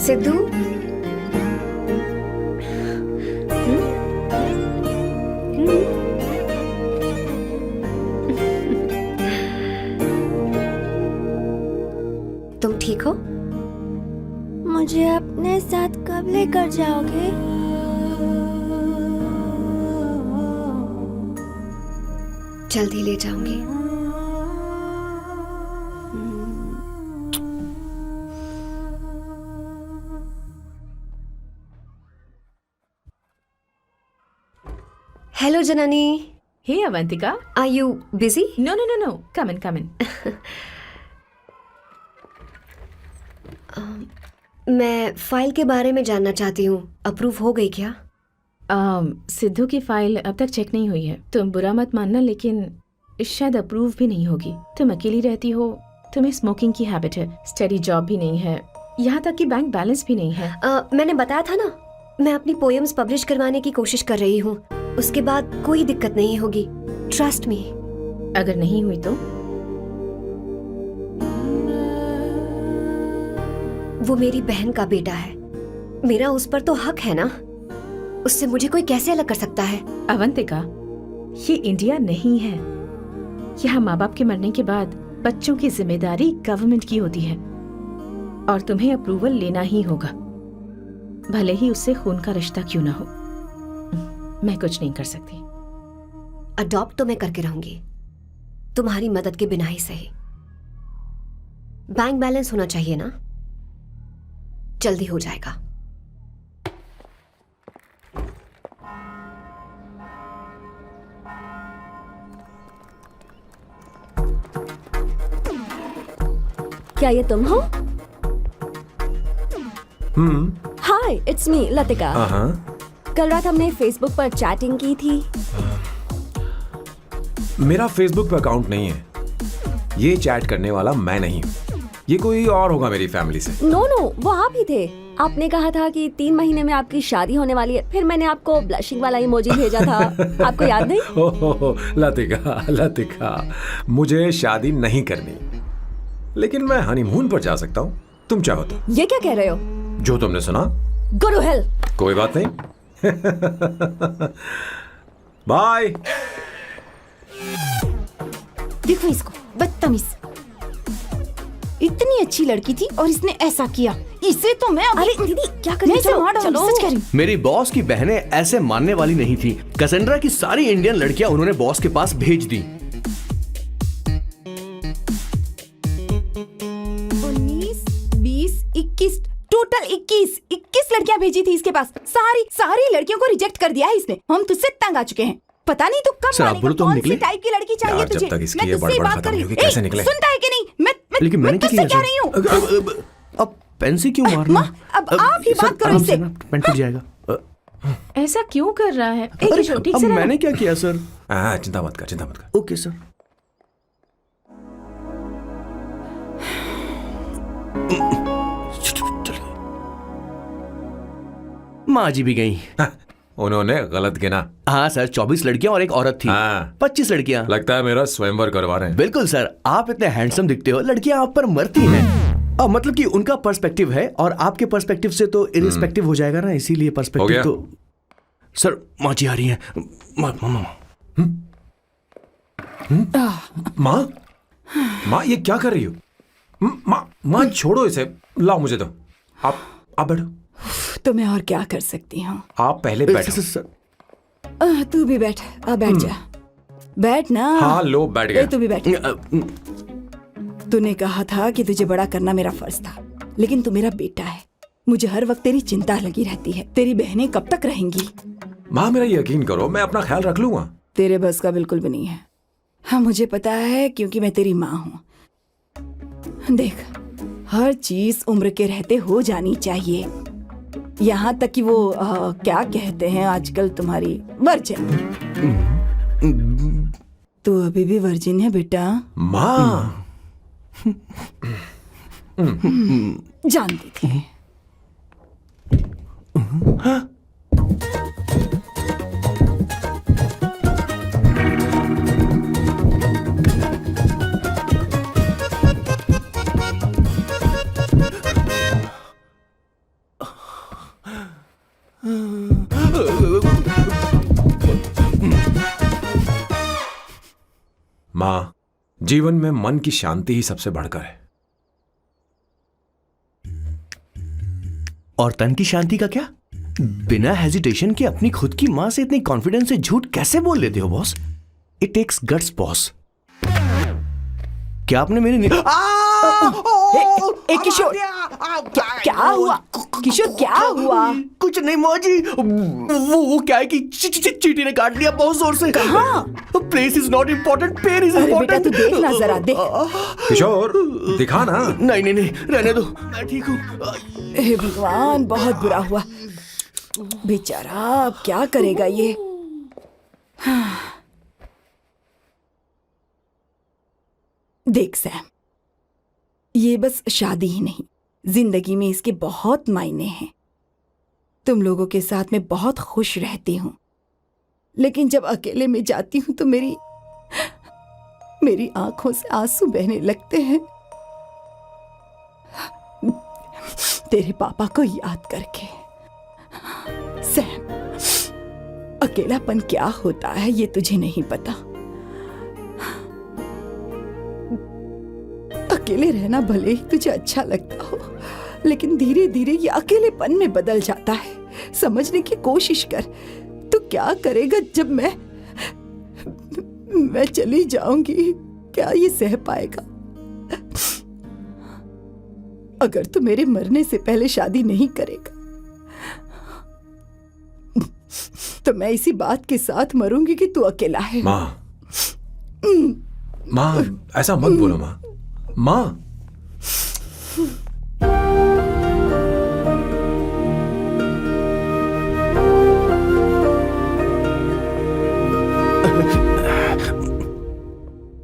सिद्धू, तुम ठीक हो? मुझे अपने साथ कब लेकर जाओगे? जल्दी ले जाऊंगी। Hello Janani. Hey Avantika. Are you busy? No. Come in. मैं फाइल के बारे में जानना चाहती हूँ, अप्रूव हो गई क्या? सिद्धू की फाइल अब तक चेक नहीं हुई है। तुम बुरा मत मानना, लेकिन शायद अप्रूव भी नहीं होगी। तुम अकेली रहती हो, तुम्हें स्मोकिंग की हैबिट है, स्टडी जॉब भी नहीं है, यहाँ तक कि बैंक बैलेंस भी नहीं है। मैंने बताया था ना, मैं अपनी पोएम्स पब्लिश करवाने की कोशिश कर रही हूँ। उसके बाद कोई दिक्कत नहीं होगी, ट्रस्ट मी। अगर नहीं हुई तो? वो मेरी बहन का बेटा है, मेरा उस पर तो हक है ना। उससे मुझे कोई कैसे अलग कर सकता है? अवंतिका, ये इंडिया नहीं है। यहाँ माँ बाप के मरने के बाद बच्चों की जिम्मेदारी गवर्नमेंट की होती है और तुम्हें अप्रूवल लेना ही होगा, भले ही उससे खून का रिश्ता क्यों ना हो। मैं कुछ नहीं कर सकती। अडॉप्ट तो मैं करके रहूंगी, तुम्हारी मदद के बिना ही सही। बैंक बैलेंस होना चाहिए ना, जल्दी हो जाएगा। क्या ये तुम हो? हाय, इट्स मी लतिका। कल रात हमने फेसबुक पर चैटिंग की थी। मेरा फेसबुक पे अकाउंट नहीं है, ये चैट करने वाला मैं नहीं हूँ, ये कोई और होगा मेरी फैमिली से। नो, वो आप ही थे। आपने कहा था कि 3 महीने में आपकी शादी होने वाली है, फिर मैंने आपको ब्लशिंग वाला इमोजी भेजा था। आपको याद नहीं? ओहो, लतिका, मुझे शादी नहीं करनी, लेकिन मैं हनीमून पर जा सकता हूँ, तुम चाहो तो। ये क्या कह रहे हो? जो तुमने सुना। Go to hell. कोई बात नहीं। बाय। देखो इसको, बदतमीज। इतनी अच्छी लड़की थी और इसने ऐसा किया। इसे तो मैं अरे दीदी क्या कर रही हो? चलो, सच कह रही हूं। मेरी बॉस की बहनें ऐसे मानने वाली नहीं थी। कैसेंड्रा की सारी इंडियन लड़कियां उन्होंने बॉस के पास भेज दी। 19, 20, 21, टोटल 21 लड़कियां भेजी थी इसके पास। सारी लड़कियों को रिजेक्ट कर दिया है इसने। हम तुझसे तंग आ चुके हैं। पता नहीं तू कब मानेगा, कौन सी टाइप की लड़की चाहिए तुझे? जब तक इसकी मैं ये तुझसे बड़बड़ बात कर खत्म रही नहीं हूँ। होगी, कैसे निकले? सुनता है कि नहीं? लेकिन मैंने क्या तुझसे किया? कह रही हूँ। अब पेंसी क्यों मारना? अब आप ही बात करो इससे। पेन टूट जाएगा। ऐसा क्यों कर रहा है? ठीक अब से रहना। मैंने क्या किया सर? चिंता मत कर। Okay sir. माँ जी भी गई। उन्होंने गलत गिना। हाँ सर, 24 लड़कियां और एक औरत थी। 25 लड़कियां। लगता है मेरा स्वयंवर करवा रहे हैं। बिल्कुल सर, आप इतने हैंडसम दिखते हो, लड़कियां आप पर मरती हैं। मतलब कि उनका पर्सपेक्टिव है और आपके पर्सपेक्टिव से तो इरिस्पेक्टिव हो जाएगा ना, इसीलिए पर्सपेक्टिव तो। सर माँ जी आ रही हैं। माँ ये क्या कर रही हो? माँ छोड़ो इसे, लाओ मुझे दो। आप बैठो। तो मैं और क्या कर सकती हूँ? आप पहले बैठो। तू भी बैठ। बैठ जा, बैठ ना। हाँ लो, बैठ गया। तू भी बैठ। तूने कहा था कि तुझे बड़ा करना मेरा फर्ज था, लेकिन तू मेरा बेटा है। मुझे हर वक्त तेरी चिंता लगी रहती है। तेरी बहनें कब तक रहेंगी? माँ मेरा यकीन करो, मैं अपना ख्याल रख लूंगा। तेरे बस का बिल्कुल भी नहीं है। हाँ मुझे पता है, क्योंकि मैं तेरी माँ हूँ। देख, हर चीज उम्र के रहते हो जानी चाहिए, यहाँ तक कि वो क्या कहते हैं आजकल तुम्हारी वर्जिन। तू अभी भी वर्जिन है बेटा? माँ जानती थी। माँ, जीवन में मन की शांति ही सबसे बढ़कर है। और तन की शांति का क्या? बिना हेजिटेशन के अपनी खुद की मां से इतनी कॉन्फिडेंस से झूठ कैसे बोल लेते हो boss? It takes guts boss. क्या आपने मेरे किशोर, क्या हुआ? किशोर, क्या हुआ? कुछ नहीं मौजी, वो क्या है कि चींटी ने काट लिया बहुत जोर से। कहाँ? Place is not important, pen is अरे बेटा, इम्पोर्टेंट। तू देख ना जरा, देख। किशोर, दिखा ना। नहीं नहीं नहीं, रहने दो, मैं ठीक हूँ। हे भगवान, बहुत बुरा हुआ। बेचारा, अब क्या करेगा ये? देख सैम, ये बस शादी ही नहीं, जिंदगी में इसके बहुत मायने हैं। तुम लोगों के साथ मैं बहुत खुश रहती हूँ, लेकिन जब अकेले में जाती हूँ तो मेरी आंखों से आंसू बहने लगते हैं, तेरे पापा को याद करके। सैम, अकेलापन क्या होता है ये तुझे नहीं पता। अकेले रहना भले ही तुझे अच्छा लगता हो, लेकिन धीरे धीरे ये अकेलेपन में बदल जाता है। समझने की कोशिश कर। तू क्या करेगा जब मैं चली जाऊंगी? क्या ये सह पाएगा? अगर तू मेरे मरने से पहले शादी नहीं करेगा तो मैं इसी बात के साथ मरूंगी कि तू अकेला है। माँ, माँ ऐसा मत बोलो माँ। माँ,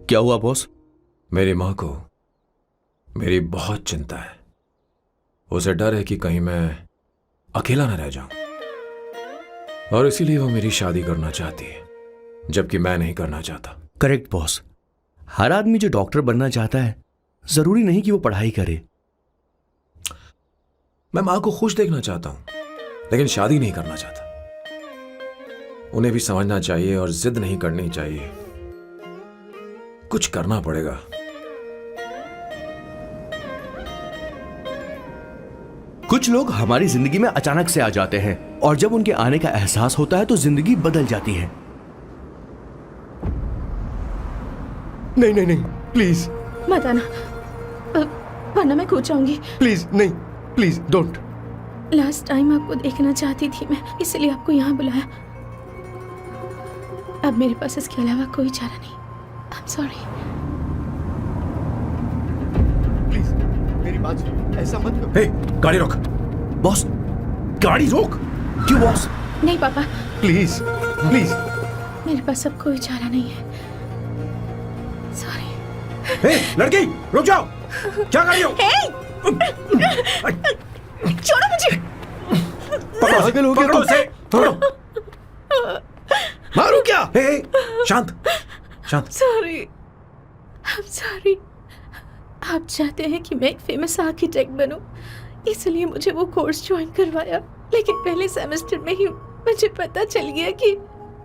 क्या हुआ बॉस? मेरी माँ को मेरी बहुत चिंता है। उसे डर है कि कहीं मैं अकेला न रह जाऊं, और इसीलिए वो मेरी शादी करना चाहती है, जबकि मैं नहीं करना चाहता। Correct boss. हर आदमी जो डॉक्टर बनना चाहता है, जरूरी नहीं कि वो पढ़ाई करे। मैं माँ को खुश देखना चाहता हूं, लेकिन शादी नहीं करना चाहता। उन्हें भी समझना चाहिए और जिद नहीं करनी चाहिए। कुछ करना पड़ेगा। कुछ लोग हमारी जिंदगी में अचानक से आ जाते हैं, और जब उनके आने का एहसास होता है तो जिंदगी बदल जाती है। नहीं नहीं नहीं, प्लीज मत आना, वरना मैं खो जाऊंगी। प्लीज नहीं, प्लीज डोंट। लास्ट टाइम आपको देखना चाहती थी मैं, इसलिए आपको यहाँ बुलाया। अब मेरे पास इसके अलावा कोई चारा नहीं। आई एम सॉरी। प्लीज मेरी बात सुनो, ऐसा मत करो। हे, गाड़ी रोक। बॉस, गाड़ी रोक। क्यों बॉस? नहीं पापा, प्लीज प्लीज। मेरे पास अब कोई चारा नहीं है। सॉरी। हे, लड़की, रुक जाओ। क्या कर रही हो? छोड़ो मुझे। पागल हो गया? पकड़ो उसे, पकड़ो। मारू क्या? हे, शांत शांत। Sorry, I am sorry. आप चाहते हैं कि मैं एक फेमस आर्किटेक्ट बनूं, इसलिए मुझे वो कोर्स ज्वाइन करवाया, लेकिन पहले सेमेस्टर में ही मुझे पता चल गया कि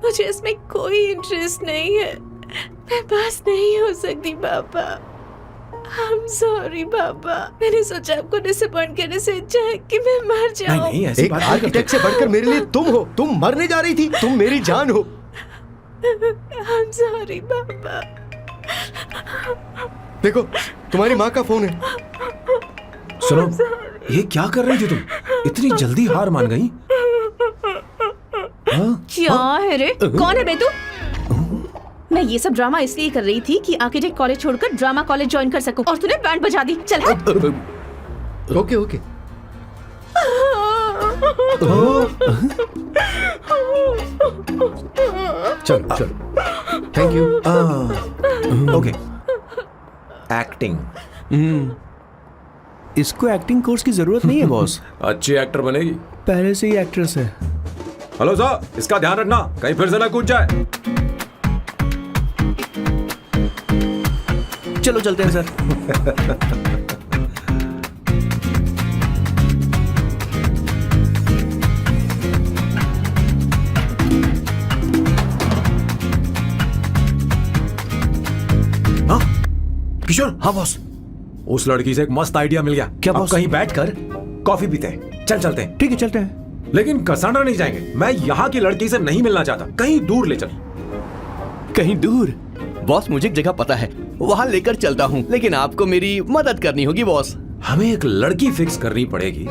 मुझे इसमें कोई इंटरेस्ट नहीं है। मैं पास नहीं हो सकती पापा। आई एम सॉरी पापा। मैंने सोचा आपको डिसअपॉइंट करने से अच्छा है कि मैं मर जाऊं। नहीं नहीं, ऐसी एक बात नहीं आर्किटेक्ट से बढ़कर मेरे लिए तुम हो। तुम मरने जा रही थी, तुम मेरी जान हो। आई एम सॉरी पापा। देखो, तुम्हारी माँ का फोन है। सुनो, ये क्या कर रही थी तुम? इतनी जल्दी हार मान गई? हाँ? क्या है रे? कौन है बे तू? मैं ये सब ड्रामा इसलिए कर रही थी कि आर्किटेक्ट कॉलेज छोड़कर ड्रामा कॉलेज ज्वाइन कर सकूं, और तूने बैंड बजा दी। चल हट। Okay okay. चलो चलो, थैंक यू। ओके। एक्टिंग। इसको एक्टिंग कोर्स की जरूरत नहीं है बॉस। अच्छी एक्टर बनेगी। पहले से ही एक्ट्रेस है। हेलो सर, इसका ध्यान रखना, कहीं फिर से ना कूद जाए। चलो चलते हैं सर। किशोर। हाँ बॉस। उस लड़की से एक मस्त आइडिया मिल गया। क्या अब बॉस? कहीं बैठकर कॉफी पीते हैं। चलते हैं। ठीक है चलते हैं। लेकिन कसाना नहीं जाएंगे। मैं यहाँ की लड़की से नहीं मिलना चाहता। कहीं दूर ले चल। कहीं दूर? बॉस मुझे एक जगह पता है, वहां लेकर चलता हूँ, लेकिन आपको मेरी मदद करनी होगी बॉस। हमें एक लड़की फिक्स करनी पड़ेगी।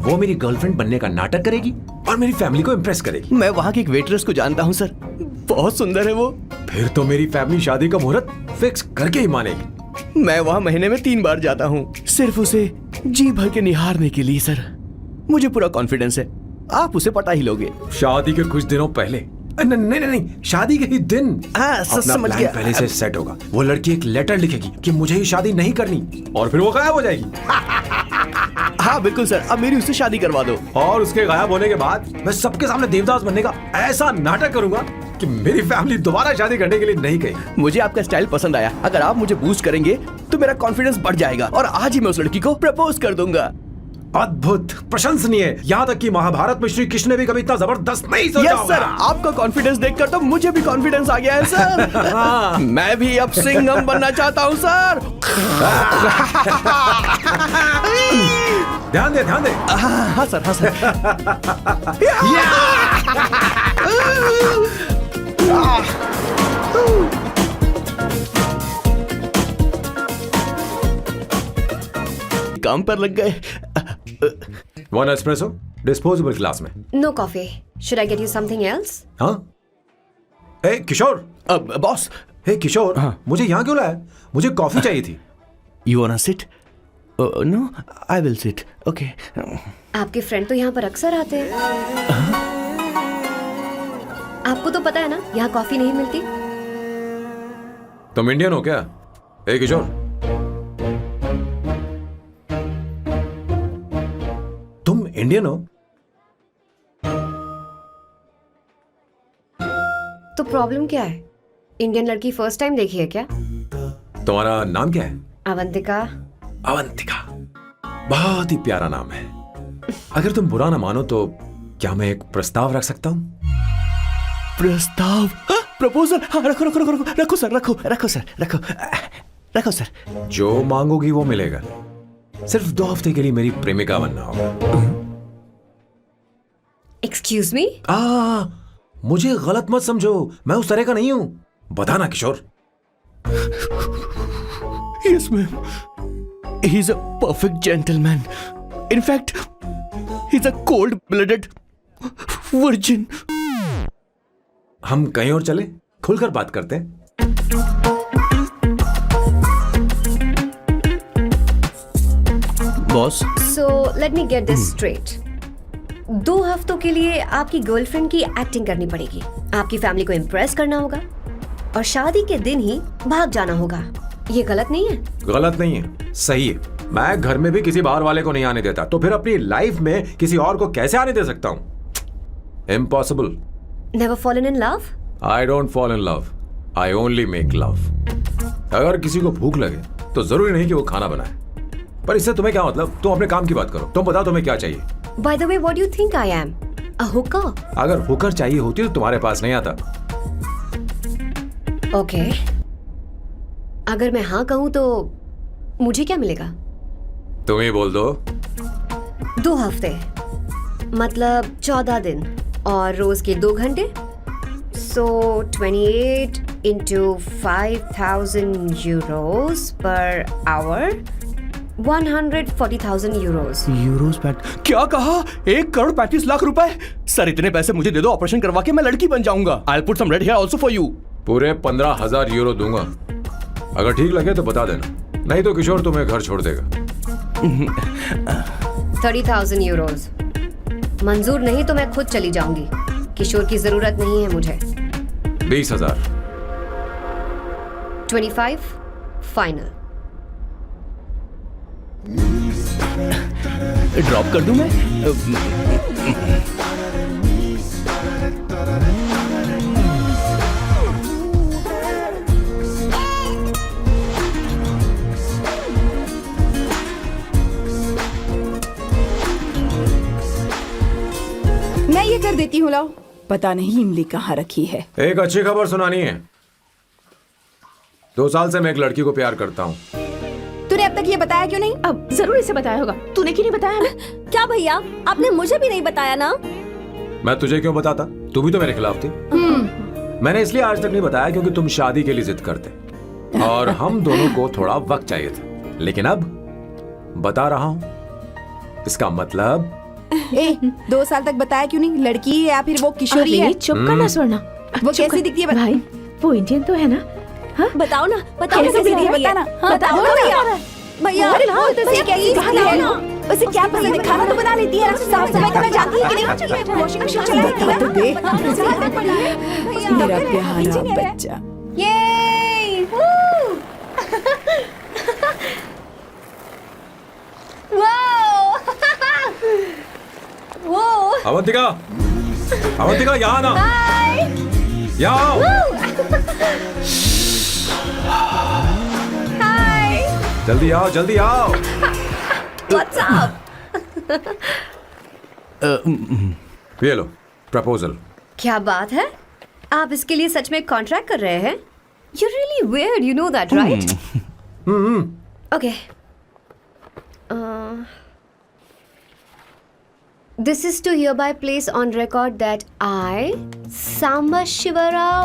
वो मेरी गर्लफ्रेंड बनने का नाटक करेगी और मेरी फैमिली को इम्प्रेस करेगी। मैं वहाँ की एक वेटरेस को जानता हूँ सर, बहुत सुंदर है वो। फिर तो मेरी फैमिली शादी का मुहूर्त फिक्स करके ही मानेगी। मैं वहाँ महीने में 3 बार जाता हूँ, सिर्फ उसे जी भर के निहारने के लिए सर। मुझे पूरा कॉन्फिडेंस है आप उसे पटा ही लोगे। शादी के कुछ दिनों पहले। नहीं, शादी के ही दिन हाँ, अपना समझ प्लान गया। पहले से सेट होगा। वो लड़की एक लेटर लिखेगी कि मुझे ही शादी नहीं करनी, और फिर वो गायब हो जाएगी। हाँ बिल्कुल सर, अब मेरी उससे शादी करवा दो। और उसके गायब होने के बाद मैं सबके सामने देवदास बनने का ऐसा नाटक करूंगा कि मेरी फैमिली दोबारा शादी करने के लिए नहीं कहेगी। मुझे आपका स्टाइल पसंद आया। अगर आप मुझे बूस्ट करेंगे तो मेरा कॉन्फिडेंस बढ़ जाएगा और आज ही मैं उस लड़की को प्रपोज कर दूंगा। अद्भुत, प्रशंसनीय। यहाँ तक कि महाभारत में श्री कृष्ण ने भी कभी इतना जबरदस्त नहीं सोचा यस होगा। सर, आपका कॉन्फिडेंस देखकर तो मुझे भी कॉन्फिडेंस आ गया है सर। मैं भी अब सिंघम बनना चाहता हूँ सर। ध्यान दे। हाँ सर, हाँ सर। काम पर लग गए। 1 एस्प्रेसो डिस्पोजेबल ग्लास में। No coffee. Should I get you something else? हाँ। ए किशोर। अब बॉस, हे किशोर, हाँ। मुझे यहाँ क्यों लाया? मुझे कॉफी चाहिए थी। You want sit? No, I will sit. Okay. आपके फ्रेंड तो यहाँ पर अक्सर आते हैं। आपको तो पता है ना, यहाँ कॉफी नहीं मिलती। तुम इंडियन हो क्या? ए किशोर, तुम इंडियन हो? तो प्रॉब्लम क्या है? इंडियन लड़की फर्स्ट टाइम देखी है क्या? तुम्हारा नाम क्या है? अवंतिका। अवंतिका, बहुत ही प्यारा नाम है। अगर तुम बुरा ना मानो तो क्या मैं एक प्रस्ताव रख सकता हूँ? प्रस्ताव? प्रपोजल? हाँ, रखो रखो रखो रखो रखो सर, रखो सर, रखो सर। जो मांगोगी वो मिलेगा। सिर्फ 2 हफ्ते के लिए मेरी प्रेमिका बनना होगा। Excuse me? मुझे गलत मत समझो, मैं उस तरह का नहीं हूं। बताना किशोर। Yes, ma'am. He's a perfect gentleman. In fact, he's a cold-blooded virgin. हम कहीं और चले, खुलकर बात करते हैं। Boss, So let me get this straight. 2 हफ्तों के लिए आपकी गर्लफ्रेंड की एक्टिंग करनी पड़ेगी, आपकी फैमिली को इम्प्रेस करना होगा और शादी के दिन ही भाग जाना होगा। ये गलत नहीं है? गलत नहीं है, सही है। मैं घर में भी किसी बाहर वाले को नहीं आने देता, तो फिर अपनी लाइफ में किसी और को कैसे आने दे सकता हूं? Impossible. Never fallen in love? I don't fall in love, I only make love. अगर किसी को भूख लगे तो जरूरी नहीं कि वो खाना बनाए, पर इससे तुम्हें क्या मतलब? तुम अपने काम की बात करो। तुम बताओ तुम्हें क्या चाहिए? By the way, what do you think I am? A hooker? अगर हुकर चाहिए होती तो तुम्हारे पास नहीं आता। Okay. अगर मैं हाँ कहूँ तो मुझे क्या मिलेगा? तुम ही बोल दो। 2 हफ्ते मतलब 14 दिन और रोज के 2 घंटे। So 28 into 5,000 euros per hour, 140,000 euros. Euros PAT क्या कहा? 1,35,00,000 रुपए? सर इतने पैसे मुझे दे दो, ऑपरेशन करवा के मैं लड़की बन जाऊंगा। I'll put some red hair also for you. पूरे 15,000 यूरो दूंगा। अगर ठीक लगे तो बता देना, नहीं तो किशोर तुम्हें घर छोड़ देगा। 30,000 euros. मंजूर नहीं तो मैं खुद चली जाऊंगी। किशोर की जरूरत नहीं है मुझे। 20,000। 25 फाइनल। ड्रॉप कर दूं मैं? मैं ये कर देती हूँ, लाओ। पता नहीं इमली कहाँ रखी है। एक अच्छी खबर सुनानी है। 2 साल से मैं एक लड़की को प्यार करता हूँ। तूने अब तक ये बताया क्यों नहीं? अब जरूर इसे बताया होगा, तूने क्यों नहीं बताया हमें? क्या भैया, आपने मुझे भी नहीं बताया ना? मैं तुझे क्यों बताता? तू भी तो मेरे खिलाफ थी। मैंने इसलिए आज तक नहीं बताया क्योंकि तुम शादी के लिए जिद करते और हम दोनों को थोड़ा वक्त चाहिए था। लेकिन अब बता रहा हूँ। इसका मतलब 2 साल तक बताया क्यों नहीं? लड़की है या फिर वो किशोरी है? अरे चुप करना स्वर्णा। वो चुप कैसी कर। दिखती है? भाई वो इंडियन तो है ना? हाँ बताओ ना, बताओ कैसी कैसी दिखती है? दिखती है? बता ना। हाँ, बताओ बताओ ना ना। भैया। भैया उसे कैसी दिखती है ना? उसे क्या पसंद है? खाना तो बना लेती है, साफ सफाई करना जानती है कि नहीं? वॉशिंग मशीन चलाती है? तो देख मेरा प्यारा बच्चा। ये वो अवंतिका, अवंतिका यहाँ ना, यहाँ आओ। जल्दी आओ, जल्दी आओ। What's up? ये लो प्रपोजल। क्या बात है, आप इसके लिए सच में कॉन्ट्रैक्ट कर रहे हैं? You really weird, you know that right? Okay, this is to hereby place on record that I, Samba Shivarao.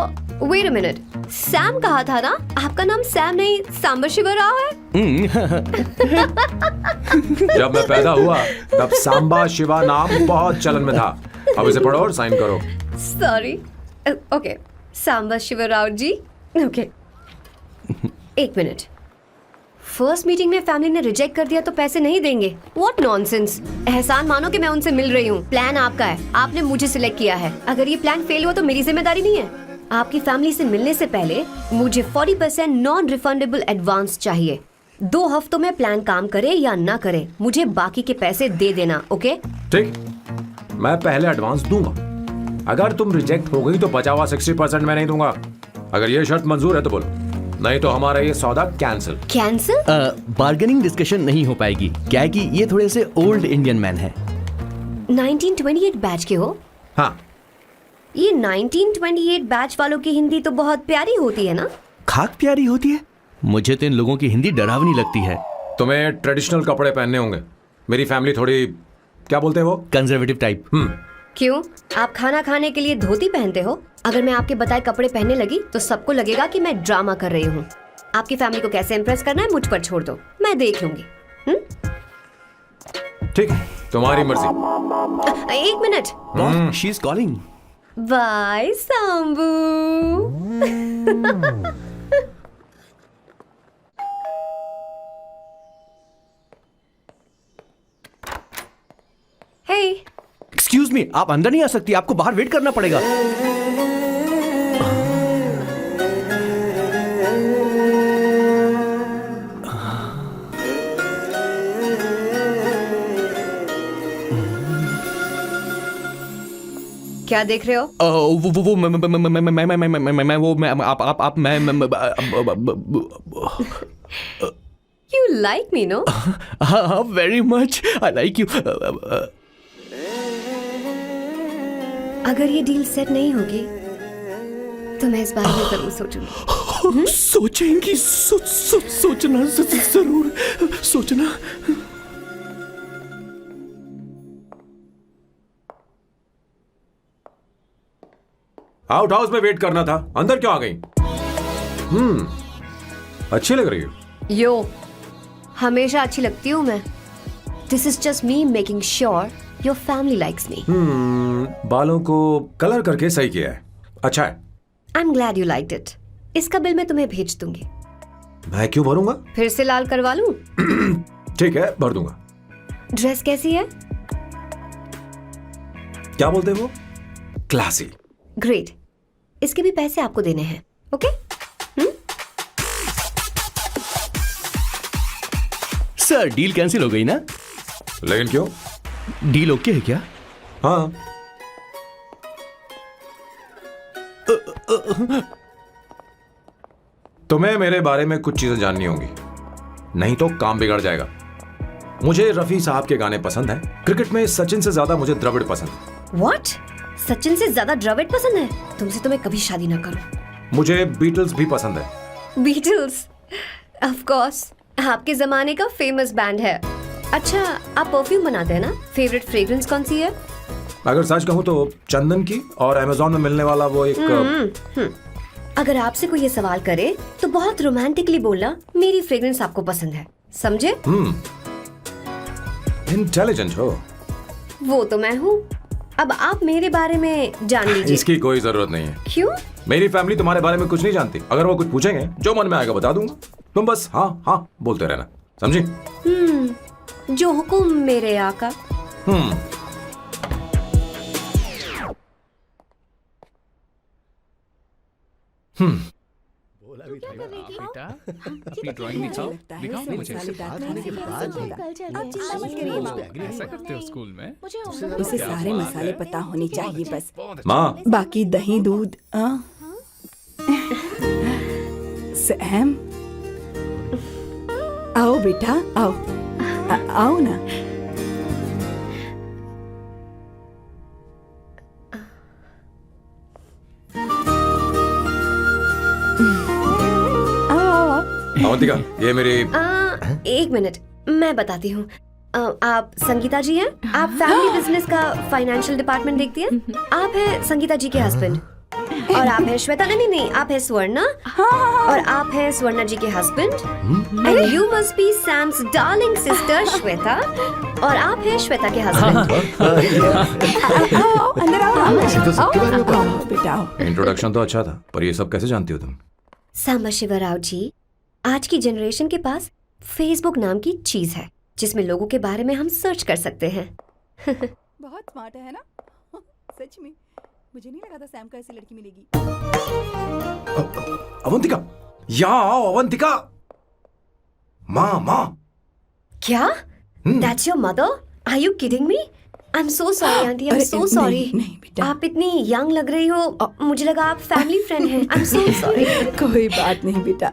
Wait a minute, Sam कहा था ना? आपका नाम सैम नहीं सांबा शिवराव है? जब मैं पैदा हुआ तब सांबा शिवा नाम बहुत चलन में था। अब इसे पढ़ो और साइन करो। Sorry, okay, Samba Shivrao ji. Okay, 1 minute. First meeting में फैमिली ने रिजेक्ट कर दिया तो पैसे नहीं देंगे? What nonsense. एहसान मानो कि मैं उनसे मिल रही हूँ। प्लान आपका है, आपने मुझे सिलेक्ट किया है। अगर ये प्लान फेल हुआ तो मेरी जिम्मेदारी नहीं है। आपकी फैमिली से मिलने से पहले मुझे 40% नॉन रिफंडेबल एडवांस चाहिए। 2 हफ्तों में प्लान काम करे या ना करे, मुझे बाकी के पैसे दे देना। ओके? ठीक, मैं पहले एडवांस दूंगा। अगर तुम रिजेक्ट हो गई तो बचा हुआ 60% मैं नहीं दूंगा। अगर ये शर्त मंजूर है तो बोलो, नहीं तो हमारा ये सौदा कैंसिल। कैंसिल? बार्गेनिंग डिस्कशन नहीं हो पाएगी। क्या है कि ये थोड़े से ओल्ड इंडियन मैन है। 1928 बैच के हो? हाँ। ये 1928 बैच वालों की हिंदी तो बहुत प्यारी होती है ना? खाक प्यारी होती है? मुझे तो इन लोगों की हिंदी डरावनी लगती है। तुम्हें ट्रेडिशनल कपड़े पहनने होंगे। मेरी फैमिली थोड़ी, क्या बोलते हैं वो, कंजर्वेटिव टाइप। क्यों, आप खाना खाने के लिए धोती पहनते हो? अगर मैं आपके बताए कपड़े पहनने लगी तो सबको लगेगा कि मैं ड्रामा कर रही हूँ। आपकी फैमिली को कैसे इम्प्रेस करना है मुझ पर छोड़ दो, मैं देख लूंगी। ठीक, तुम्हारी मर्जी। 1 मिनट। She is calling. Bye Sambu. Hey, excuse me, आप अंदर नहीं आ सकती, आपको बाहर वेट करना पड़ेगा। क्या देख रहे हो? वो मैं वो मैं आप मैं यू लाइक मी नो? हाँ, very much, I like you. अगर ये डील सेट नहीं होगी तो मैं इस बारे में जरूर सोचूंगी। सोचेंगी, सोचना जरूर सोचना। आउट हाउस में वेट करना था, अंदर क्यों आ गई? अच्छी लग रही हो। यो, हमेशा अच्छी लगती हूँ मैं। This is just me making sure your family likes me. बालों को कलर करके सही किया है, अच्छा है। I am glad you liked it. इसका बिल मैं तुम्हें भेज दूंगी। मैं क्यों भरूंगा? फिर से लाल करवा लूं? ठीक है, भर दूंगा। ड्रेस कैसी है? क्या बोलते हैं वो? क्लासी। ग्रेट, इसके भी पैसे आपको देने हैं। ओके? सर, डील कैंसिल हो गई ना? लेकिन क्यों? डील ओके है क्या? हाँ। तुम्हें मेरे बारे में कुछ चीजें जाननी होंगी, नहीं तो काम बिगड़ जाएगा। मुझे रफी साहब के गाने पसंद हैं। क्रिकेट में सचिन से ज्यादा मुझे द्रविड़ पसंद है। व्हाट? सचिन से ज्यादा द्रविड़ पसंद है? तुमसे तो मैं कभी शादी ना करूं। मुझे बीटल्स भी पसंद है, बीटल्स, ऑफ कोर्स, आपके जमाने का फेमस बैंड है। अच्छा, आप परफ्यूम बनाते हैं ना? फेवरेट फ्रेग्रेंस कौन सी है? अगर सच कहूँ तो चंदन की, और अमेजोन में मिलने वाला वो एक अगर आपसे कोई ये सवाल करे तो बहुत रोमांटिकली बोलना मेरी फ्रेग्रेंस आपको पसंद है, समझे? इंटेलिजेंट हो। वो तो मैं हूँ। अब आप मेरे बारे में जान लीजिए। इसकी कोई जरूरत नहीं है। क्यों? मेरी फैमिली तुम्हारे बारे में कुछ नहीं जानती। अगर वो कुछ पूछेंगे, जो मन में आएगा बता दूंगा। तुम बस हाँ हाँ बोलते रहना, समझी? जो हुकुम मेरे आका। बेटा अपनी ड्राइंग दिखाओ, दिखाओ ना मुझे। आप चिंता मत करिए माँ, ऐसा करते हो स्कूल में? उसे सारे मसाले पता होने चाहिए बस। माँ, बाकी दही दूध सैम, आओ बेटा आओ, आओ ना। अवंतिका, ये मेरी एक मिनट, मैं बताती हूँ। आप संगीता जी हैं? आप फैमिली बिजनेस का फाइनेंशियल डिपार्टमेंट देखती हैं? आप हैं संगीता जी के हस्बैंड। और आप हैं श्वेता, नहीं, आप हैं स्वर्णा। और आप हैं स्वर्णा जी के husband. And you must be Sam's darling sister Shweta. और आप हैं श्वेता के हस्बैंड। आओ अंदर आओ, तो सबके बारे में आओ बेटा आओ। इंट्रोडक्शन तो अच्छा था, पर ये सब कैसे जानती हो तुम? सांबा शिवराव जी, आज की जनरेशन के पास फेसबुक नाम की चीज है जिसमें लोगों के बारे में हम सर्च कर सकते हैं। बहुत स्मार्ट है ना? सच में मुझे नहीं लगा था सैम को ऐसी लड़की मिलेगी। अवंतिका, यहाँ आओ अवंतिका। माँ। क्या? That's your mother? Are you kidding me? I'm so sorry aunty, I'm so sorry. नहीं बेटा, आप इतनी यंग लग रही हो, मुझे लगा आप फैमिली फ्रेंड हैं। I'm so sorry. कोई बात नहीं बेटा,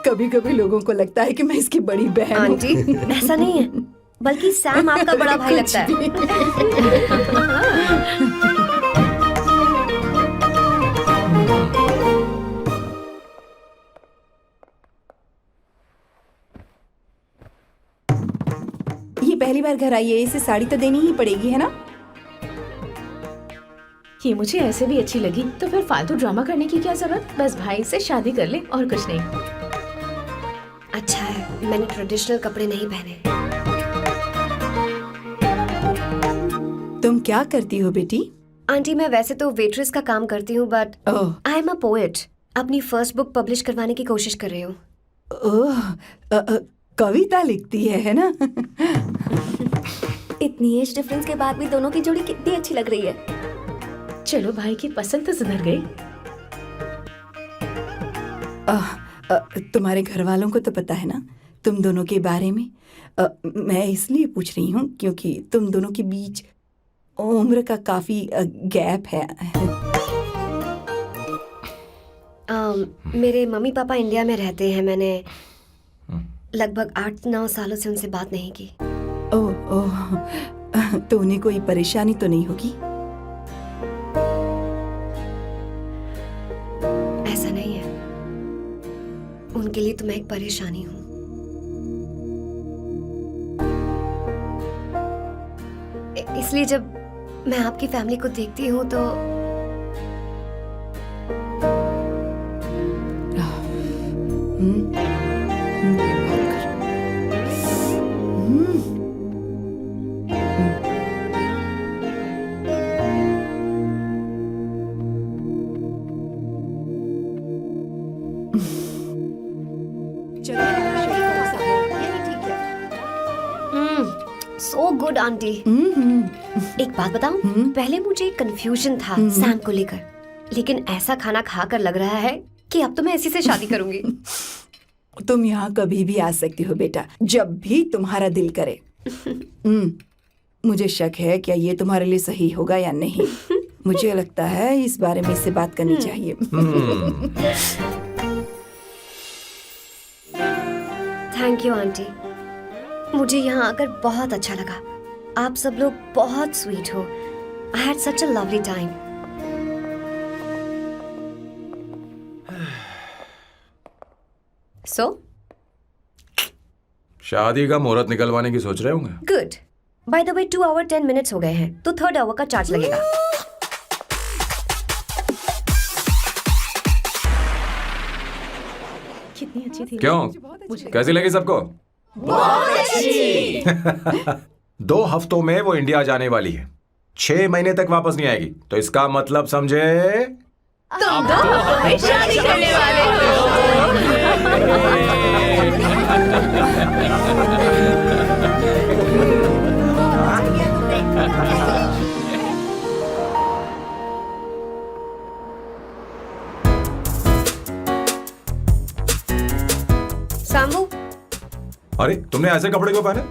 कभी कभी लोगों को लगता है कि मैं इसकी बड़ी बहन हूँ। आंटी, ऐसा नहीं है, बल्कि सैम आपका बड़ा भाई लगता है। ये पहली बार घर आई है, इसे साड़ी तो देनी ही पड़ेगी, है ना? ये मुझे ऐसे भी अच्छी लगी, तो फिर फालतू ड्रामा करने की क्या जरूरत? बस भाई से शादी कर ले और कुछ नहीं। अच्छा है, मैंने ट्रेडिशनल कपड़े नहीं पहने। तुम क्या करती हो बेटी? आंटी, मैं वैसे तो वेट्रेस का काम करती हूँ, but oh I am a poet. अपनी फर्स्ट बुक पब्लिश करवाने की कोशिश कर रही हूँ। ओह, कविता लिखती है ना? इतनी एज डिफरेंस के बाद भी दोनों की जोड़ी कितनी अच्छी लग रही है। चलो, भाई की पसंद तो सुधर गई। तुम्हारे घर वालों को तो पता है ना तुम दोनों के बारे में? मैं इसलिए पूछ रही हूँ क्योंकि तुम दोनों के बीच उम्र का काफी गैप है। मेरे मम्मी पापा इंडिया में रहते हैं। मैंने लगभग 8-9 सालों से उनसे बात नहीं की। ओह, तो उन्हें कोई परेशानी तो नहीं होगी? ऐसा नहीं है, उनके लिए तो मैं एक परेशानी हूँ। इसलिए जब मैं आपकी फैमिली को देखती हूँ तो सो गुड आंटी। एक बात बताऊं, पहले मुझे कंफ्यूजन था सैम को लेकर, लेकिन ऐसा खाना खाकर लग रहा है कि अब तो मैं इसी से शादी करूंगी। तुम यहाँ कभी भी आ सकती हो बेटा, जब भी तुम्हारा दिल करे। मुझे शक है क्या ये तुम्हारे लिए सही होगा या नहीं। मुझे लगता है इस बारे में इससे बात करनी चाहिए। थैंक यू आंटी, मुझे यहाँ आकर बहुत अच्छा लगा। आप सब लोग बहुत स्वीट हो। I had such a lovely time. So शादी का मुहूर्त निकलवाने की सोच रहे होंगे। Good. By the way 2 hour 10 minutes हो गए हैं, तो 3rd आवर का चार्ज लगेगा। कितनी अच्छी थी। क्यों, कैसी लगी सबको? बहुत अच्छी। 2 हफ्तों में वो इंडिया जाने वाली है, 6 महीने तक वापस नहीं आएगी। तो इसका मतलब समझे, तुम दोनों शादी करने वाले हो। सांबू, अरे तुमने ऐसे कपड़े क्यों पहने?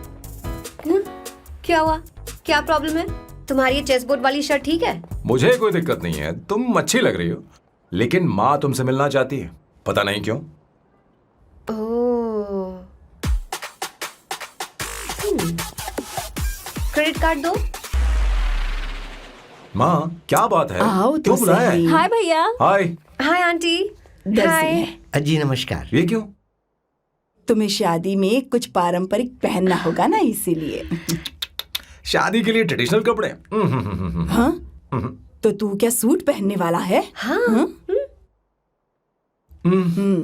क्या हुआ? क्या प्रॉब्लम है? तुम्हारी ये चेस्ट बोर्ड वाली शर्ट ठीक है? मुझे कोई दिक्कत नहीं है, तुम अच्छी लग रही हो, लेकिन माँ तुमसे मिलना चाहती है, पता नहीं क्यों। ओह। क्रेडिट कार्ड दो। माँ क्या बात है, आओ तो क्यों बुलाया है? सही। हाय भैया। हाय। Hi aunty. हाय। जी नमस्कार। ये क्यों? तुम्हें शादी में कुछ पारंपरिक पहनना होगा ना, इसीलिए। शादी के लिए ट्रेडिशनल कपड़े? हाँ? तो तू क्या सूट पहनने वाला है? हाँ।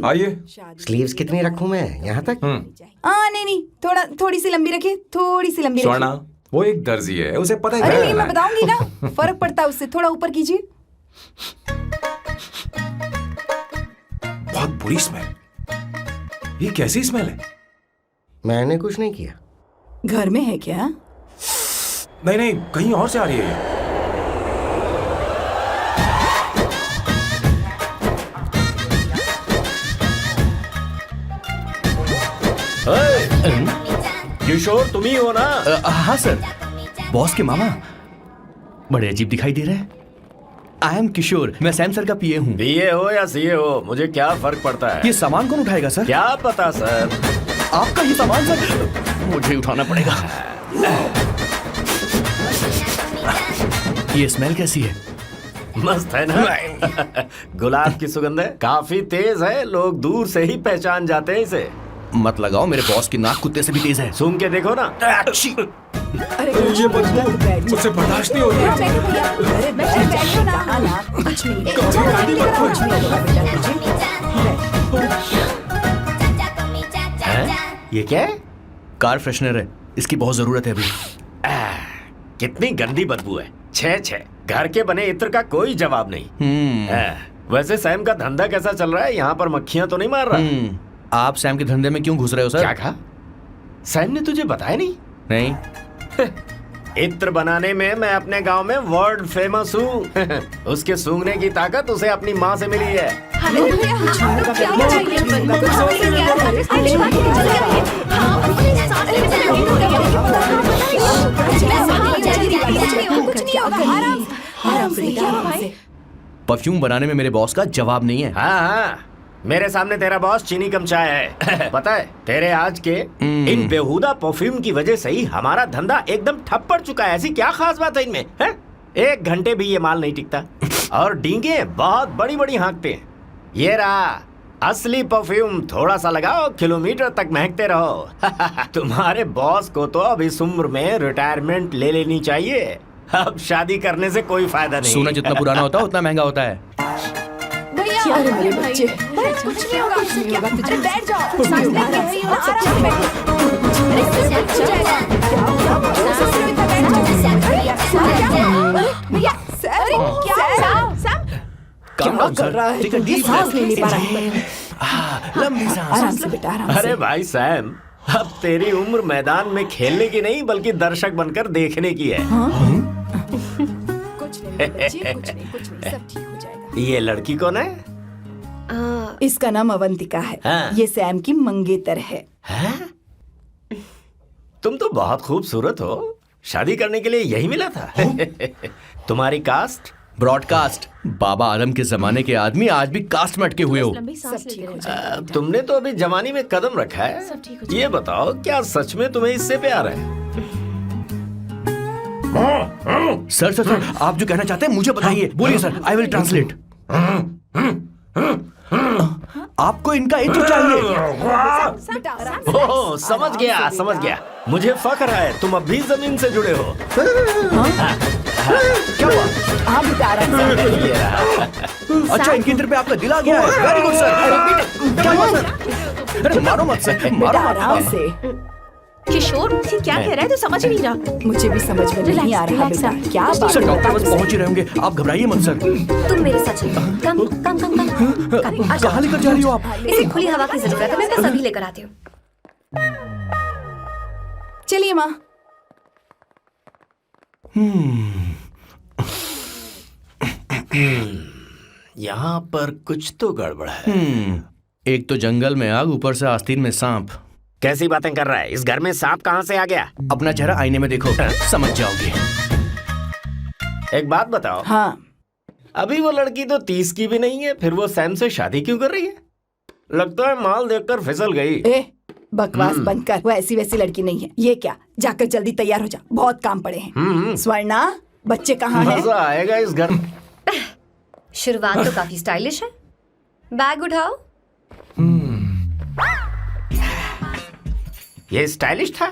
आइए। स्लीव्स कितनी रखूं मैं, यहाँ तक? नहीं, थोड़ी सी लंबी रखिए, थोड़ी सी लंबी स्वर्णा, रखिए। वो एक दर्जी है, उसे पता है अरे क्या नहीं, मैं करना है। बताऊंगी ना, फर्क पड़ता है उससे। थोड़ा ऊपर कीजिए। बहुत बुरी स्मेल। ये कैसी स्मेल है? मैंने कुछ नहीं किया। घर में है क्या? नहीं नहीं, कहीं और से आ रही है ये। किशोर तुम ही हो ना? हाँ सर, बॉस के मामा। बड़े अजीब दिखाई दे रहे हैं। आई एम किशोर, मैं सैम सर का पीए हूँ। बीए हो या सीए हो, मुझे क्या फर्क पड़ता है? ये सामान कौन उठाएगा सर? क्या पता सर। आपका ये सामान सर मुझे उठाना पड़ेगा। ये स्मेल कैसी है? मस्त है ना? गुलाब की सुगंध है, काफी तेज है, लोग दूर से ही पहचान जाते हैं इसे। मत लगाओ, मेरे बॉस की नाक कुत्ते से भी तेज है। सूंघ के देखो ना। अरे ये मुझसे बर्दाश्त नहीं हो रही है। कुछ नहीं। ये क्या है? कार फ्रेशनर है, इसकी बहुत जरूरत है अभी। कितनी गंदी बदबू है। छे घर के बने इत्र का कोई जवाब नहीं। वैसे सैम का धंधा कैसा चल रहा है? यहाँ पर मक्खियां तो नहीं मार रहा? आप सैम के धंधे में क्यों घुस रहे हो सर? क्या कहा? सैम ने तुझे बताया नहीं? नहीं। इत्र बनाने में मैं अपने गांव में वर्ल्ड फेमस हूँ। उसके सूंघने की ताकत उसे अपनी माँ से मिली है। परफ्यूम बनाने में मेरे बॉस का जवाब नहीं है। हाँ, मेरे सामने तेरा बॉस चीनी कम चाय है। पता है, तेरे आज के इन बेहुदा परफ्यूम की वजह से ही हमारा धंधा एकदम ठप पड़ चुका है। ऐसी क्या खास बात है इनमें? 1 घंटे भी ये माल नहीं टिकता और डींगे बहुत बड़ी बड़ी हाँकते हैं। ये रहा असली परफ्यूम, थोड़ा सा लगाओ, किलोमीटर तक महकते रहो। तुम्हारे बॉस को तो अब इस उम्र में रिटायरमेंट ले लेनी चाहिए। अब शादी करने से कोई फायदा नहीं। सोना जितना पुराना होता है उतना महंगा होता है। अरे मेरे बच्चे, कुछ नहीं होगा, कुछ नहीं होगा। अरे बैठ जाओ, सांस लेके रही हो, आराम से बैठो। भैया, क्या कर रहा है? तू सांस ले नहीं पा रहा है। लंबी सांस। आराम से बेटा, आराम से। अरे भाई सैम, अब तेरी उम्र मैदान में खेलने की नहीं बल्कि दर्शक बनकर देखने की है। कुछ नहीं बच्चे, कुछ नहीं, सब ठीक हो जाएगा। ये लड़की कौन है? इसका नाम अवंतिका है। हाँ। ये सैम की मंगेतर है। हैं? तुम तो बहुत खूबसूरत हो, शादी करने के लिए यही मिला था। तुम्हारी कास्ट? ब्रॉडकास्ट। बाबा आदम के जमाने के आदमी आज भी कास्ट में अटके हुए हो। सब ठीक हो जाएगा। तुमने तो अभी जवानी में कदम रखा है। ये बताओ, क्या सच में तुम्हें इससे प्यार है? सर आप जो कहना चाहते हैं मुझे बताइए। बोलिए सर, आई विल ट्रांसलेट। आपको इनका इंच चाहिए। बेटा आराम से। ओह, समझ गया समझ गया। मुझे फख्र है तुम अब भी जमीन से जुड़े हो। क्या हुआ? हाँ बेटा आराम से। अच्छा, इनकी तरफ पे आपका दिल आ गया है। Very good sir. क्या हुआ सर? अरे मारो मत सर, बेटा मारो मत। आराम से। किशोर ये क्या कह रहा है तो समझ ही नहीं रहा। मुझे भी समझ में नहीं आ रहा बेटा, क्या बात सर है? डॉक्टर बस पहुंच ही रहे होंगे, आप घबराइए मत सर। तुम मेरे साथ चलो। कम कम कम कम कम। कहाँ लेकर जा रही हो आप? इसे खुली हवा की जरूरत है, मैं बस अभी लेकर आती हूँ। चलिए माँ। यहाँ पर कुछ तो गड़बड़ है। एक तो जंगल में आग, ऊपर से आस्तीन में सांप। कैसी बातें कर रहा है? इस घर में सांप कहाँ से आ गया? अपना चेहरा आईने में देखो, समझ जाओगे। एक बात बताओ। हाँ अभी वो लड़की तो 30 की भी नहीं है, फिर वो सैम से शादी क्यों कर रही है? लगता है माल देखकर फिसल गई। ए बकवास बंद कर, वो ऐसी वैसी लड़की नहीं है। ये क्या, जाकर जल्दी तैयार हो जा, बहुत काम पड़े हैं। स्वर्णा, बच्चे कहाँ हैं? मजा आएगा इस घर। शुरुआत तो काफी स्टाइलिश है। बैग उठाओ। ये स्टाइलिश था?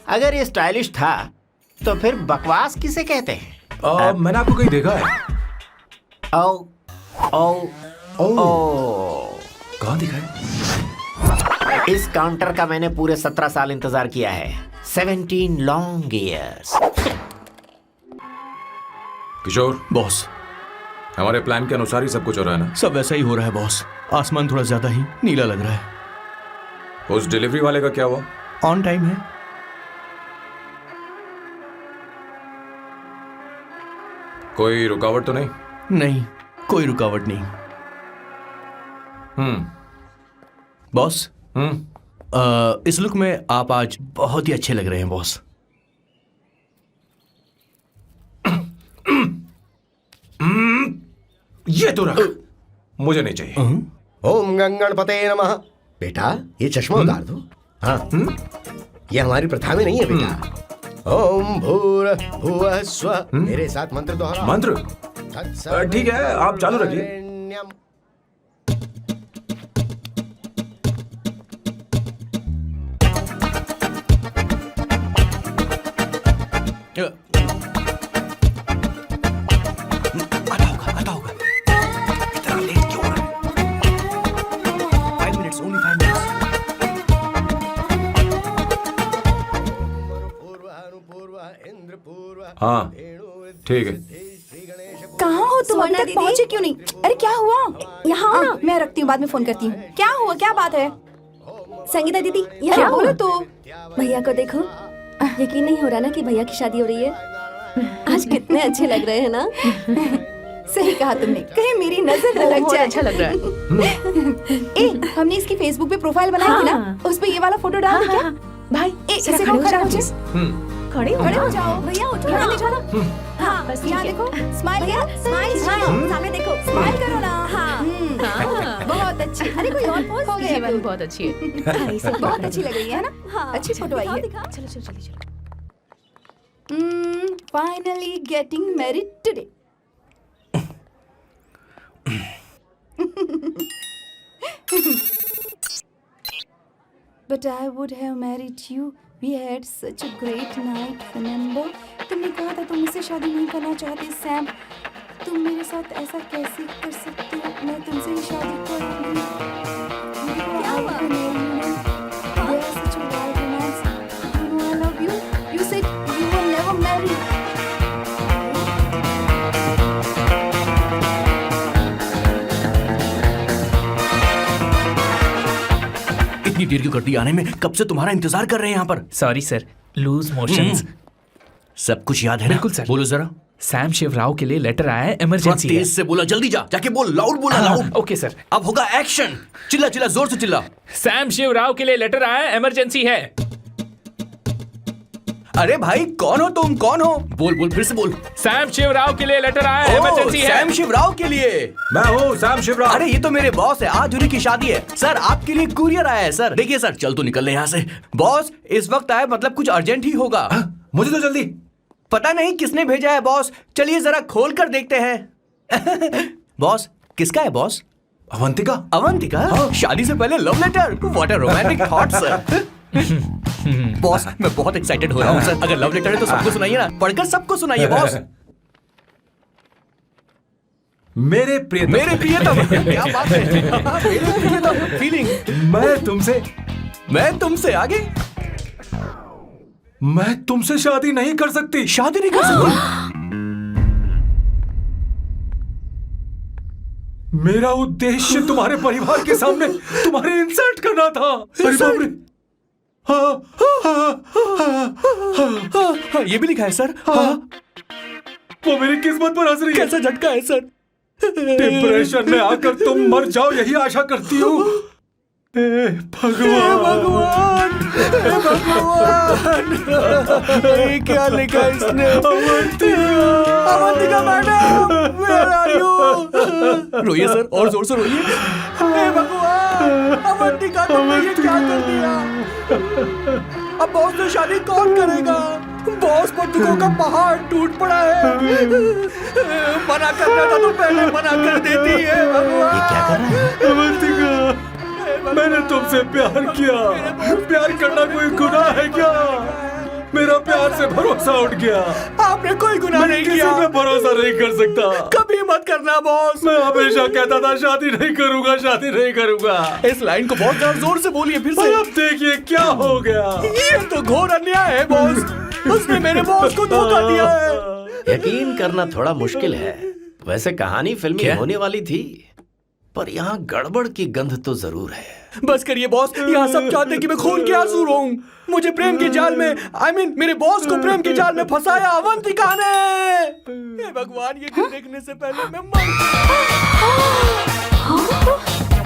अगर ये स्टाइलिश था तो फिर बकवास किसे कहते हैं? मैंने आपको कहीं देखा है। ओ ओ ओ कहाँ दिखा है? इस काउंटर का मैंने पूरे 17 साल इंतजार किया है। 17 लॉन्ग ईयर्स। किशोर, बॉस, हमारे प्लान के अनुसार ही सब कुछ हो रहा है ना? सब वैसा ही हो रहा है बॉस। आसमान थोड़ा ज्यादा ही नीला लग रहा है। उस डिलीवरी वाले का क्या हुआ? ऑन टाइम है। कोई रुकावट तो नहीं? नहीं, कोई रुकावट नहीं। बॉस, इस लुक में आप आज बहुत ही अच्छे लग रहे हैं बॉस। ये तो रख, मुझे नहीं चाहिए। ओम गंगणपते नमः। बेटा ये चश्मा उतार दो। हाँ, ये हमारी प्रथा में नहीं है बेटा। ओम भूर भुवः स्वः। मेरे साथ मंत्र दोहराओ। मंत्र? तत्सवितुर्वरेण्यं। ठीक है, आप चालू रखिए। आता होगा। इतना लेट क्यों हो रहा है? 5 मिनट्स, only 5 मिनट्स। हाँ ठीक है। कहाँ हो तुम? अभी तक पहुँचे क्यों नहीं? अरे क्या हुआ? यहाँ आओ ना, मैं रखती हूँ, बाद में फोन करती हूँ। क्या हुआ, क्या बात है? संगीता दीदी क्या यहाँ बोलो तो? भैया को देखो। यकीन नहीं हो रहा ना कि भैया की शादी हो रही है। आज कितने अच्छे लग रहे हैं ना। सही कहा तुमने, कहीं मेरी नजर न लग जाए। अच्छा लग रहा है। ए, हमने इसकी फेसबुक पे प्रोफाइल बनाई थी ना, उस पे ये वाला फोटो डाल दे क्या? भाई ए, इसे को खड़ा हो जाओ। खड़े हो जाओ। भैया उठो यहाँ ना। ले जाओ। हाँ, बस यहाँ देखो, स्माइल भैया करो, स्माइल स्माइल सामने देखो। स्माइल करो ना। हाँ। बहुत अच्छी। अरे कोई और पोज हो गया। जीवन बहुत अच्छी है। बहुत अच्छी लग रही है ना? हाँ, अच्छी फोटो आई है। चलो चलो चलो चलो। Finally getting married today. But I would have married you. We had such a great night, remember? तुमने कहा था तुम मुझसे शादी नहीं करना चाहते सैम। तुम मेरे साथ ऐसा कैसे कर सकते हो? मैं तुमसे ही शादी करूंगी। क्या हुआ? We are such a wild romance. You know I love you. You said you will never marry. इतनी देर क्यों कर दी आने में? कब से तुम्हारा इंतजार कर रहे हैं यहाँ पर। Sorry sir, loose motions. सब कुछ याद है ना? बिल्कुल सर। बोलो जरा। सैम शिवराव के लिए लेटर आया है, थोड़ा इमरजेंसी है। तेज से बोला, जल्दी जा, जाके बोल, लाउड बोला, लाउड। Okay sir. अब होगा एक्शन। चिल्ला चिल्ला, जोर से चिल्ला। सैम शिवराव के लिए लेटर आया है, इमरजेंसी है। अरे भाई कौन हो तुम, कौन हो? बोल बोल, फिर से बोल। सैम शिवराव के लिए लेटर आया है, इमरजेंसी है। सैम शिवराव के लिए। मैं हूँ सैम शिवराव। अरे ये तो मेरे बॉस है, आज उन्हीं की शादी है। सर आपके लिए कुरियर आया है सर। देखिए सर, चल तो निकल ले यहाँ से। बॉस इस वक्त आए, मतलब कुछ अर्जेंट ही होगा। मुझे तो जल्दी। पता नहीं किसने भेजा है बॉस, चलिए जरा खोल कर देखते हैं। बॉस किसका है बॉस? अवंतिका। अवंतिका, शादी से पहले love letter, what a romantic thought sir. Boss, मैं बहुत एक्साइटेड हो रहा हूँ सर। अगर लव लेटर है तो सबको सुनाइए ना, पढ़कर सबको सुनाइए बॉस। मेरे प्रियतम, क्या बात है। मेरे प्रियतम, फीलिंग। मैं तुमसे आगे। मैं तुमसे शादी नहीं कर सकती। शादी नहीं कर सकती? मेरा उद्देश्य तुम्हारे परिवार के सामने तुम्हारे इंसल्ट करना था। अरे बाप रे। हाँ, ये भी लिखा है सर। वो मेरी किस्मत पर हंस रही है। कैसा झटका है सर। डिप्रेशन में आकर तुम मर जाओ यही आशा करती हूँ। भगवान, ये क्या लिखा है इसने। Avantika madam, where are you? रोइए सर, और जोर से रोइए। हे भगवान, अवंतिका तुमने ये क्या कर दिया। अब बॉस से शादी कौन करेगा। बॉस पर दुखों का पहाड़ टूट पड़ा है। मना करना था तो पहले मना कर देती है। भगवान, ये क्या कर रहा है? अवंतिका, मैंने तुमसे प्यार किया। प्यार करना कोई गुनाह है क्या। मेरा प्यार से भरोसा उठ गया। आपने कोई गुनाह नहीं किया। किसी पे भरोसा नहीं कर सकता। कभी मत करना बॉस। मैं हमेशा कहता था शादी नहीं करूंगा, शादी नहीं करूंगा। इस लाइन को बहुत ज्यादा जोर से बोलिए फिर से। अब देखिए क्या हो गया। ये तो घोर अन्याय है बॉस। उसने मेरे बॉस को धोखा दिया है। यकीन करना थोड़ा मुश्किल है। वैसे कहानी फिल्मी होने वाली थी, पर यहाँ गड़बड़ की गंध तो जरूर है। बस करिए बॉस, यहाँ सब चाहते हैं कि मैं खून के आंसू रोऊं। मुझे प्रेम के जाल में, मेरे बॉस को प्रेम के जाल में फंसाया अवंतिका ने। हे भगवान, ये दिन देखने से पहले मैं मर।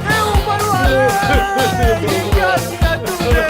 हे ऊपर वाले, ये क्या किया तुमने।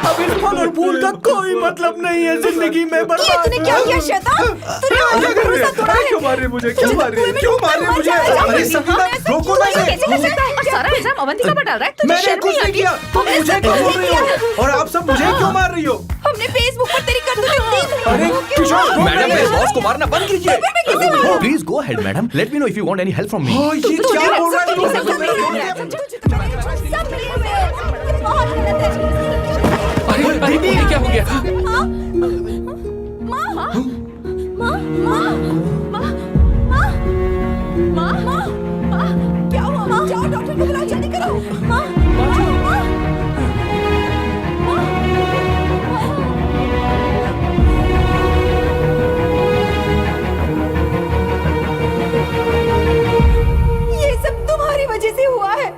अब इस फल और फूल का कोई मतलब नहीं है जिंदगी में। बर्बाद। तूने क्या किया शैतान? तूने मुझे भरोसा तोड़ा है। क्यों मार रही मुझे, क्यों मार रही है, क्यों मार रही है मुझे। अरे संगीता, रोको ना इसे। कैसे कर सकता है? और सारा इल्जाम अवंतिका पर डाल रहा है। तुझे मैंने शर्म कुछ नहीं नहीं आती? किया। तुम मुझे क्यों बोल रही हो। और आप सब मुझे क्यों मार रही हो। हमने फेसबुक पर तेरी करतूतें देख ली। अरे किशोर, मैडम, मेरे बॉस को मारना बंद कीजिए। मारूं? Please go ahead madam, let me know if you want any help from me. ये क्या बोल रहा है तू? सब मिले हुए हैं। बहुत गलत है। अरे ये क्या हो गया। माँ, माँ, माँ, माँ, माँ, माँ, माँ, माँ, माँ, क्या हुआ? माँ, जाओ डॉक्टर को बुलाओ, जल्दी करो। माँ, माँ, ये सब तुम्हारी वजह से हुआ है,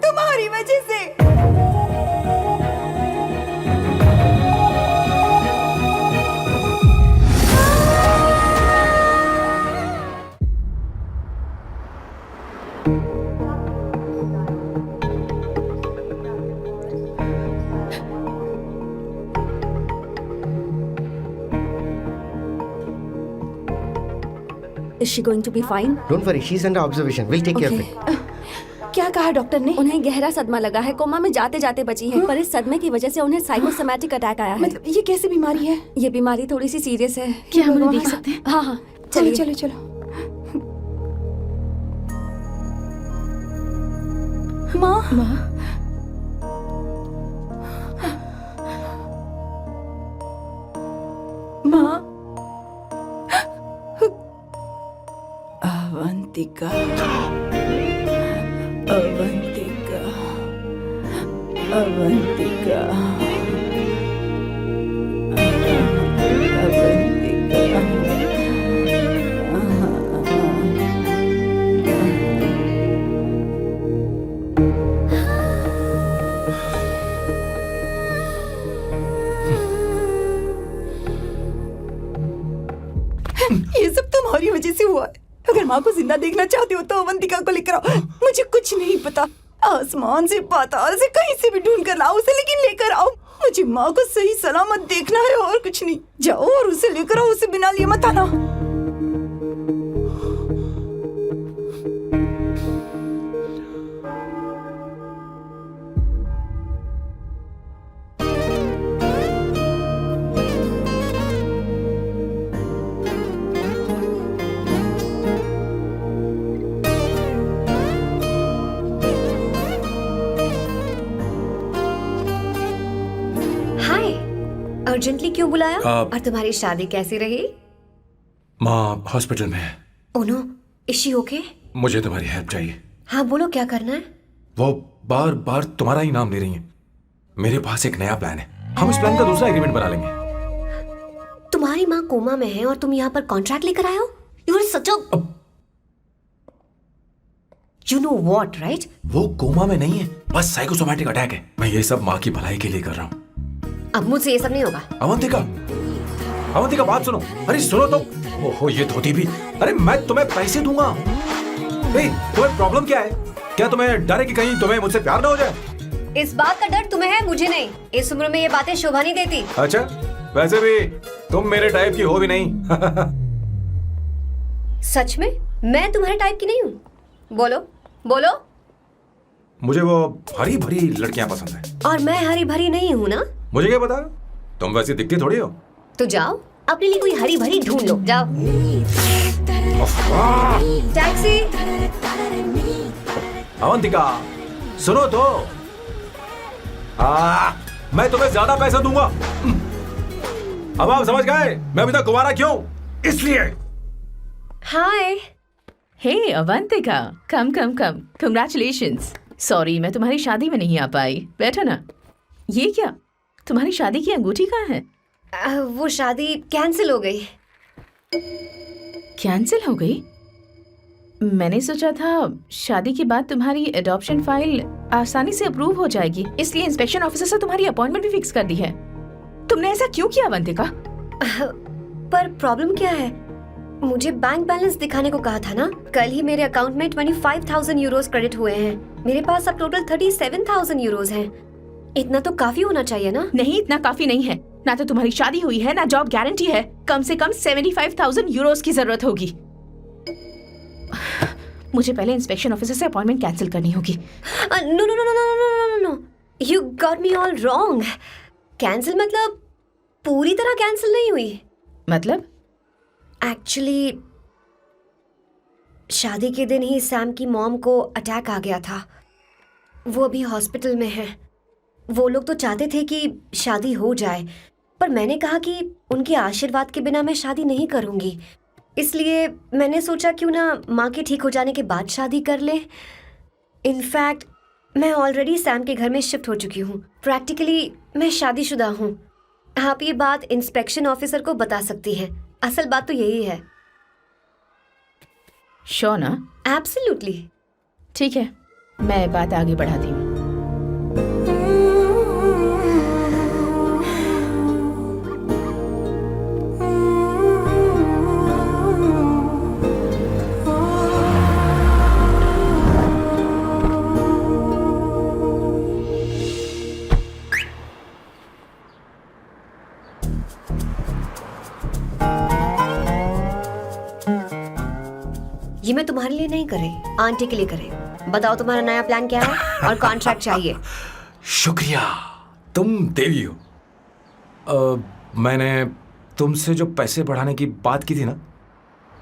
तुम्हारी वजह से। Is she going to be fine? Don't worry, she's under observation. We'll take care of it. क्या कहा डॉक्टर ने? उन्हें गहरा सदमा लगा है, कोमा में जाते जाते बची है। पर इस सदमे की वजह से उन्हें साइकोसोमैटिक अटैक आया है। मतलब ये कैसी बीमारी है? ये बीमारी थोड़ी सी सीरियस है। क्या हम उन्हें देख सकते हैं? हाँ हाँ, चलो चलिए। चलो चलो। माँ, माँ, माँ। अवंतिका, अवंतिका, अवंतिका, ये सब तुम्हारी वजह से हुआ है। अगर माँ को जिंदा देखना चाहते हो तो अवंतिका को लेकर आओ। मुझे कुछ नहीं पता, आसमान से पाताल से कहीं से भी ढूंढ कर लाओ उसे, लेकिन लेकर आओ। मुझे माँ को सही सलामत देखना है और कुछ नहीं। जाओ और उसे लेकर आओ, उसे बिना लिए मत आना। अर्जेंटली क्यों बुलाया? आप- और तुम्हारी शादी कैसी रही? माँ हॉस्पिटल में है। Oh no, is she okay? मुझे तुम्हारी हेल्प चाहिए। हाँ बोलो, क्या करना है? वो बार बार तुम्हारा ही नाम ले रही हैं। मेरे पास एक नया प्लान है, हम इस प्लान का दूसरा एग्रीमेंट बना लेंगे। तुम्हारी माँ कोमा में है और तुम यहाँ पर कॉन्ट्रैक्ट लेकर आए हो? You are such a you know what, right? वो कोमा में नहीं है, बस साइकोसोमैटिक अटैक है। मैं ये सब माँ की भलाई के लिए कर रहा हूँ। अब मुझसे ये सब नहीं होगा। अवंतिका, अवंतिका बात सुनो। अरे सुनो तो। ओहो ये धोती भी। अरे मैं तुम्हें पैसे दूंगा। तुम्हें प्रॉब्लम क्या है? क्या तुम्हें डर है कि कहीं तुम्हें मुझसे प्यार ना हो जाए? इस बात का डर तुम्हें है, मुझे नहीं। इस उम्र में ये बातें शोभा नहीं देती। अच्छा, वैसे भी तुम मेरे टाइप की हो भी नहीं। सच में मैं तुम्हारे टाइप की नहीं हूँ? बोलो बोलो। मुझे वो हरी भरी लड़कियां पसंद है। और मैं हरी भरी नहीं हूँ ना? मुझे क्या पता, तुम वैसे दिखती थोड़ी हो। तो जाओ अपने लिए कोई हरी भरी ढूंढ लो, जाओ। टैक्सी। अवंतिका सुनो तो। मैं तुम्हें ज्यादा पैसा दूंगा। अब आप समझ गए मैं अभी तक कुंवारा क्यों? इसलिए। हाय। हे अवंतिका, कम कम कम, कंग्रेचुलेशंस। सॉरी मैं तुम्हारी शादी में नहीं आ पाई। बैठो ना। ये क्या, तुम्हारी शादी की अंगूठी कहाँ है? वो शादी कैंसिल हो गई। कैंसिल हो गई? मैंने सोचा था शादी के बाद तुम्हारी एडॉप्शन फाइल आसानी से अप्रूव हो जाएगी, इसलिए इंस्पेक्शन ऑफिसर से तुम्हारी अपॉइंटमेंट भी फिक्स कर दी है। तुमने ऐसा क्यों किया अवंतिका? पर प्रॉब्लम क्या है? मुझे बैंक बैलेंस दिखाने को कहा था ना। कल ही मेरे अकाउंट में 25,000 यूरोस क्रेडिट हुए हैं। मेरे पास अब टोटल 37,000 यूरोस हैं। इतना तो काफी होना चाहिए ना? नहीं, इतना काफी नहीं है। ना तो तुम्हारी शादी हुई है, ना जॉब गारंटी है। कम से कम 75,000 यूरोस की जरूरत होगी। मुझे पहले इंस्पेक्शन ऑफिसर से अपॉइंटमेंट कैंसिल करनी होगी। No no no no no no no, you got me all wrong. Cancel मतलब पूरी तरह कैंसिल नहीं हुई। मतलब? एक्चुअली शादी के दिन ही सैम की मॉम को अटैक आ गया था। वो अभी हॉस्पिटल में है। वो लोग तो चाहते थे कि शादी हो जाए, पर मैंने कहा कि उनके आशीर्वाद के बिना मैं शादी नहीं करूंगी। इसलिए मैंने सोचा क्यों ना माँ के ठीक हो जाने के बाद शादी कर ले। इनफैक्ट मैं ऑलरेडी सैम के घर में शिफ्ट हो चुकी हूँ। प्रैक्टिकली मैं शादीशुदा हूँ। आप ये बात इंस्पेक्शन ऑफिसर को बता सकती हैं। असल बात तो यही है। श्योर ना? एब्सोल्युटली। ठीक है, मैं बात आगे बढ़ाती हूँ। ये मैं तुम्हारे लिए नहीं करे, आंटी के लिए करे। बताओ तुम्हारा नया प्लान क्या है और कॉन्ट्रैक्ट चाहिए। शुक्रिया, तुम देवी हो। मैंने तुमसे जो पैसे बढ़ाने की बात की थी ना,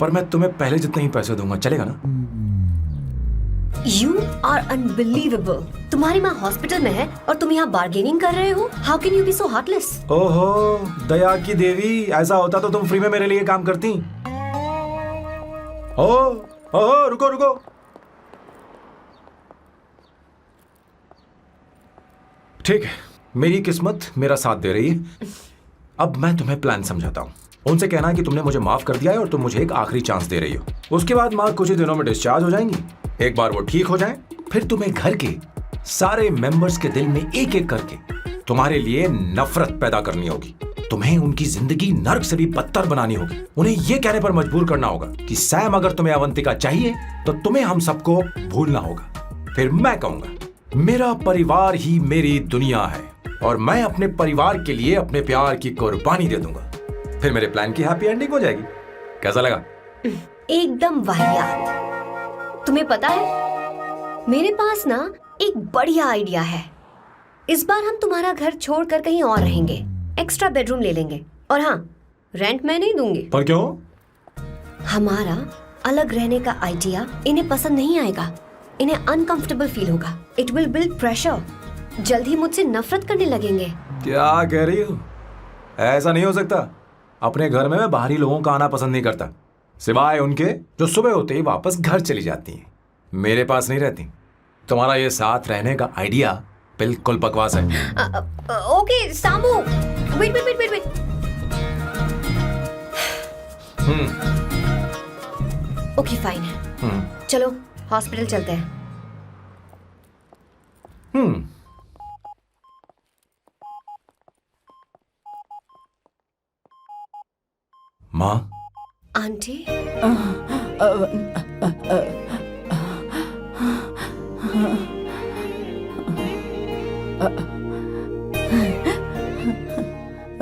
पर मैं तुम्हें पहले जितने ही पैसे दूंगा, चलेगा ना? You are unbelievable। तुम्हारी माँ हॉस्पिटल में है और तुम यहाँ बार्गेनिंग कर रहे हो। How can you be so heartless? ओहो दया की देवी, ऐसा होता तो तुम फ्री में मेरे लिए काम करती। ओहो रुको रुको। ठीक है, मेरी किस्मत मेरा साथ दे रही है। अब मैं तुम्हें प्लान समझाता हूँ। उनसे कहना कि तुमने मुझे माफ कर दिया है और तुम मुझे एक आखिरी चांस दे रही हो। उसके बाद माँ कुछ ही दिनों में डिस्चार्ज हो जाएंगी। एक बार वो ठीक हो जाए, फिर तुम्हें घर के सारे मेंबर्स के दिल में एक एक करके तुम्हारे लिए नफरत पैदा करनी होगी। तुम्हें उनकी जिंदगी नर्क से भी बदतर बनानी होगी। उन्हें यह कहने पर मजबूर करना होगा कि सैम अगर तुम्हें अवंतिका चाहिए तो तुम्हें हम सबको भूलना होगा। फिर मैं कहूंगा मेरा परिवार ही मेरी दुनिया है और मैं अपने परिवार के लिए अपने प्यार की कुर्बानी दे दूंगा। फिर मेरे प्लान की हैप्पी एंडिंग हो जाएगी। कैसा लगा? एकदम वाहियात। तुम्हें पता है मेरे पास ना एक बढ़िया आइडिया है। इस बार हम तुम्हारा घर छोड़कर कहीं और रहेंगे। एक्स्ट्रा बेडरूम ले लेंगे और हाँ, रेंट मैं नहीं दूंगी। पर क्यों? हमारा अलग रहने का आइडिया इन्हें पसंद नहीं आएगा। इन्हें अनकंफर्टेबल फील होगा। It will build pressure. जल्द ही मुझसे नफरत करने लगेंगे। क्या कह रही हो? ऐसा नहीं हो सकता। अपने घर में मैं बाहरी लोगों का आना पसंद नहीं करता, सिवाय उनके जो सुबह होते ही वापस घर चली जाती हैं, मेरे पास नहीं रहती। तुम्हारा ये साथ रहने का आइडिया बिल्कुल बकवास है। Okay Samu, wait wait wait wait wait. Okay fine है, चलो हॉस्पिटल चलते हैं। माँ, आंटी,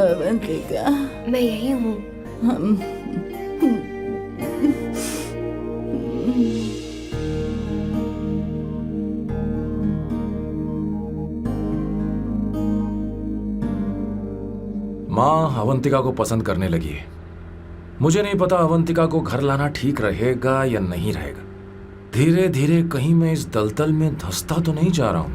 अवंतिका, मैं यही हूँ। माँ अवंतिका को पसंद करने लगी है। मुझे नहीं पता अवंतिका को घर लाना ठीक रहेगा या नहीं रहेगा। धीरे धीरे कहीं मैं इस दलदल में धंसता तो नहीं जा रहा हूँ।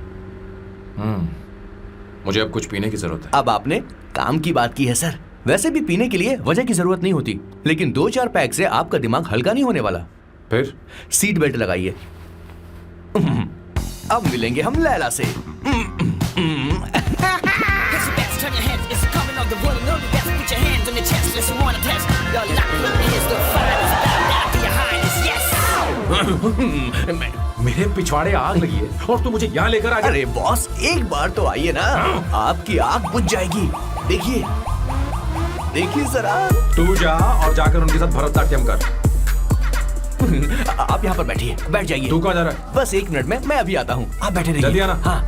मुझे अब कुछ पीने की जरूरत है। अब आपने काम की बात की है सर। वैसे भी पीने के लिए वजह की जरूरत नहीं होती, लेकिन 2-4 पैक से आपका दिमाग हल्का नहीं होने वाला। फिर सीट बेल्ट लगाइए। अब मिलेंगे हम लैला से। मेरे पिछवाड़े आग लगी है और तू मुझे यहाँ लेकर आ गया। अरे बॉस, एक बार तो आइए ना, आपकी आग बुझ जाएगी। देखिए देखिए जरा। तू जा और जाकर उनके साथ भरतनाट्यम कर। आप यहाँ पर बैठिए, बैठ जाइए। तू कहाँ जा रहा है? बस 1 मिनट में मैं अभी आता हूँ, आप बैठे रहिए। जल्दी आना। हाँ।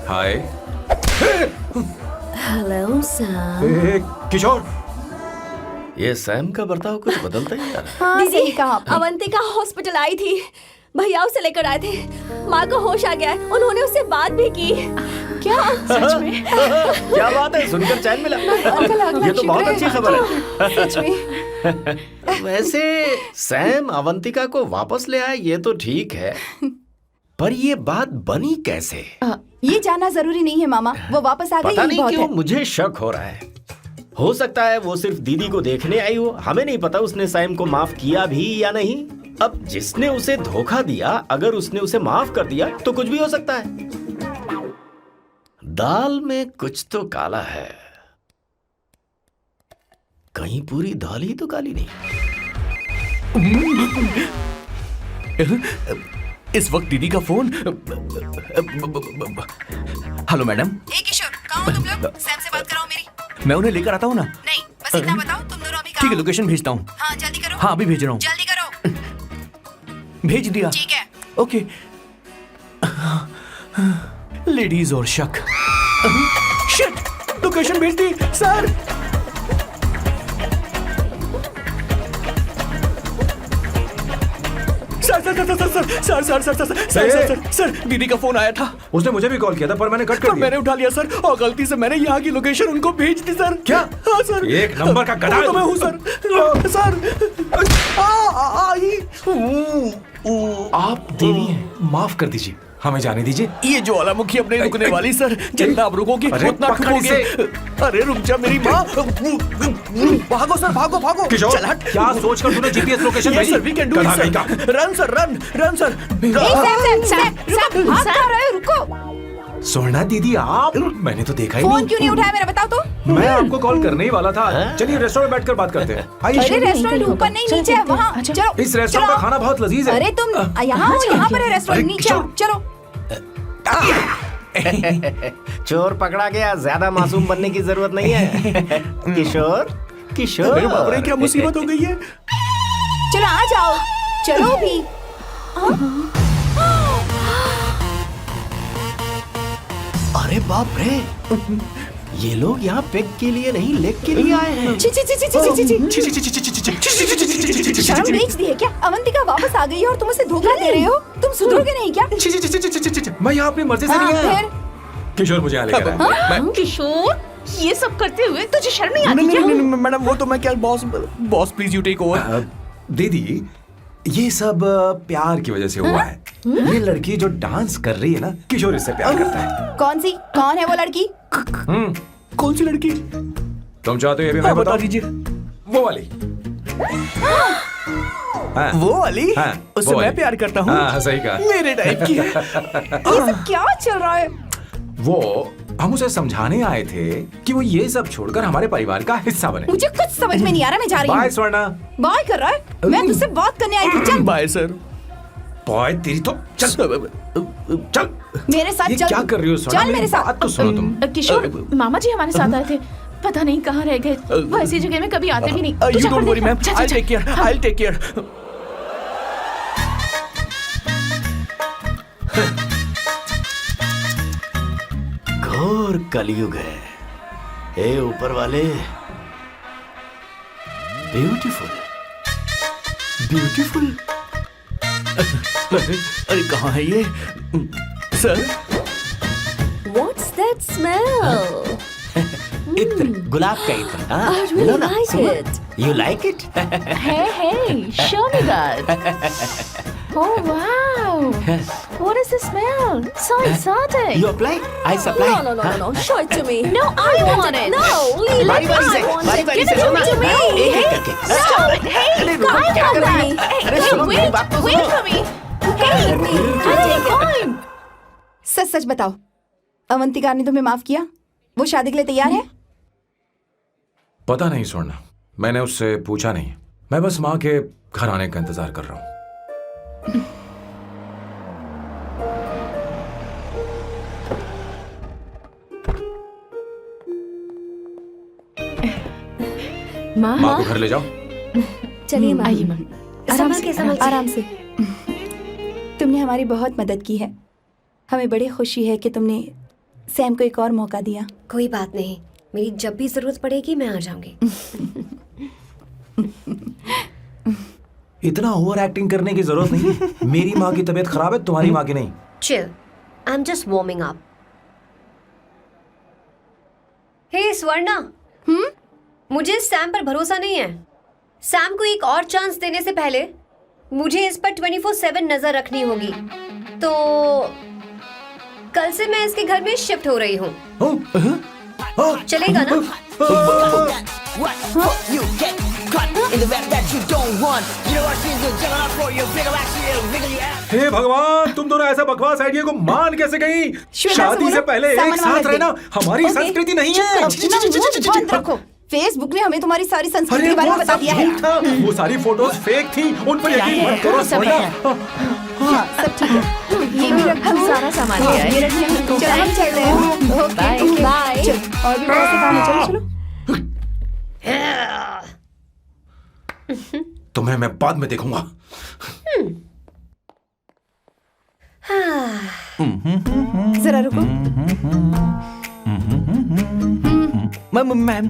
हाय। Hello Sam. ए, किशोर। ये सैम का बर्ताव कुछ बदलता ही जा रहा है। हाँ, सही कहा आपने। अवंतिका हॉस्पिटल आई थी, भैया उसे लेकर आए थे। माँ को होश आ गया है, उन्होंने उससे बात भी की। क्या सच में? क्या बात है, सुनकर चैन मिला। ये तो बहुत अच्छी खबर है। सच में। वैसे सैम अवंतिका को वापस ले आए ये तो ठीक है, पर ये बात बनी कैसे? ये जानना जरूरी नहीं है मामा, वो वापस आ गई पता ही नहीं बहुत क्यों है। मुझे शक हो रहा है। हो सकता है वो सिर्फ दीदी को देखने आई हो, हमें नहीं पता उसने सैम को माफ किया भी या नहीं। अब जिसने उसे धोखा दिया, अगर उसने उसे माफ कर दिया तो कुछ भी हो सकता है। दाल में कुछ तो काला है, कहीं पूरी दाल ही तो काली नहीं। इस वक्त दीदी का फोन। Hello madam. ए किशोर, कहाँ हो तुम लोग? सैम से बात कराओ मेरी। मैं उन्हें लेकर आता हूँ ना। नहीं, बस इतना बताओ तुम दोनों अभी ठीक कहाँ है, हो? लोकेशन भेजता हूँ। हाँ जल्दी करो। हाँ अभी भेज रहा हूँ। जल्दी करो। भेज दिया। ठीक है। ओके। लेडीज और शक। शिट, लोकेशन भेज दी सर। सर दीदी का फोन आया था। उसने मुझे भी कॉल किया था पर मैंने कट कर दिया। मैंने उठा लिया सर, और गलती से मैंने यहाँ की लोकेशन उनको भेज दी सर। क्या? हाँ सर। एक नंबर का गधा है तो मैं तू। हूँ सर। आप देवी हैं, माफ कर दीजिए, हमें जाने दीजिए। ये ज्वालामुखी अपने रुकने वाली सर, जितना आप रुकोगे अरे उतना पकड़ ठुकोगे। इसे। अरे रुक जा मेरी माँ। भागो सर, भागो भागो। किशोर, चल हट। क्या सोचकर तूने जीपीएस लोकेशन Yes, भेजी? sir, we can do it, गधा sir. कहीं का। Run sir, run sir. Sam, भाग कहाँ रहे हो? रुको। सोना दीदी आप, मैंने तो देखा ही फोन नहीं। क्यों नहीं उठाया मेरा, बताओ तो। मैं आपको कॉल करने ही वाला था। चलिए रेस्टोरेंट में बैठकर बात करते हैं। अरे आइए। रेस्टोरेंट ऊपर नहीं, नीचे है, वहाँ चलो। इस रेस्टोरेंट का खाना बहुत लजीज है। अरे तुम यहाँ हो, यहाँ पर है रेस्टोरेंट, नीचे आओ, चलो। चोर पकड़ा गया, ज्यादा मासूम बनने की जरूरत नहीं है। किशोर, किशोर। अरे बाप रे, क्या मुसीबत हो गई है। चलो आ जाओ, चलो भी। अरे बाप रे, ये लोग यहाँ पेग के लिए नहीं लेग के लिए आए हैं। ची ची ची ची ची ची। शर्म बेच दी है क्या? अवंतिका वापस आ गई है और तुम उसे धोखा दे रहे हो? तुम सुधरोगे नहीं क्या? मैं यहाँ अपनी मर्जी से हाँ, नहीं आया। फिर? किशोर मुझे यहाँ लेकर आया। किशोर, ये सब करते हुए तुझे शर्म नहीं आती नहीं क्या? मैडम, वो तो मैं क्या, boss please you take over. दीदी, ये सब प्यार की वजह से हुआ है। ये लड़की जो डांस कर रही है ना, किशोर इससे प्यार करता है। कौन है वो लड़की? कौन सी लड़की? तुम चाहते हो ये भी मैं बता बताऊं? दीजिए। वो वाली। हाँ, वो वाली? हाँ, उससे वो मैं वाली। प्यार करता हूँ। हाँ, सही कहा। मेरे टाइप की है। ये सब क्या चल रहा है? वो हम उसे समझाने आए थे कि वो ये सब छोड़कर हमारे परिवार का हिस्सा बने। मुझे कुछ समझ में नहीं आ रहा, मैं जा रही बाय हूँ। स्वर्णा। बाय कर रहा है? मैं तुझसे बात करने आई थी, चल। Bye sir. बॉय तेरी तो चल चल। मेरे साथ ये चल। क्या कर रही हो स्वर्णा? चल मेरे साथ। बात तो सुनो तुम। किशोर, मामा जी हमारे साथ आए थे, पता नहीं कहाँ रह गए। वो ऐसी जगह में कभी आते भी नहीं। तू यू जा डोंट कर वरी देख। मैम, जा, जा, आई जा। Take care, I take care. घोर कलयुग है। ए ऊपर वाले, ब्यूटीफुल ब्यूटीफुल। अरे कहाँ है ये? Sir, What's that smell? इत्र, गुलाब का इत्र। हाँ, I really मिलो ना, like सुनो। it. You like it? Hey, show me that. Oh wow, what is the smell? So exotic. You apply? I supply. No. Show it to me. No, I want it. No, leave बारी it. बारी से, I want बारी it. बारी Give से it सुनो। to me. एक एक करके। Stop it. Hey, अरे रुको, I क्या want कर रही that. है? Hey, अरे hey, सुनो, मेरी बात तो wait सुनो। for me. Hey, I take time. सच सच बताओ, अवंतिका ने तुम्हें माफ किया? वो शादी के लिए तैयार है? पता नहीं स्वर्णा, मैंने उससे पूछा नहीं। मैं बस माँ के घर आने का इंतजार कर रहा हूँ। माँ, माँ को घर ले जाओ। चलिए माँ। आइए माँ। आराम संभल से, के, संभल के। आराम से। तुमने हमारी बहुत मदद की है। हमें बड़ी खुशी है कि तुमने सैम को एक और मौका दिया। कोई बात नहीं, मेरी जब भी जरूरत पड़ेगी मैं आ जाऊंगी। इतना ओवर एक्टिंग करने की जरूरत नहीं है। मेरी माँ की तबीयत खराब है, तुम्हारी माँ की नहीं। Chill. I'm just warming up. Hey Swarna, मुझे सैम पर भरोसा नहीं है। सैम को एक और चांस देने से पहले मुझे इस पर 24/7 नजर रखनी होगी। तो कल से मैं इसके घर में शिफ्ट हो रही हूँ। चलेगा ना? हे भगवान, तुम दोनों ऐसा बकवास आइडिया को मान कैसे गई? श्वेता से शादी से बोलो, पहले एक सामान वहाँ साथ रख दे। रहना हमारी ओके, संस्कृति नहीं चुप है। करो, अपना मुंह बंद रखो। फेसबुक ने हमें तुम्हारी सारी संस्कृति अरे के बारे वो में बता सब दिया है। झूठ था। वो सारी फोटोज फेक थी, उन पर यकीन मत करो स्वर्णा। हाँ, सब ठीक है। ये भी रख हम सारा सामान ले आए। ये रखिए। चलो हम चलते हैं। Okay, bye. चलो, और भी बहुत से काम है। चलो चलो। तुम्हें मैं बाद में देखूंगा। जरा रुको। मैम।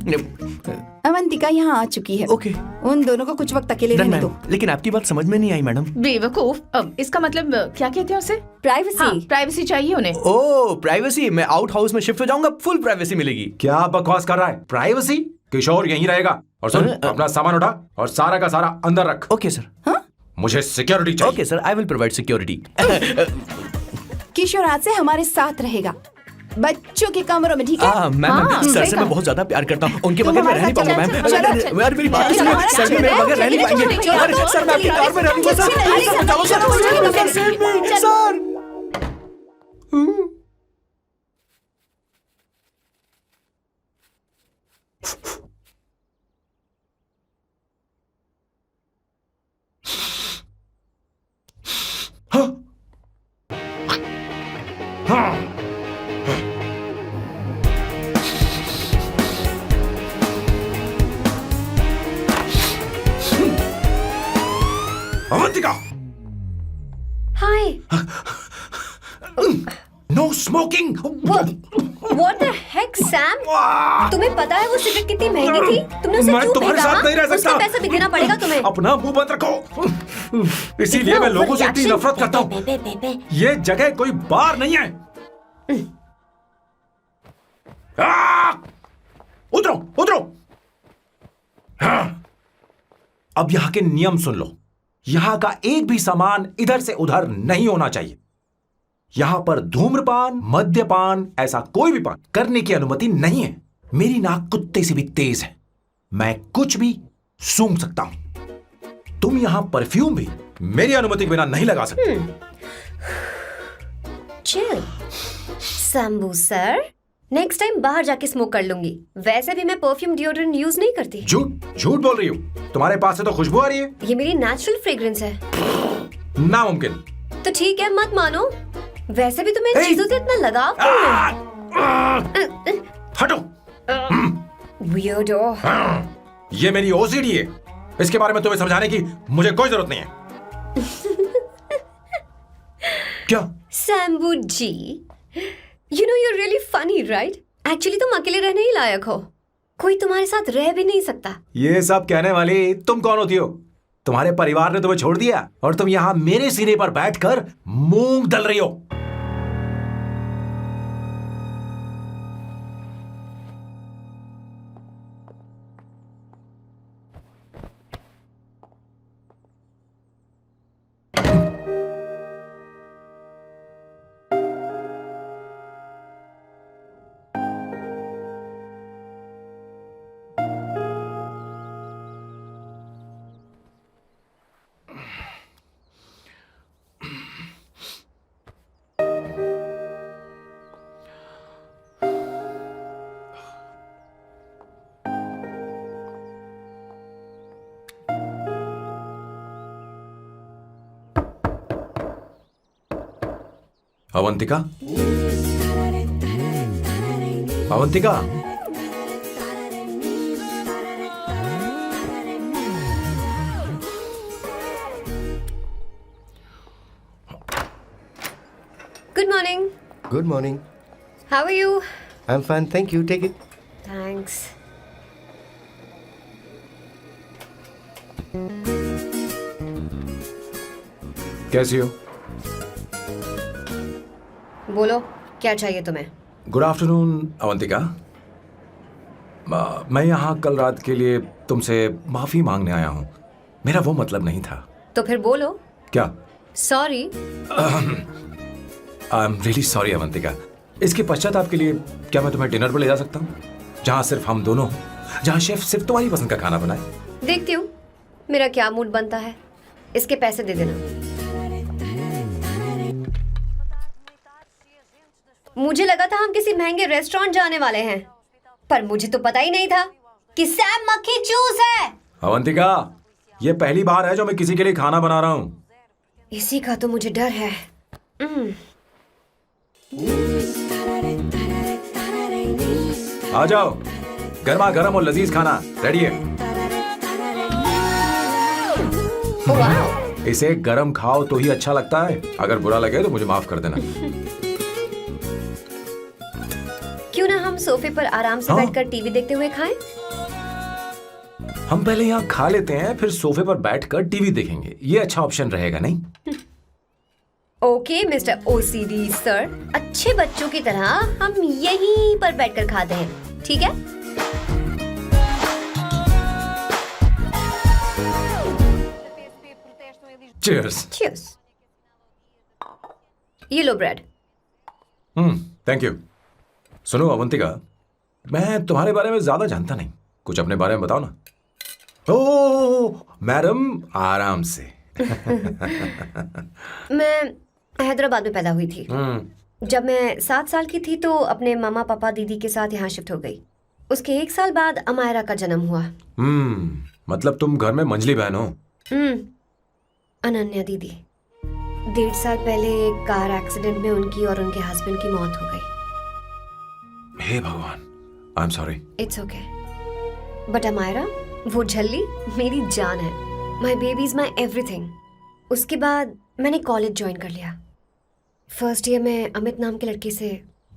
अवंतिका यहाँ आ चुकी है। ओके। उन दोनों को कुछ वक्त अकेले डन रहने दो। मैम, लेकिन आपकी बात समझ में नहीं आई मैडम। बेवकूफ। अब इसका मतलब क्या कहते हैं उसे? प्राइवेसी। हाँ, प्राइवेसी चाहिए उन्हें। ओह प्राइवेसी, मैं आउट हाउस में शिफ्ट हो जाऊंगा, फुल प्राइवेसी मिलेगी। क्या बकवास कर रहा है? प्राइवेसी? किशोर यहीं रहेगा। और सुन, अपना सामान उठा और सारा का सारा अंदर रख। Okay sir. मुझे सिक्योरिटी चाहिए। Okay sir, I will provide security. Kishore आज से हमारे साथ रहेगा, बच्चों के कमरों में, ठीक है? मैम, सर से देखा। मैं बहुत ज्यादा प्यार करता हूँ, उनके तुम बगैर मैं हमारे रह नहीं साथ पाऊंगा चलो, मैम। चलो, चलो। यार मेरी बात चलो, सुनिए, हमारा सर के चलो, मेरे बगैर रह नहीं चलो, पाएंगे। चलो, अरे चलो, सर, मैं आपकी चलो, कार में रह लूंगा चलो, सर। चलो, चलो, चलो, चलो, sir. Avantika, hi. No smoking. What the heck, Sam? तुम्हें पता है वो सिगरेट कितनी महंगी थी? तुमने उसे मैं क्यों तुम्हारे खरीदा? साथ नहीं रह सकता। उसका पैसा भी देना पड़ेगा तुम्हें। अपना मुंह बंद रखो। इसीलिए मैं लोगों से इतनी नफरत करता हूँ। ये जगह कोई बार नहीं है। उतरो, उतरो। हाँ। अब यहाँ के नियम सुन लो। यहाँ का एक भी सामान इधर से उधर नहीं होना चाहिए। यहाँ पर धूम्रपान, मद्यपान, ऐसा कोई भी पान करने की अनुमति नहीं है। मेरी नाक कुत्ते से भी तेज है, मैं कुछ भी सूंघ सकता हूं। तुम यहाँ परफ्यूम भी मेरी अनुमति के बिना नहीं लगा सकते। Chill Shambhu sir, next time बाहर जाके स्मोक कर लूंगी। वैसे भी मैं परफ्यूम डिओड्रेंट यूज नहीं करती। झूठ झूठ बोल रही हो, तुम्हारे पास से तो खुशबू आ रही है। ये मेरी नेचुरल फ्रेग्रेंस है। नामुमकिन। तो ठीक है, मत मानो। वैसे भी तुम्हें इन चीजों से इतना लगाव क्यों है? हटो। वियर्डो। ये मेरी ओसीडी है, इसके बारे में तुम्हें समझाने की मुझे कोई जरूरत नहीं है। क्या? शंभू जी, you know you're really funny, right? Actually तुम अकेले रहने ही लायक हो। कोई तुम्हारे साथ रह भी नहीं सकता। ये सब कहने वाली तुम कौन होती हो? तुम्हारे परिवार ने तुम्हें छोड़ दिया और तुम यहाँ मेरे सीने पर बैठकर मूंग दल रही हो। Avantika, Avantika, Good morning. Good morning. How are you? I'm fine, thank you. Take it. Thanks. कैसी हो? बोलो, क्या चाहिए तुम्हें? Good afternoon Avantika. मैं यहाँ कल रात के लिए तुमसे माफी मांगने आया हूँ। मेरा वो मतलब नहीं था। तो फिर बोलो। क्या? Sorry. I am really sorry Avantika. इसके पश्चाताप के लिए क्या मैं तुम्हें डिनर पर ले जा सकता हूँ, जहाँ सिर्फ हम दोनों, जहाँ शेफ सिर्फ तुम्हारी पसंद का खाना बनाए? देखती हूँ मेरा क्या मूड बनता है। इसके पैसे दे देना। मुझे लगा था हम किसी महंगे रेस्टोरेंट जाने वाले हैं, पर मुझे तो पता ही नहीं था कि सैम मक्खी चूस है। अवंतिका, ये पहली बार है जो मैं किसी के लिए खाना बना रहा हूँ। इसी का तो मुझे डर है। आ जाओ, गर्मा गर्म और लजीज खाना रेडी है। वाह। इसे गरम खाओ तो ही अच्छा लगता है। अगर बुरा लगे तो मुझे माफ कर देना। क्यों ना हम सोफे पर आराम से बैठकर टीवी देखते हुए खाएं? हम पहले यहाँ खा लेते हैं, फिर सोफे पर बैठकर टीवी देखेंगे। ये अच्छा ऑप्शन रहेगा, नहीं? ओके मिस्टर ओसीडी सर, अच्छे बच्चों की तरह हम यहीं पर बैठकर खाते हैं, ठीक है? चीयर्स। चीयर्स। ये लो ब्रेड। Thank you. सुनो अवंतिका, मैं तुम्हारे बारे में ज्यादा जानता नहीं, कुछ अपने बारे में बताओ ना। ओह मैडम, आराम से। मैं हैदराबाद में पैदा हुई थी। जब मैं 7 साल की थी तो अपने मामा पापा दीदी के साथ यहाँ शिफ्ट हो गई। उसके 1 साल बाद अमायरा का जन्म हुआ। मतलब तुम घर में मंझली बहन हो? अनन्या दीदी। 1.5 साल पहले एक कार एक्सीडेंट में उनकी और उनके हस्बैंड की मौत हो गई। हे भगवान, I am sorry. It's okay. But Amayra, वो झल्ली मेरी जान है। My baby is my everything. उसके बाद मैंने कॉलेज ज्वाइन कर लिया। फर्स्ट ईयर में अमित नाम के लड़के से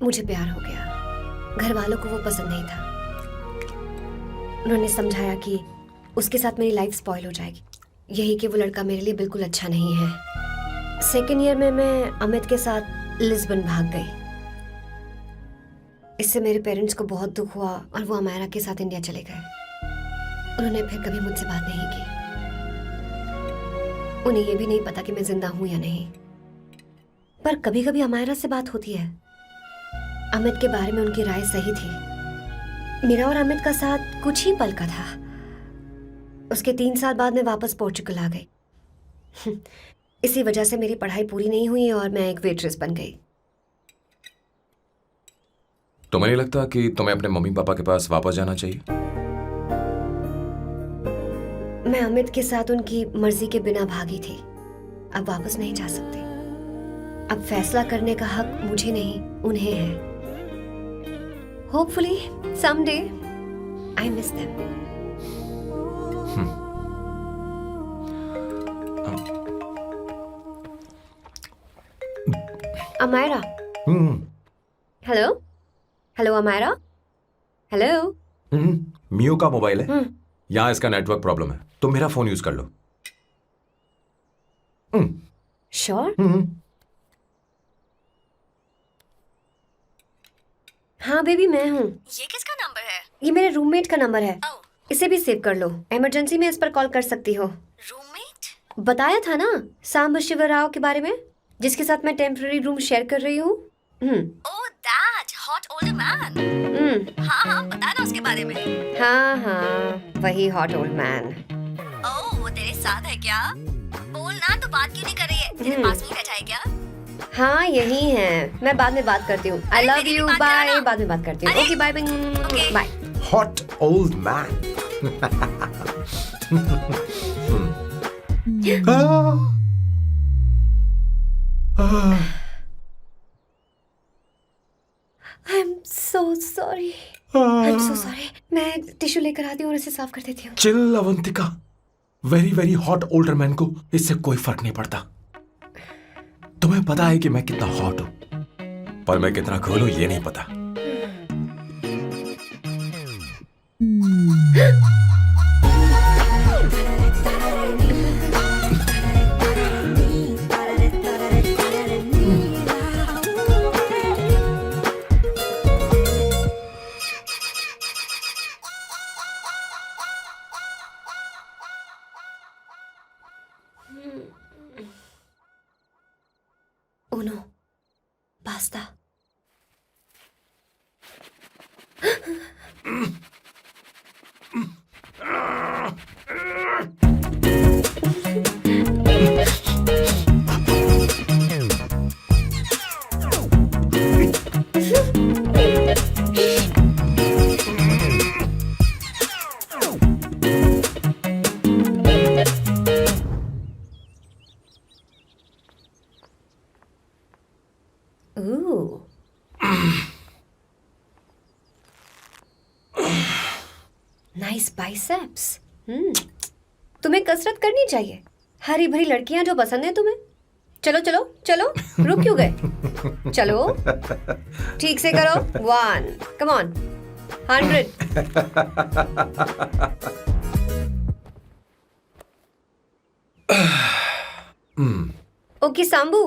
मुझे प्यार हो गया। घर वालों को वो पसंद नहीं था। उन्होंने समझाया कि उसके साथ मेरी लाइफ स्पॉइल हो जाएगी, यही कि वो लड़का मेरे लिए बिल्कुल अच्छा नहीं है। सेकेंड ईयर में मैं अमित के साथ लिस्बन भाग गई। इससे मेरे पेरेंट्स को बहुत दुख हुआ और वो अमायरा के साथ इंडिया चले गए। उन्होंने फिर कभी मुझसे बात नहीं की। उन्हें ये भी नहीं पता कि मैं जिंदा हूं या नहीं। पर कभी कभी अमायरा से बात होती है। अमित के बारे में उनकी राय सही थी। मेरा और अमित का साथ कुछ ही पल का था। उसके 3 साल बाद मैं वापस पोर्चुगल आ गई। इसी वजह से मेरी पढ़ाई पूरी नहीं हुई और मैं एक वेट्रेस बन गई। तुम्हें नहीं लगता कि तुम्हें अपने मम्मी पापा के पास वापस जाना चाहिए? मैं अमित के साथ उनकी मर्जी के बिना भागी थी। अब वापस नहीं जा सकती। अब फैसला करने का हक मुझे नहीं, उन्हें है। Hopefully someday I miss them. Amaira. Hello hello Amaira. Hello. मियो का मोबाइल है। यहाँ इसका नेटवर्क प्रॉब्लम है, तुम मेरा फोन यूज कर लो। श्योर? हाँ बेबी, मैं हूँ। ये किसका नंबर है? ये मेरे रूममेट का नंबर है। ओह। इसे भी सेव कर लो। इमरजेंसी में इस पर कॉल कर सकती हो। रूममेट? बताया था ना सांब शिवराव के बारे में, जिसके साथ मैं टेम्पररी रूम शेयर कर रही हूँ। Oh that hot old man. हाँ बता ना उसके बारे में। हाँ वही हॉट ओल्ड मैन। ओह वो तेरे साथ है क्या? बोल ना, तो बात क्यों नहीं कर रही है? तेरे पास में बैठा है क्या? हाँ यही है। मैं बाद में बात करती हूँ। I love you, bye. बाद में बात करती हूँ। Okay bye bye. Hot old man. I am so sorry. I am so sorry. मैं टिश्यू लेकर आती हूँ और इसे साफ कर देती हूँ। Chill Avantika, very very hot older man को इससे कोई फर्क नहीं पड़ता। तुम्हें पता है कि मैं कितना हॉट हूं, पर मैं कितना कूल हूं ये नहीं पता। Uno, basta. Ooh. Nice biceps. तुम्हें कसरत करनी चाहिए। हरी भरी लड़कियां जो पसंद है तुम्हें। चलो चलो चलो, रुक क्यों गए? चलो ठीक से करो। 1, come on, 100. ओके सांबू,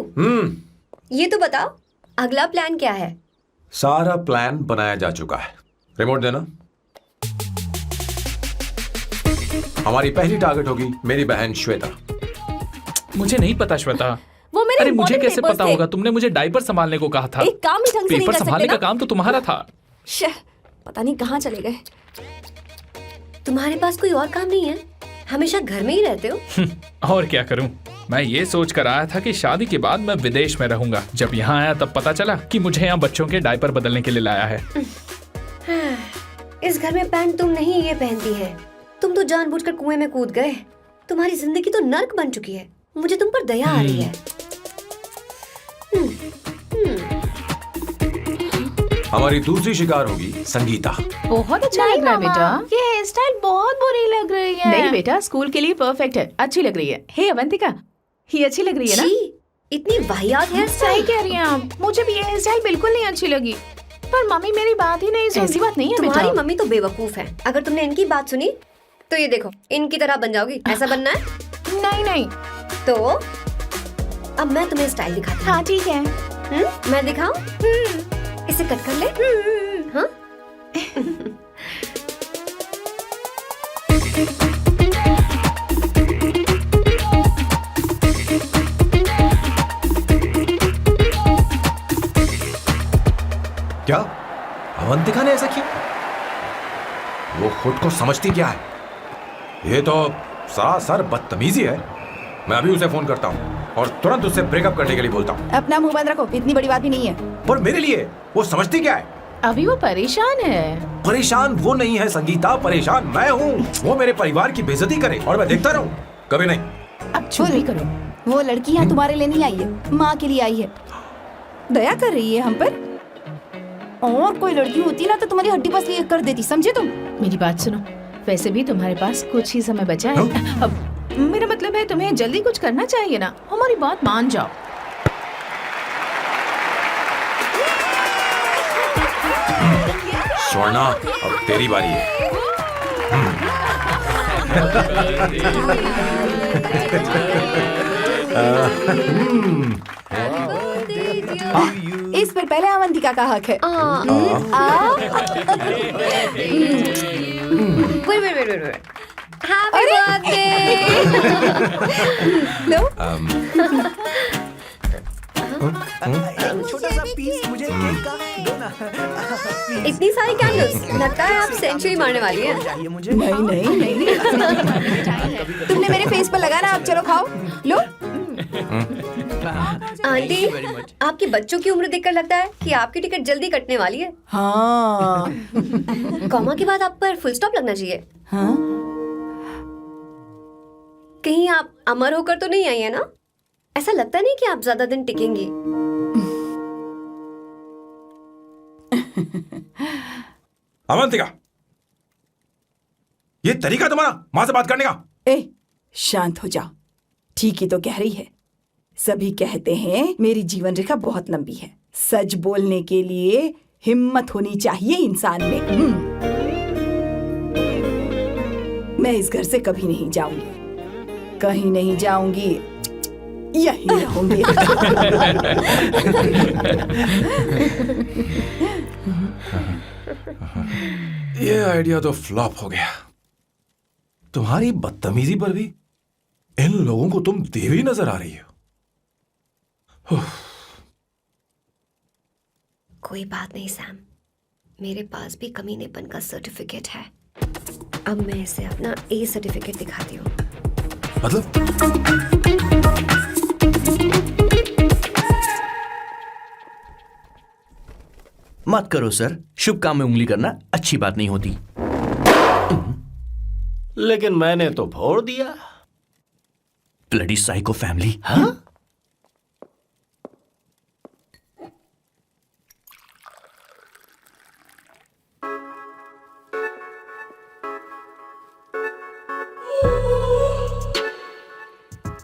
ये तो बताओ अगला प्लान क्या है? सारा प्लान बनाया जा चुका है। रिमोट देना। हमारी पहली टारगेट होगी मेरी बहन श्वेता। मुझे नहीं पता श्वेता। वो मेरे अरे मुझे important कैसे papers पता थे। होगा? तुमने मुझे डायपर संभालने को कहा था। एक काम ही ढंग से नहीं पेपर कर सकते संभालने ना? का काम तो तुम्हारा था। शह, पता नहीं कहाँ चले गए। तुम्हारे पास कोई और काम नहीं है? हमेशा घर में ही रहते हो। और क्या करूं? मैं ये सोच कर आया था कि शादी के बाद मैं विदेश में रहूंगा। जब यहाँ आया तब पता चला कि मुझे यहाँ बच्चों के डायपर बदलने के लिए लाया है। इस घर में पैंट तुम नहीं ये पहनती है। तुम तो जानबूझकर कुएं में कूद गए। तुम्हारी जिंदगी तो नर्क बन चुकी है। मुझे तुम पर दया आ रही है। हमारी दूसरी शिकार होगी संगीता। बहुत अच्छा लग रहा है बेटा। ये हेयर स्टाइल बहुत बुरी लग रही है। नहीं बेटा, स्कूल के लिए परफेक्ट है। अच्छी लग रही है। हे अवंतिका, ये अच्छी लग रही है ना? छी, इतनी वाहियात हेयर सही स्टाइल। कह रही हैं आप। मुझे भी ये हेयर स्टाइल बिल्कुल नहीं अच्छी लगी। पर मम्मी मेरी बात ही नहीं सुनती। ऐसी बात नहीं है तुम्हारी बेटा। मम्मी तो बेवकूफ है। अगर तुमने इनकी बात सुनी तो ये देखो इनकी तरह बन जाओगी। ऐसा बनना है नहीं नहीं। तो अब मैं तुम्हें स्टाइल दिखाती हूँ। हाँ ठीक है। मैं दिखाऊं? इसे कट कर ले। हाँ? क्या अवंतिका ने ऐसा किया? वो खुद को समझती क्या है? ये तो सरासर बदतमीजी है। मैं अभी उसे फोन करता हूँ और तुरंत उससे ब्रेकअप करने के लिए बोलता हूँ। अपना मुंह बंद रखो, इतनी बड़ी बात भी नहीं है। पर मेरे लिए वो समझती क्या है? अभी वो परेशान है। परेशान वो नहीं है संगीता, परेशान मैं हूँ। वो मेरे परिवार की बेइज्जती करे और मैं देखता रहूँ? कभी नहीं। अब चुप भी करो। वो लड़की यहाँ तुम्हारे लिए नहीं आई है, माँ के लिए आई है। दया कर रही है हम पर। और कोई लड़की होती ना तो तुम्हारी हड्डी पसली कर देती, समझे तुम? मेरी बात सुनो, वैसे भी तुम्हारे पास कुछ ही समय बचा है। अब मेरा मतलब है तुम्हें जल्दी कुछ करना चाहिए ना, हमारी बात मान जाओ। स्वर्णा, अब तेरी बारी है। इस पर पहले अवंतिका का हक है। wait. Happy birthday! लो, छोटा सा पीस मुझे केक का दो ना। इतनी सारी कैंडल्स, लगता है आप सेंचुरी मारने वाली हैं। चाहिए मुझे। नहीं। तुमने मेरे फेस पर लगा ना, अब चलो खाओ। लो। आंटी, आपके बच्चों की उम्र देखकर लगता है कि आपकी टिकट जल्दी कटने वाली है। हाँ। कॉमा के बाद आप पर फुल स्टॉप लगना चाहिए। हाँ? कहीं आप अमर होकर तो नहीं आई है ना? ऐसा लगता नहीं कि आप ज्यादा दिन टिकेंगी। अवंतिका, ये तरीका तुम्हारा मां से बात करने का? ए, शांत हो जाओ। ठीक ही तो कह रही है। सभी कहते हैं मेरी जीवन रेखा बहुत लंबी है। सच बोलने के लिए हिम्मत होनी चाहिए इंसान में। मैं इस घर से कभी नहीं जाऊंगी, कहीं नहीं जाऊंगी, यही रहूंगी। ये आइडिया तो फ्लॉप हो गया। तुम्हारी बदतमीजी पर भी इन लोगों को तुम देवी नजर आ रही हो। कोई बात नहीं सैम, मेरे पास भी कमीनेपन का सर्टिफिकेट है। अब मैं इसे अपना ए सर्टिफिकेट दिखाती हूँ। मतलब मत करो सर, शुभ काम में उंगली करना अच्छी बात नहीं होती। लेकिन मैंने तो फोड़ दिया। Bloody psycho family. हाँ?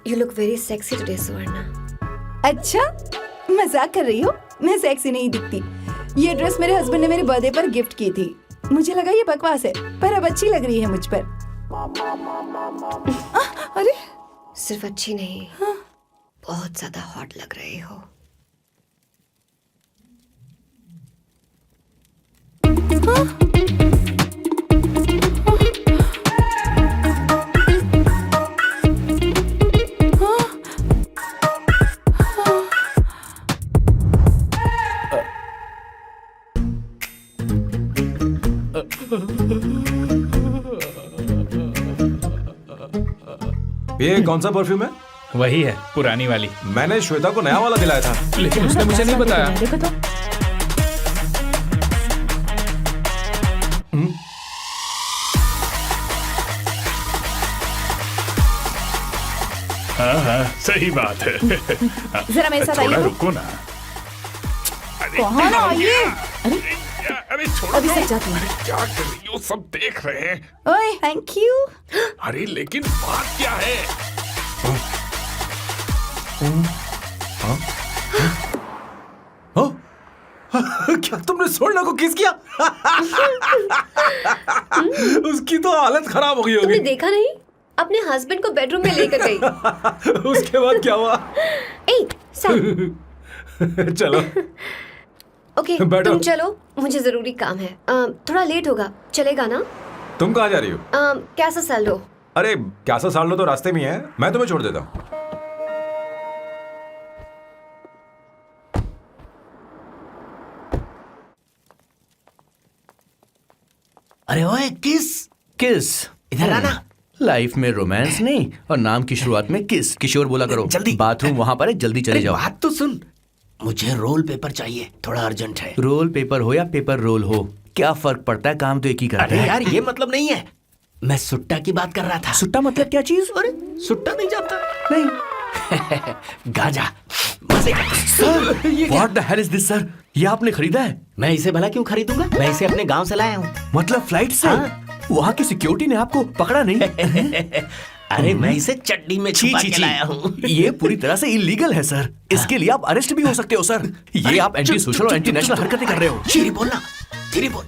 You look very sexy today, सुवर्णा। अच्छा, मजाक कर रही हो? मैं सेक्सी नहीं दिखती। ये ड्रेस मेरे हस्बैंड ने मेरे बर्थडे पर गिफ्ट की थी। मुझे लगा ये बकवास है, पर अब अच्छी लग रही है मुझ पर। अरे, सिर्फ अच्छी नहीं, बहुत ज्यादा हॉट लग रही हो। ये कौन सा परफ्यूम है? वही है, पुरानी वाली। मैंने श्वेता को नया वाला दिलाया था। लेकिन उसने मुझे नहीं बताया। देखो तो। हाँ, सही बात है। जरा मेरे साथ थोड़ा आइए। रुको ना। कहाँ ना आइए? अरे छोड़ो। अभी सच जाती हूँ। क्या कर रही हो? सब देख रहे हैं। ओए, थैंक यू। अरे लेकिन बात क्या है? क्या तुमने स्वर्णा को किस किया? उसकी तो हालत खराब हो गई तुमने होगी। देखा नहीं? अपने हस्बैंड को बेडरूम में लेकर गई। उसके बाद क्या हुआ? ए, सैम। चलो ओके, बैठो। तुम चलो, मुझे जरूरी काम है। थोड़ा लेट होगा, चलेगा ना? तुम कहाँ जा रही हो? कैसा सैल्डो? अरे कैसा साल लो तो रास्ते में ही है, मैं तुम्हें छोड़ देता हूँ। अरे ओए किस किस इधर आना। लाइफ में रोमांस नहीं और नाम की शुरुआत में किस। किशोर बोला करो। जल्दी। बाथरूम वहां पर है, जल्दी चले अरे जाओ। बात तो सुन, मुझे रोल पेपर चाहिए, थोड़ा अर्जेंट है। रोल पेपर हो या पेपर रोल हो, क्या फर्क पड़ता है, काम तो एक ही करता अरे है। यार ये मतलब नहीं है, मैं सुट्टा की बात कर रहा था। सुट्टा मतलब क्या चीज? अरे सुट्टा नहीं जानता? नहीं। गांजा मजे का। Sir what the hell is this sir, ये आपने खरीदा है? मैं इसे भला क्यों खरीदूंगा, मैं इसे अपने गांव से लाया हूँ। मतलब फ्लाइट से? हाँ। वहाँ की सिक्योरिटी ने आपको पकड़ा नहीं? अरे मैं इसे चड्डी में छुपा के लाया हूँ। ये पूरी तरह से इलीगल है सर, इसके लिए आप अरेस्ट भी हो सकते हो सर। ये आप एंटी सोशल और एंटी नेशनल हरकतें कर रहे हो। धीरे बोलना, धीरे बोल।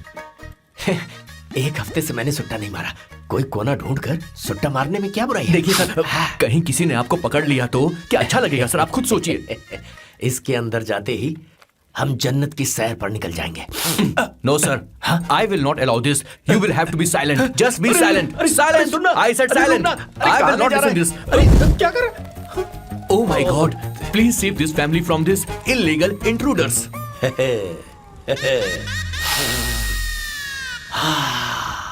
एक हफ्ते से मैंने सुट्टा नहीं मारा, कोई कोना ढूंढकर सुट्टा मारने में क्या बुराई है? देखिए सर, कहीं किसी ने आपको पकड़ लिया तो क्या अच्छा लगेगा सर, आप खुद सोचिए। इसके अंदर जाते ही हम जन्नत की सैर पर निकल जाएंगे। No sir, I will not allow this. You will have to be silent, just be silent. Silent, I said silent. I will not listen this. अरे क्या कर रहा है? Oh my God! Please save this family from this illegal intruders.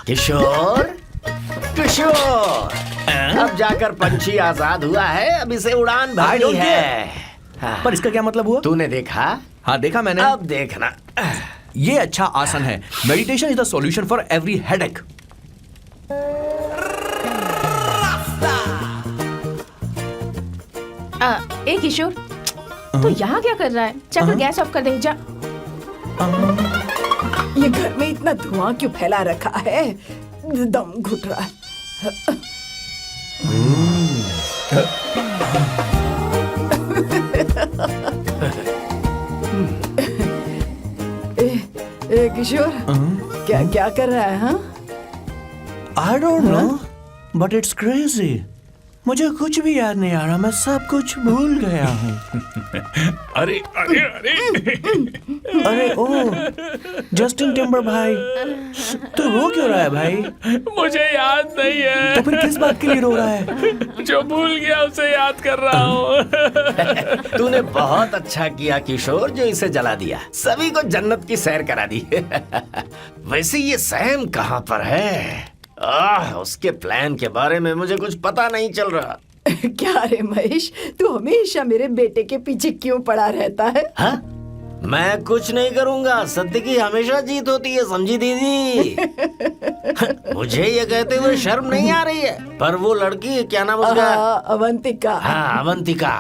किशोर, किशोर, अब जाकर पंछी आजाद हुआ है, अब इसे उड़ान I भरनी don't है। पर इसका क्या मतलब हुआ? तूने देखा? हाँ देखा मैंने। अब देखना। ये अच्छा आसन है। Meditation is the solution for every headache. ए किशोर, तू यहाँ क्या कर रहा है? जाकर गैस ऑफ कर दे जा। ये घर में इतना धुआं क्यों फैला रखा है? दम घुट रहा है। ए किशोर, क्या क्या कर रहा है? हाँ I don't know, but it's crazy. मुझे कुछ भी याद नहीं आ रहा, मैं सब कुछ भूल गया हूँ। अरे अरे अरे अरे ओ जस्टिन टिम्बर भाई, तू रो क्यों रहा है भाई? मुझे याद नहीं है। तो फिर किस बात के लिए रो रहा है? जो भूल गया उसे याद कर रहा हूँ। तूने बहुत अच्छा किया किशोर, जो इसे जला दिया, सभी को जन्नत की सैर करा दी। वैसे ये सैम कहाँ पर है? उसके प्लान के बारे में मुझे कुछ पता नहीं चल रहा। क्या रे महेश, तू हमेशा मेरे बेटे के पीछे क्यों पड़ा रहता है? हाँ? मैं कुछ नहीं करूंगा, सत्य की हमेशा जीत होती है, समझी दीदी? मुझे ये कहते हुए शर्म नहीं आ रही है, पर वो लड़की, क्या नाम उसका? अवंतिका। हाँ अवंतिका,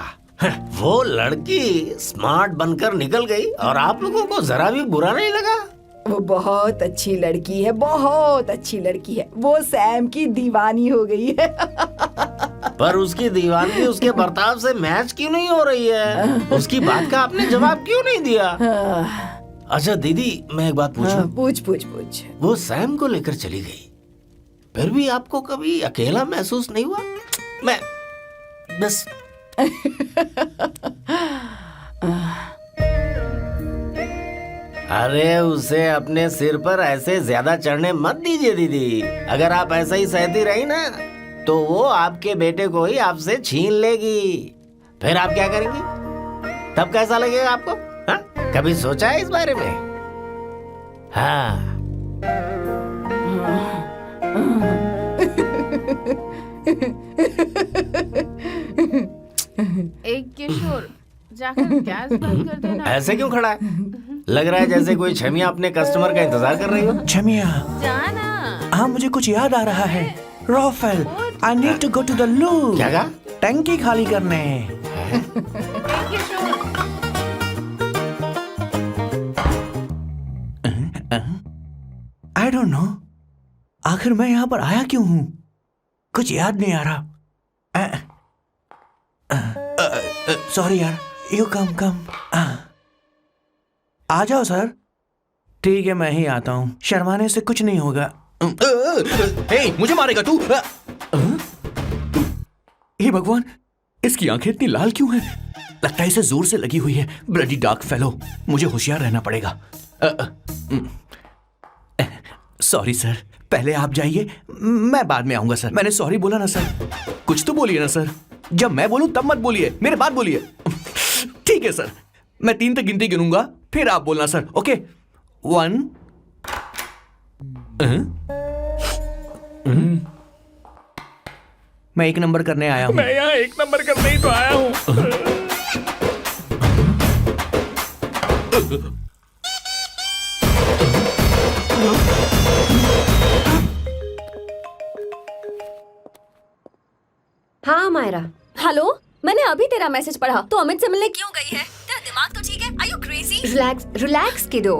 वो लड़की स्मार्ट बनकर निकल गई और आप लोगों को जरा भी बुरा नहीं लगा? वो बहुत अच्छी लड़की है, बहुत अच्छी लड़की है। वो सैम की दीवानी हो गई है। पर उसकी दीवानगी उसके बर्ताव से मैच क्यों नहीं हो रही है? उसकी बात का आपने जवाब क्यों नहीं दिया? अच्छा दीदी, मैं एक बात पूछूं? पूछ पूछ पूछ। वो सैम को लेकर चली गई, फिर भी आपको कभी अकेला महसूस नहीं हुआ? मैं बस अरे उसे अपने सिर पर ऐसे ज्यादा चढ़ने मत दीजिए दीदी। अगर आप ऐसा ही सहती रही ना, तो वो आपके बेटे को ही आपसे छीन लेगी। फिर आप क्या करेंगी? तब कैसा लगेगा आपको? हाँ? कभी सोचा है इस बारे में? हाँ। एक किशोर, जाकर गैस बंद कर देना। ऐसे क्यों खड़ा है? लग रहा है जैसे कोई छमिया अपने कस्टमर का इंतजार कर रही हो। छमिया, जाना। हाँ मुझे कुछ याद आ रहा है। Rafael, I need to go to the loo. क्या कहा? टंकी खाली करने। आई डोंट नो, आखिर मैं यहाँ पर आया क्यों हूँ? कुछ याद नहीं आ रहा। सॉरी यार, यू कम कम। आ जाओ सर। ठीक है, मैं ही आता हूँ, शर्माने से कुछ नहीं होगा। हे, मुझे मारेगा तू? हे भगवान, इसकी आंखें इतनी लाल क्यों हैं? लगता है इसे जोर से लगी हुई है। ब्लडी डार्क फेलो, मुझे होशियार रहना पड़ेगा। सॉरी सर, पहले आप जाइए, मैं बाद में आऊंगा सर। मैंने सॉरी बोला ना सर, कुछ तो बोलिए ना सर। जब मैं बोलूं तब मत बोलिए, मेरे बाद बोलिए। ठीक है सर, मैं 3 तक गिनती गिनूंगा, फिर आप बोलना सर। ओके, 1 मैं 1 नंबर करने आया हूँ। मैं यहाँ 1 नंबर करने ही तो आया हूँ। हाँ मायरा, हेलो, मैंने अभी तेरा मैसेज पढ़ा। तो अमित से मिलने क्यों गई है? तेरा दिमाग तो ठीक है? Are you crazy? Relax kiddo.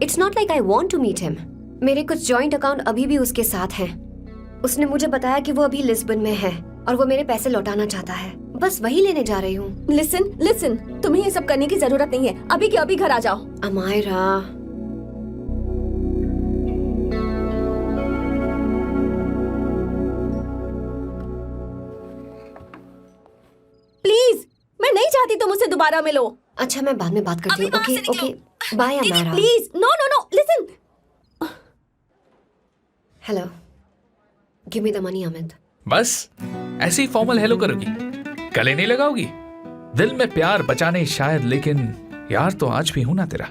It's not like I want to meet him. मेरे कुछ जॉइंट अकाउंट अभी भी उसके साथ हैं। उसने मुझे बताया कि वो अभी लिस्बन में है और वो मेरे पैसे लौटाना चाहता है। बस वही लेने जा रही हूँ। लिसन, तुम्हें ये सब करने की जरूरत नहीं है। अभी के अभी घर आ जाओ। अमायरा, प्लीज, मैं नहीं चाहती तुम मुझसे दोबारा मिलो। अच्छा मैं बाद में बात करती हूँ। अभी वहाँ से ओके निकलो। Okay, bye Amayra. Please, no, listen. Hello, give me the money Amit. बस ऐसे ही फॉर्मल हेलो करोगी, गले नहीं लगाओगी? दिल में प्यार बचा नहीं शायद, लेकिन यार तो आज भी हूं ना तेरा।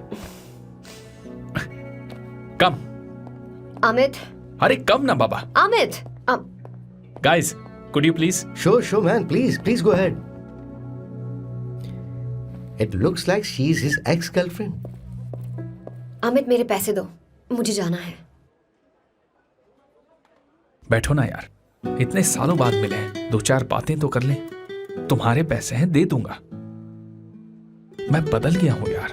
कम अमित, अरे कम ना बाबा। Amit, guys, could you please? Sure, man. Please go ahead. It looks like she is his ex-girlfriend. Amit मेरे पैसे दो, मुझे जाना है। बैठो ना यार, इतने सालों बाद मिले हैं, 2-4 बातें तो कर लें। तुम्हारे पैसे हैं, दे दूंगा। मैं बदल गया हूं यार।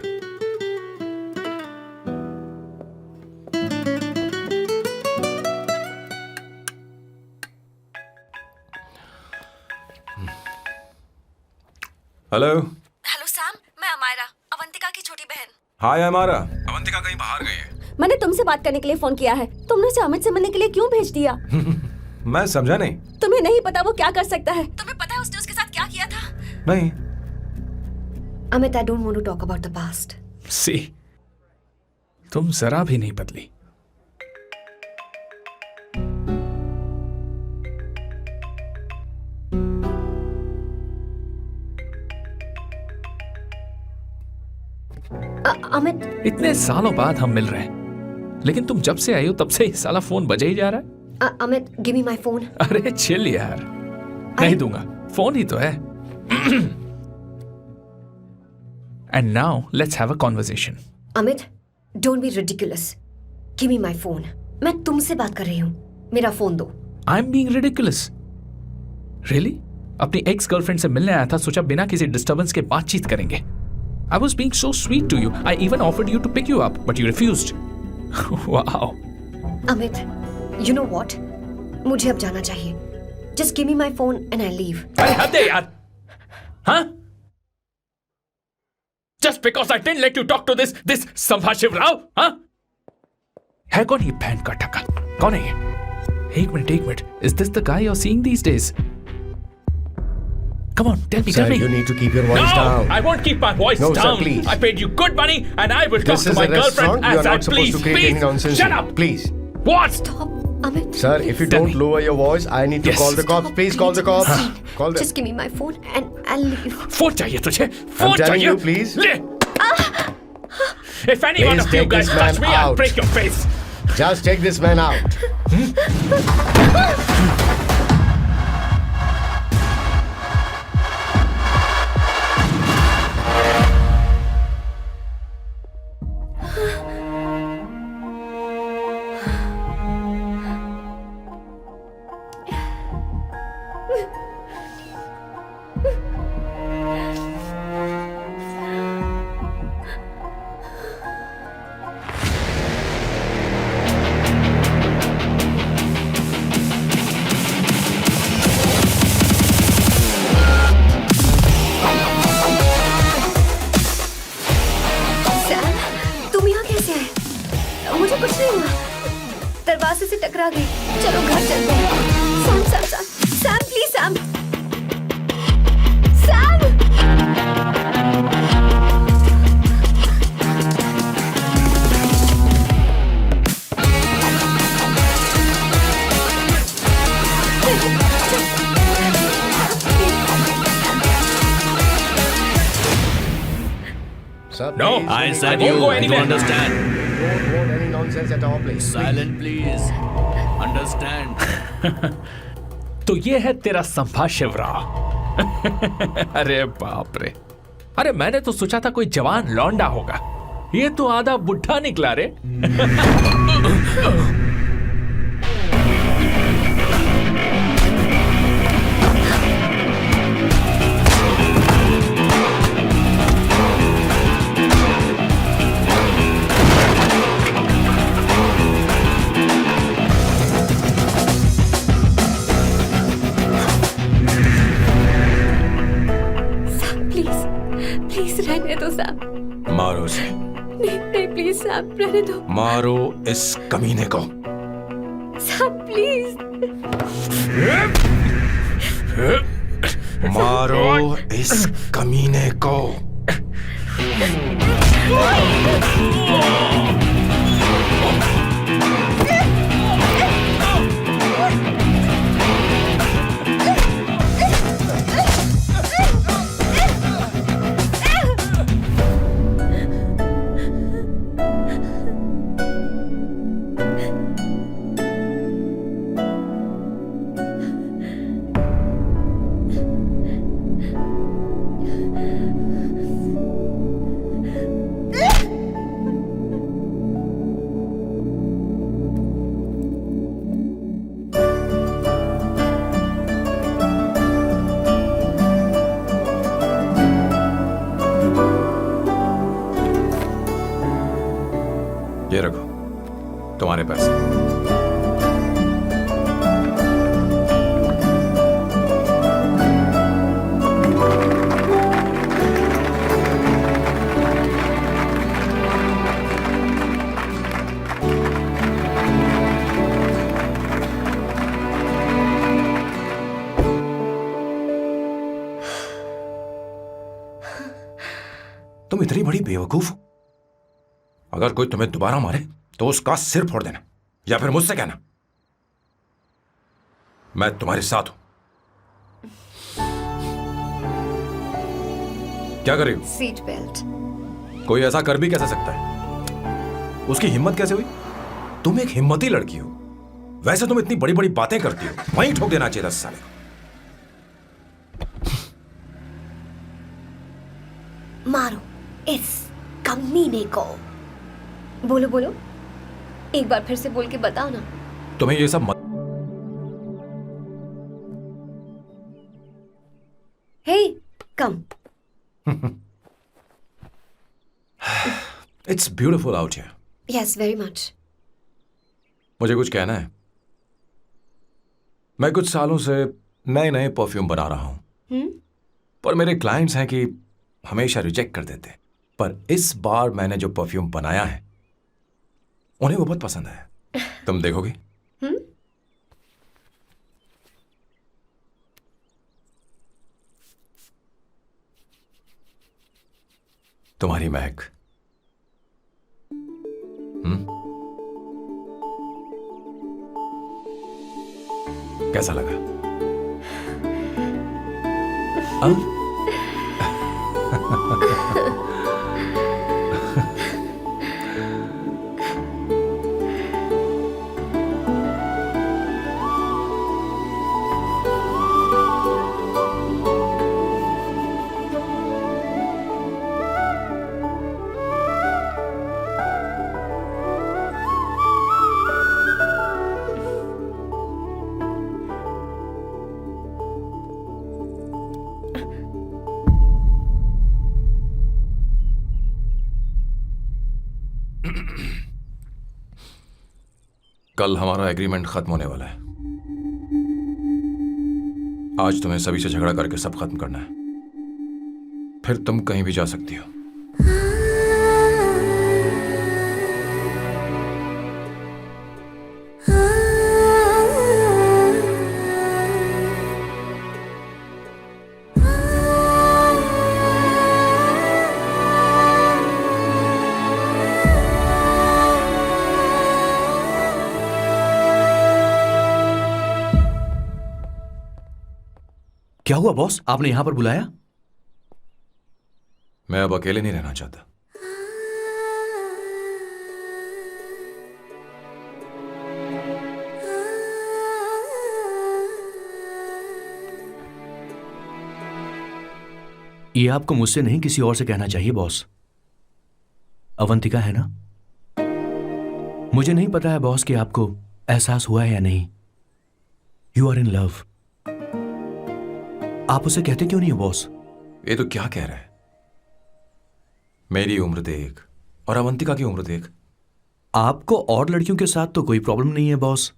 हेलो। हेलो सैम, मैं अमायरा, अवंतिका की छोटी बहन। हाय हमारा। अवंतिका कहीं बाहर गई है। मैंने तुमसे बात करने के लिए फोन किया है। तुमने उसे अमित से मिलने के लिए क्यों भेज दिया? मैं समझा नहीं। तुम्हें नहीं पता वो क्या कर सकता है? तुम्हें पता है उसने उसके साथ क्या किया था? नहीं। Amit, I don't want to talk about the past. See, तुम जरा भी नहीं बदली। अमित, इतने सालों बाद हम मिल रहे हैं, लेकिन तुम जब से आई हो तब से ये साला फोन बजे ही जा रहा है। Amit, give me my phone. अरे चिल यार, नहीं दूंगा, फोन ही तो है। And now let's have a conversation. Amit, don't be ridiculous. Give me my phone. मैं तुमसे बात कर रही हूँ, मेरा फोन दो। I am being ridiculous? Really? अपनी एक्स गर्लफ्रेंड से मिलने आया था, सोचा बिना किसी डिस्टर्बेंस के बातचीत करेंगे। I was being so sweet to you. I even offered you to pick you up, but you refused. Wow. Amit, you know what? मुझे अब जाना चाहिए। Just give me my phone and I'll leave. अरे हद है यार, हाँ? Just because I didn't let you talk to this संभाशिव Rao, हाँ? है कौन ये बहन का टक्का? कौन है ये? एक minute. Is this the guy you're seeing these days? Come on, tell me. Sir, you need to keep your voice down. I won't keep my voice No, down. sir, please. I paid you good money and I will talk This to is my a restaurant. girlfriend You as are I not supposed please. to create any nonsense. Shut here. up. Please. What? Stop, Amit. Sir, if you Tell don't me. lower your voice, I need to Yes. call the cops. Please call the cops. Call them. Just give me my phone and I'll leave. Phone चाहिए तुझे? Phone telling चाहिए? you, please. ले. If any one Please of you take guys this man touch me, I'll out. break your face. Just take this man out. Sam, तुम यहाँ कैसे आए? मुझे कुछ नहीं हुआ। दरवाजे से टकरा गई। चलो घर चलते हैं। Sam, please Sam. Sir, No, please, I don't said go you. anywhere. understand. Don't want any nonsense at all, please. Silent please understand. तो ये है तेरा संभाषिवरा। अरे बाप रे, अरे मैंने तो सोचा था कोई जवान लौंडा होगा, ये तो आधा बुढ़ा निकला रे। प्लीज रहने दो साहब। मारो उसे, नहीं नहीं प्लीज साहब रहने दो मारो इस कमीने को। साहब प्लीज। मारो इस कमीने को। ये रखो तुम्हारे पैसे। तुम इतनी बड़ी बेवकूफ हो, अगर कोई तुम्हें दोबारा मारे तो उसका सिर फोड़ देना, या फिर मुझसे कहना मैं तुम्हारे साथ हूं। क्या कर रही हो? Seat belt. कोई ऐसा कर भी कैसे सकता है? उसकी हिम्मत कैसे हुई? तुम एक हिम्मती लड़की हो, वैसे तुम इतनी बड़ी बड़ी बातें करती हो, वहीं ठोक देना चाहिए 10 साल। मारो इस कमीने को। बोलो बोलो, एक बार फिर से बोल के बताओ ना। तुम्हें ये सब मत। Hey come. It's beautiful out here. Yes very much. मुझे कुछ कहना है। मैं कुछ सालों से नए नए परफ्यूम बना रहा हूं, पर मेरे क्लाइंट्स हैं कि हमेशा रिजेक्ट कर देते, पर इस बार मैंने जो परफ्यूम बनाया है उन्हें वो बहुत पसंद है। तुम देखोगे? तुम्हारी महक। कैसा लगा? कल हमारा एग्रीमेंट खत्म होने वाला है। आज तुम्हें सभी से झगड़ा करके सब खत्म करना है, फिर तुम कहीं भी जा सकती हो। क्या हुआ बॉस, आपने यहां पर बुलाया? मैं अब अकेले नहीं रहना चाहता। ये आपको मुझसे नहीं किसी और से कहना चाहिए बॉस। अवंतिका है ना? मुझे नहीं पता है बॉस कि आपको एहसास हुआ है या नहीं। You are in love. आप उसे कहते क्यों नहीं हो बॉस? ये तो क्या कह रहा है? मेरी उम्र देख और अवंतिका की उम्र देख। आपको और लड़कियों के साथ तो कोई प्रॉब्लम नहीं है बॉस,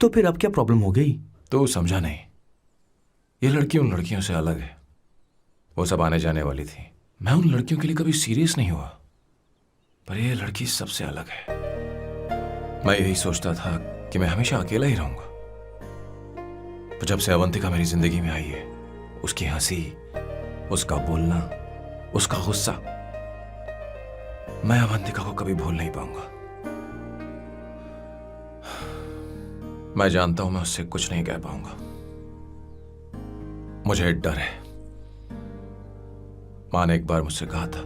तो फिर अब क्या प्रॉब्लम हो गई? तो समझा नहीं, ये लड़की उन लड़कियों से अलग है। वो सब आने जाने वाली थी। मैं उन लड़कियों के लिए कभी सीरियस नहीं हुआ, पर ये लड़की सबसे अलग है। मैं यही सोचता था कि मैं हमेशा अकेला ही रहूंगा, पर जब से अवंतिका मेरी जिंदगी में आई है, उसकी हंसी, उसका बोलना, उसका गुस्सा, मैं अवंतिका को कभी भूल नहीं पाऊंगा। मैं जानता हूं मैं उससे कुछ नहीं कह पाऊंगा। मुझे डर है। मां ने एक बार मुझसे कहा था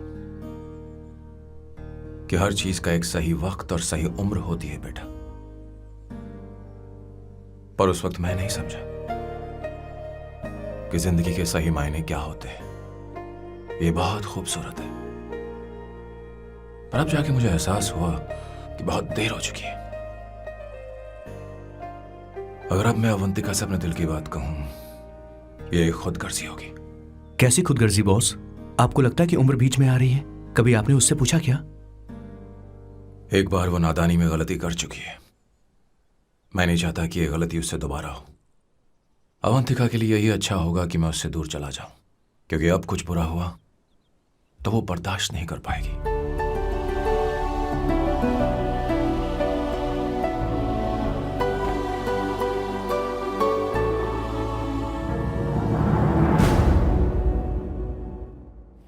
कि हर चीज का एक सही वक्त और सही उम्र होती है बेटा, पर उस वक्त मैं नहीं समझा कि जिंदगी के सही मायने क्या होते हैं। ये बहुत खूबसूरत है, पर अब जाके मुझे एहसास हुआ कि बहुत देर हो चुकी है। अगर अब मैं अवंतिका से अपने दिल की बात कहूं, ये खुदगर्जी होगी। कैसी खुदगर्जी बॉस? आपको लगता है कि उम्र बीच में आ रही है? कभी आपने उससे पूछा क्या? एक बार वो नादानी में गलती कर चुकी है। मैं नहीं चाहता कि ये गलती उससे दोबारा हो। अवंतिका के लिए यही अच्छा होगा कि मैं उससे दूर चला जाऊं, क्योंकि अब कुछ बुरा हुआ तो वो बर्दाश्त नहीं कर पाएगी।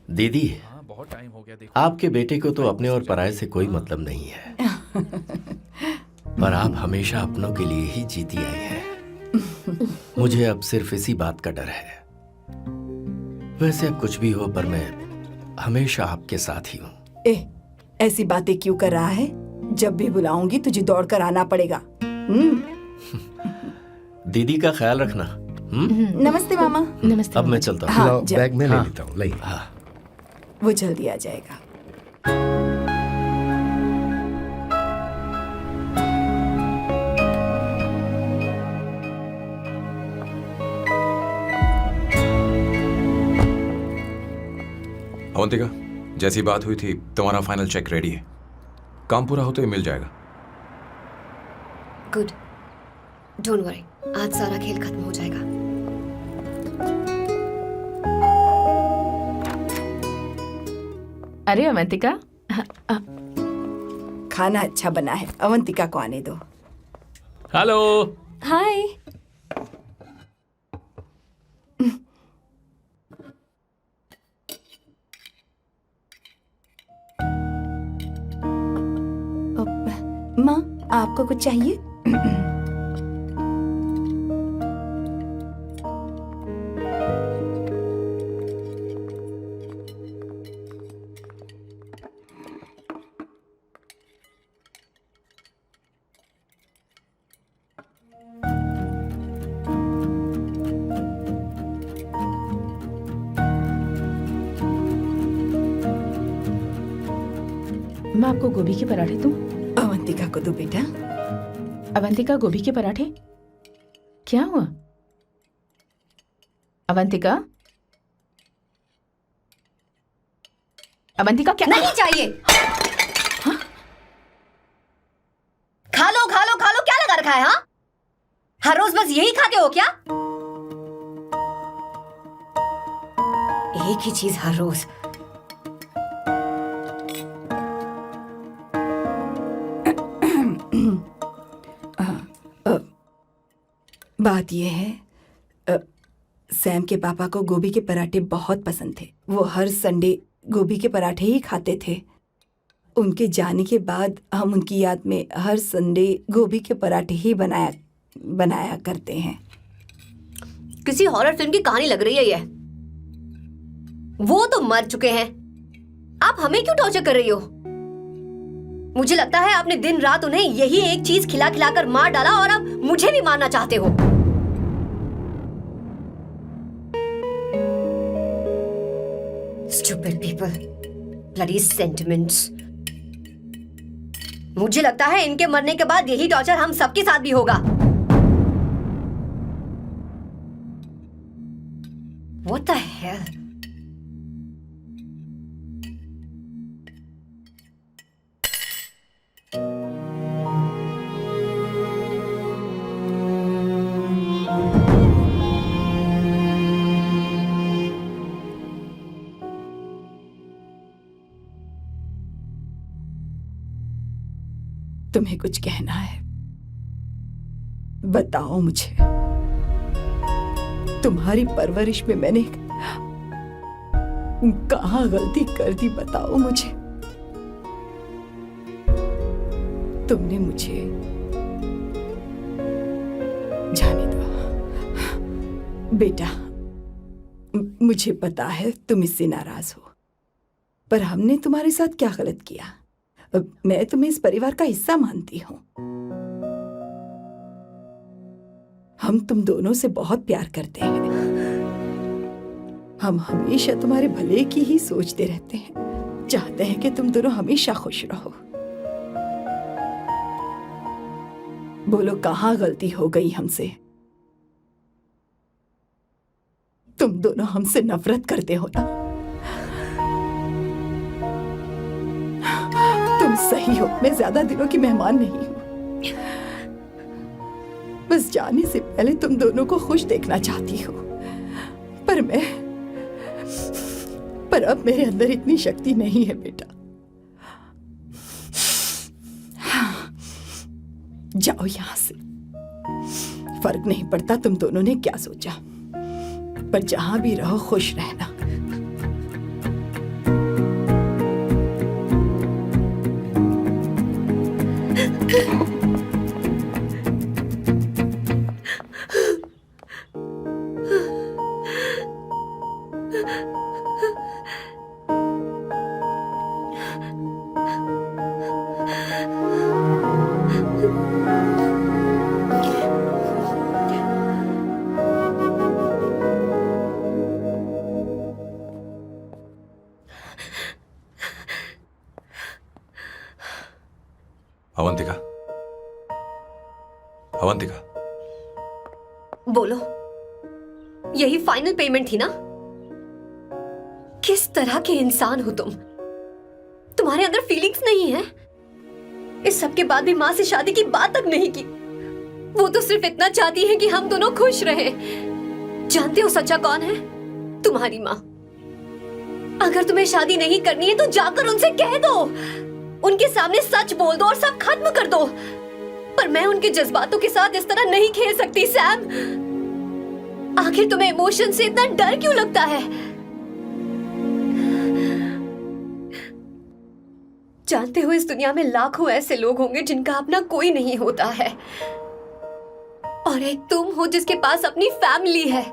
दीदी, बहुत टाइम हो गया। देखो, आपके बेटे को तो अपने और पराये से कोई मतलब नहीं है, पर आप हमेशा अपनों के लिए ही जीती आई हैं। मुझे अब सिर्फ इसी बात का डर है। वैसे अब कुछ भी हो, पर मैं हमेशा आपके साथ ही हूँ। ऐसी बातें क्यों कर रहा है? जब भी बुलाऊंगी तुझे दौड़ कर आना पड़ेगा। दीदी का ख्याल रखना। नमस्ते मामा। नमस्ते। अब मैं चलता हूँ। हाँ, लो, जा। बैग में ले हाँ। लेता हूँ। ले। हाँ। वो जल्दी आ जाएगा। अवंतिका, जैसी बात हुई थी, तुम्हारा फाइनल चेक रेडी है। काम पूरा होते ही मिल जाएगा। गुड, डोंट वरी, आज सारा खेल खत्म हो जाएगा। अरे अवंतिका, खाना अच्छा बना है, अवंतिका को आने दो। हेलो। हाय। माँ, आपको कुछ चाहिए? मैं आपको गोभी के पराठे दूं? अवंतिका को दो बेटा। अवंतिका, गोभी के पराठे? क्या हुआ अवंतिका? अवंतिका, क्या? नहीं चाहिए। खा लो खा लो खा लो, क्या लगा रखा है? हाँ, हर रोज बस यही खाते हो क्या? एक ही चीज हर रोज। बात यह है, सैम के पापा को गोभी के पराठे बहुत पसंद थे। वो हर संडे गोभी के पराठे ही खाते थे। उनके जाने के बाद हम उनकी याद में हर संडे गोभी के पराठे ही बनाया करते हैं। किसी हॉरर फिल्म की कहानी लग रही है ये। वो तो मर चुके हैं, आप हमें क्यों टॉर्चर कर रही हो? मुझे लगता है आपने दिन रात उन्हें यही एक चीज खिला खिलाकर मार डाला और अब मुझे भी मारना चाहते हो। Unbelievable. Bloody sentiments. मुझे लगता है इनके मरने के बाद यही टॉर्चर हम सबके साथ भी होगा. What the hell? तुम्हें कुछ कहना है? बताओ मुझे. तुम्हारी परवरिश में मैंने कहाँ गलती कर दी, बताओ मुझे. तुमने मुझे जाने दो बेटा. मुझे पता है तुम इससे नाराज हो, पर हमने तुम्हारे साथ क्या गलत किया? मैं तुम्हें इस परिवार का हिस्सा मानती हूं. हम तुम दोनों से बहुत प्यार करते हैं. हम हमेशा तुम्हारे भले की ही सोचते रहते हैं. चाहते हैं कि तुम दोनों हमेशा खुश रहो. बोलो कहाँ गलती हो गई हमसे? तुम दोनों हमसे नफरत करते हो ना? तुम सही हो, मैं ज्यादा दिनों की मेहमान नहीं हूं. बस जाने से पहले तुम दोनों को खुश देखना चाहती हूँ. पर अब मेरे अंदर इतनी शक्ति नहीं है बेटा. जाओ यहां से. फर्क नहीं पड़ता तुम दोनों ने क्या सोचा, पर जहां भी रहो खुश रहना. अवंतिका, अवंतिका, बोलो. यही फाइनल पेमेंट थी ना? किस तरह के इंसान हो तुम? तुम्हारे अंदर फीलिंग्स नहीं है? इस सब के बाद भी माँ से शादी की बात तक नहीं की. वो तो सिर्फ इतना चाहती है कि हम दोनों खुश रहें. जानते हो सच्चा कौन है? तुम्हारी माँ. अगर तुम्हें शादी नहीं करनी है तो जाकर उनसे कह दो. उनके सामने सच बोल दो और सब खत्म कर दो. पर मैं उनके जज्बातों के साथ इस तरह नहीं खेल सकती सैम. आखिर तुम्हें इमोशन से इतना डर क्यों लगता है? जानते हो इस दुनिया में लाखों ऐसे लोग होंगे जिनका अपना कोई नहीं होता है, और एक तुम हो जिसके पास अपनी फैमिली है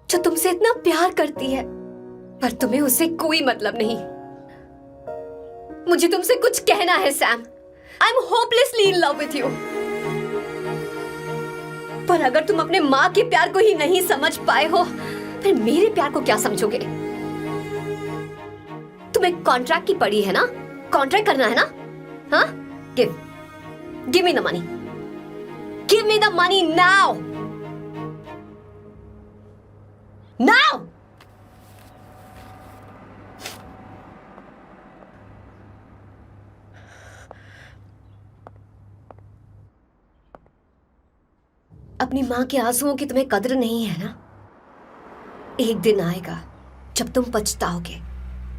जो तुमसे इतना प्यार करती है, पर तुम्हें उससे कोई मतलब नहीं. मुझे तुमसे कुछ कहना है Sam. I am hopelessly in love with you. पर अगर तुम अपने माँ के प्यार को ही नहीं समझ पाए हो, फिर मेरे प्यार को क्या समझोगे? तुम्हें कॉन्ट्रैक्ट की पड़ी है ना? कॉन्ट्रैक्ट करना है ना? हाँ? Give me the money. Give me the money now. Now. अपनी माँ के आंसुओं की तुम्हें कद्र नहीं है ना? एक दिन आएगा जब तुम पछताओगे,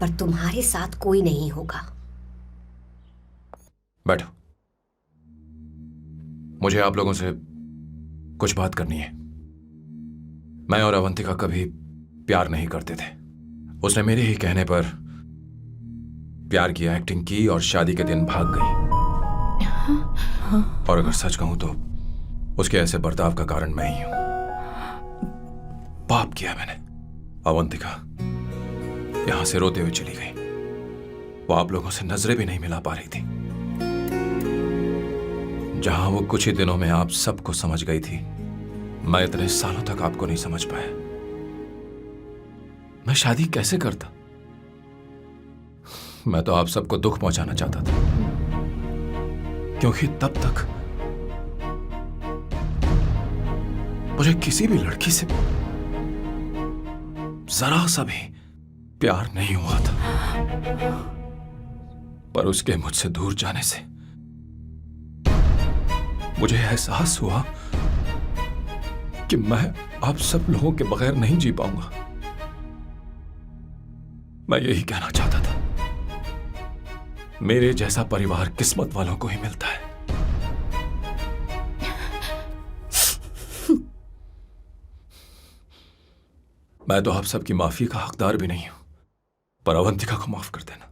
पर तुम्हारे साथ कोई नहीं होगा. बैठो. मुझे आप लोगों से कुछ बात करनी है. मैं और अवंतिका कभी प्यार नहीं करते थे. उसने मेरे ही कहने पर प्यार की एक्टिंग की और शादी के दिन भाग गई. और अगर सच कहूं तो उसके ऐसे बर्ताव का कारण मैं ही हूं. पाप किया मैंने. अवंतिका यहां से रोते हुए चली गई. वो आप लोगों से नजरें भी नहीं मिला पा रही थी. जहां वो कुछ ही दिनों में आप सबको समझ गई थी, मैं इतने सालों तक आपको नहीं समझ पाया. मैं शादी कैसे करता? मैं तो आप सबको दुख पहुंचाना चाहता था, क्योंकि तब तक मुझे किसी भी लड़की से जरा सा भी प्यार नहीं हुआ था। पर उसके मुझसे दूर जाने से मुझे एहसास हुआ कि मैं आप सब लोगों के बगैर नहीं जी पाऊंगा। मैं यही कहना चाहता था, मेरे जैसा परिवार किस्मत वालों को ही मिलता है। मैं तो आप सबकी माफी का हकदार भी नहीं हूं, पर अवंतिका को माफ कर देना।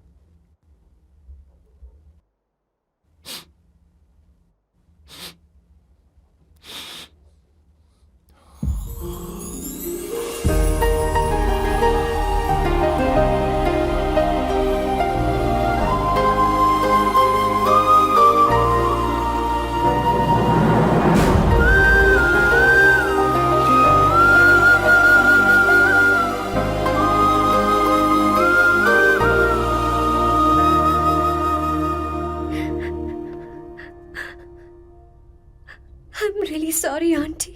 I'm really sorry, aunty.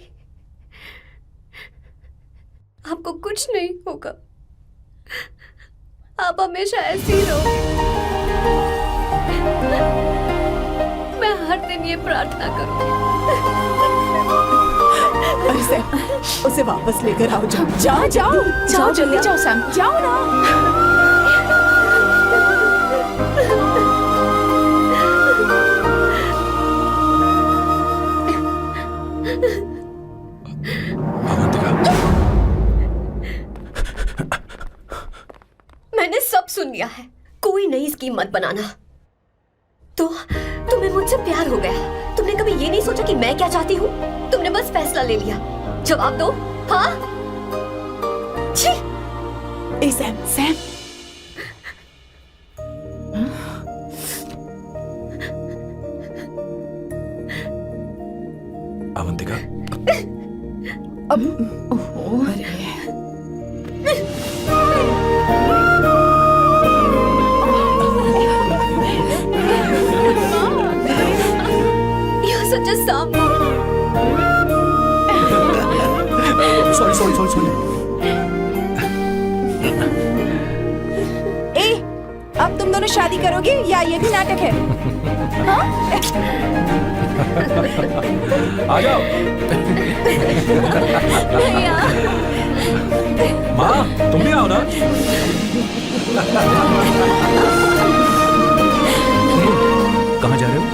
आपको कुछ नहीं होगा, आप हमेशा ऐसी ही रहो। मैं हर दिन ये प्रार्थना करूंगी। अरे सैम, उसे वापस लेकर आओ। जाओ जल्दी जाओ सैम, जाओ ना। मैंने सब सुन लिया है, कोई नई स्कीम मत बनाना। तो तुम्हें मुझसे प्यार हो गया, तुमने कभी ये नहीं सोचा कि मैं क्या चाहती हूँ? तुमने बस फैसला ले लिया। जवाब दो। हाँ? छी! ए Sam Avantika, You're such a soft. Sorry. ए, अब तुम दोनों शादी करोगे या ये भी नाटक है? आ जाओ। माँ, तुम भी आओ ना। कहाँ जा रहे हो?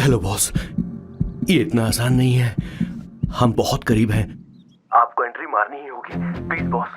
हेलो बॉस, ये इतना आसान नहीं है। हम बहुत करीब हैं। आपको एंट्री मारनी ही होगी, please boss.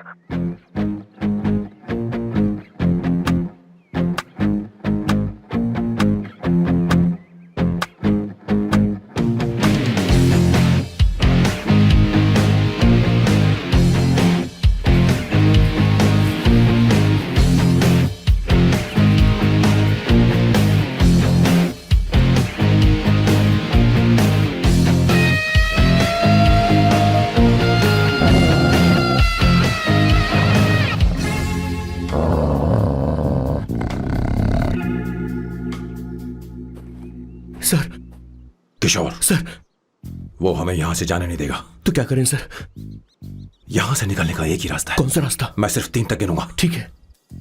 Sir. Kishore sir. वो हमें यहां से जाने नहीं देगा। तो क्या करें सर? यहां से निकलने का एक ही रास्ता है। कौन सा रास्ता? मैं सिर्फ 3 तक गिनूंगा। ठीक है।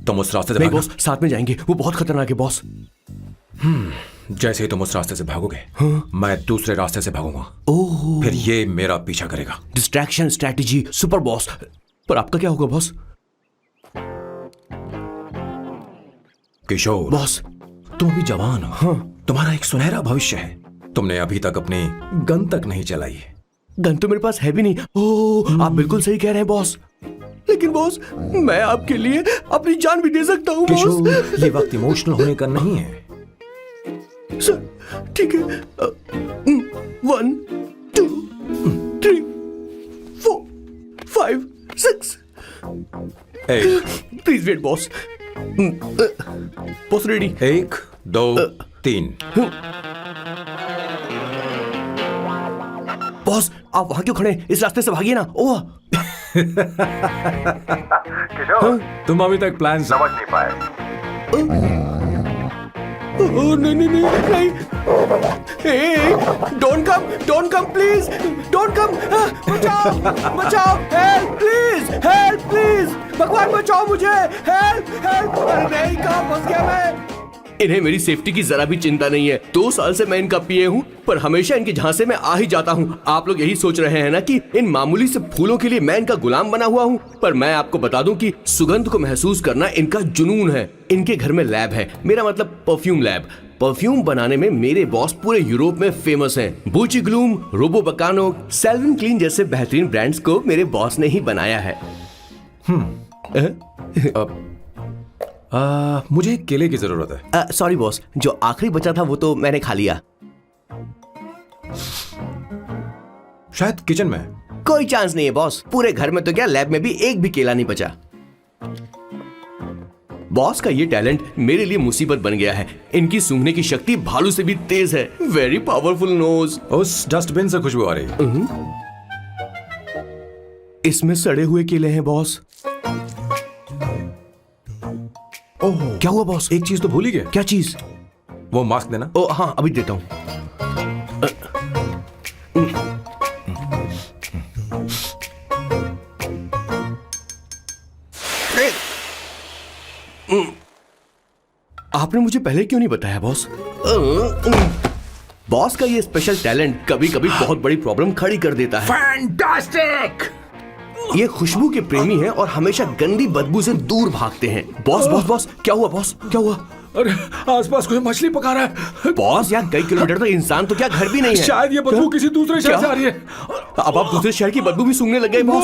तुम उस रास्ते से नहीं भागना। बॉस, साथ में जाएंगे, वो बहुत खतरनाक है बॉस। जैसे ही तुम उस रास्ते से भागोगे, मैं दूसरे रास्ते से भागूंगा। ओह। फिर ये मेरा पीछा करेगा। Distraction strategy super boss. पर आपका क्या होगा बॉस? किशोर बॉस, तुम अभी जवान हो। हाँ। तुम्हारा एक सुनहरा भविष्य है। तुमने अभी तक अपनी गन तक नहीं चलाई है। गन तो मेरे पास है भी नहीं। ओह, आप बिल्कुल सही कह रहे हैं बॉस। लेकिन बॉस, मैं आपके लिए अपनी जान भी दे सकता हूँ बॉस। किशोर, ये वक्त इमोशनल होने का नहीं है। सर, ठीक है। 1 2 3 4 5 6। ए, please wait boss. Boss ready. 1 2 3। Boss आप वहां क्यों खड़े हैं? इस रास्ते से भागिए ना। ओह तुम अभी तक प्लान समझ नहीं पाए। नहीं नहीं नहीं नहीं, don't come please, don't come. बचाओ बचाओ, हेल्प प्लीज, भगवान बचाओ मुझे, हेल्प। अरे नहीं, कहाँ फंस गया मैं? इन्हें मेरी सेफ्टी की जरा भी चिंता नहीं है। 2 साल से मैं इनका पीए हूँ, पर हमेशा इनके झांसे में आ ही जाता हूँ। आप लोग यही सोच रहे हैं ना कि इन मामूली से फूलों के लिए मैं इनका गुलाम बना हुआ हूँ, पर मैं आपको बता दूं कि सुगंध को महसूस करना इनका जुनून है। इनके घर में लैब है, मेरा मतलब परफ्यूम लैब। परफ्यूम बनाने में मेरे बॉस पूरे यूरोप में फेमस हैं। बूची ग्लूम, रोबो बकानो, सेल्विन क्लीन जैसे बेहतरीन ब्रांड्स को मेरे बॉस ने ही बनाया है। मुझे केले की जरूरत है। सॉरी बॉस, जो आखिरी बचा था वो तो मैंने खा लिया। शायद किचन में। कोई चांस नहीं है बॉस, पूरे घर में तो क्या, लैब में भी एक भी केला नहीं बचा। बॉस का ये टैलेंट मेरे लिए मुसीबत बन गया है। इनकी सूंघने की शक्ति भालू से भी तेज है। Very powerful nose. उस डस्टबिन से खुशबू आ रही है। इसमें सड़े हुए केले हैं बॉस। ओह, क्या हुआ बॉस? एक चीज तो भूल ही गए। क्या चीज? वो मास्क देना। ओ हाँ, अभी देता हूँ। आपने मुझे पहले क्यों नहीं बताया बॉस? बॉस का ये स्पेशल टैलेंट कभी कभी बहुत बड़ी प्रॉब्लम खड़ी कर देता है। फैंटास्टिक! ये खुशबू के प्रेमी हैं और हमेशा गंदी बदबू से दूर भागते हैं। बॉस, क्या हुआ बॉस? क्या हुआ? अरे आसपास कोई मछली पका रहा है। बॉस यार, कई किलोमीटर तक इंसान तो क्या घर भी नहीं है। शायद ये बदबू किसी दूसरे शहर से आ रही है। अब आप दूसरे शहर की बदबू भी सूंघने लग गए बॉस।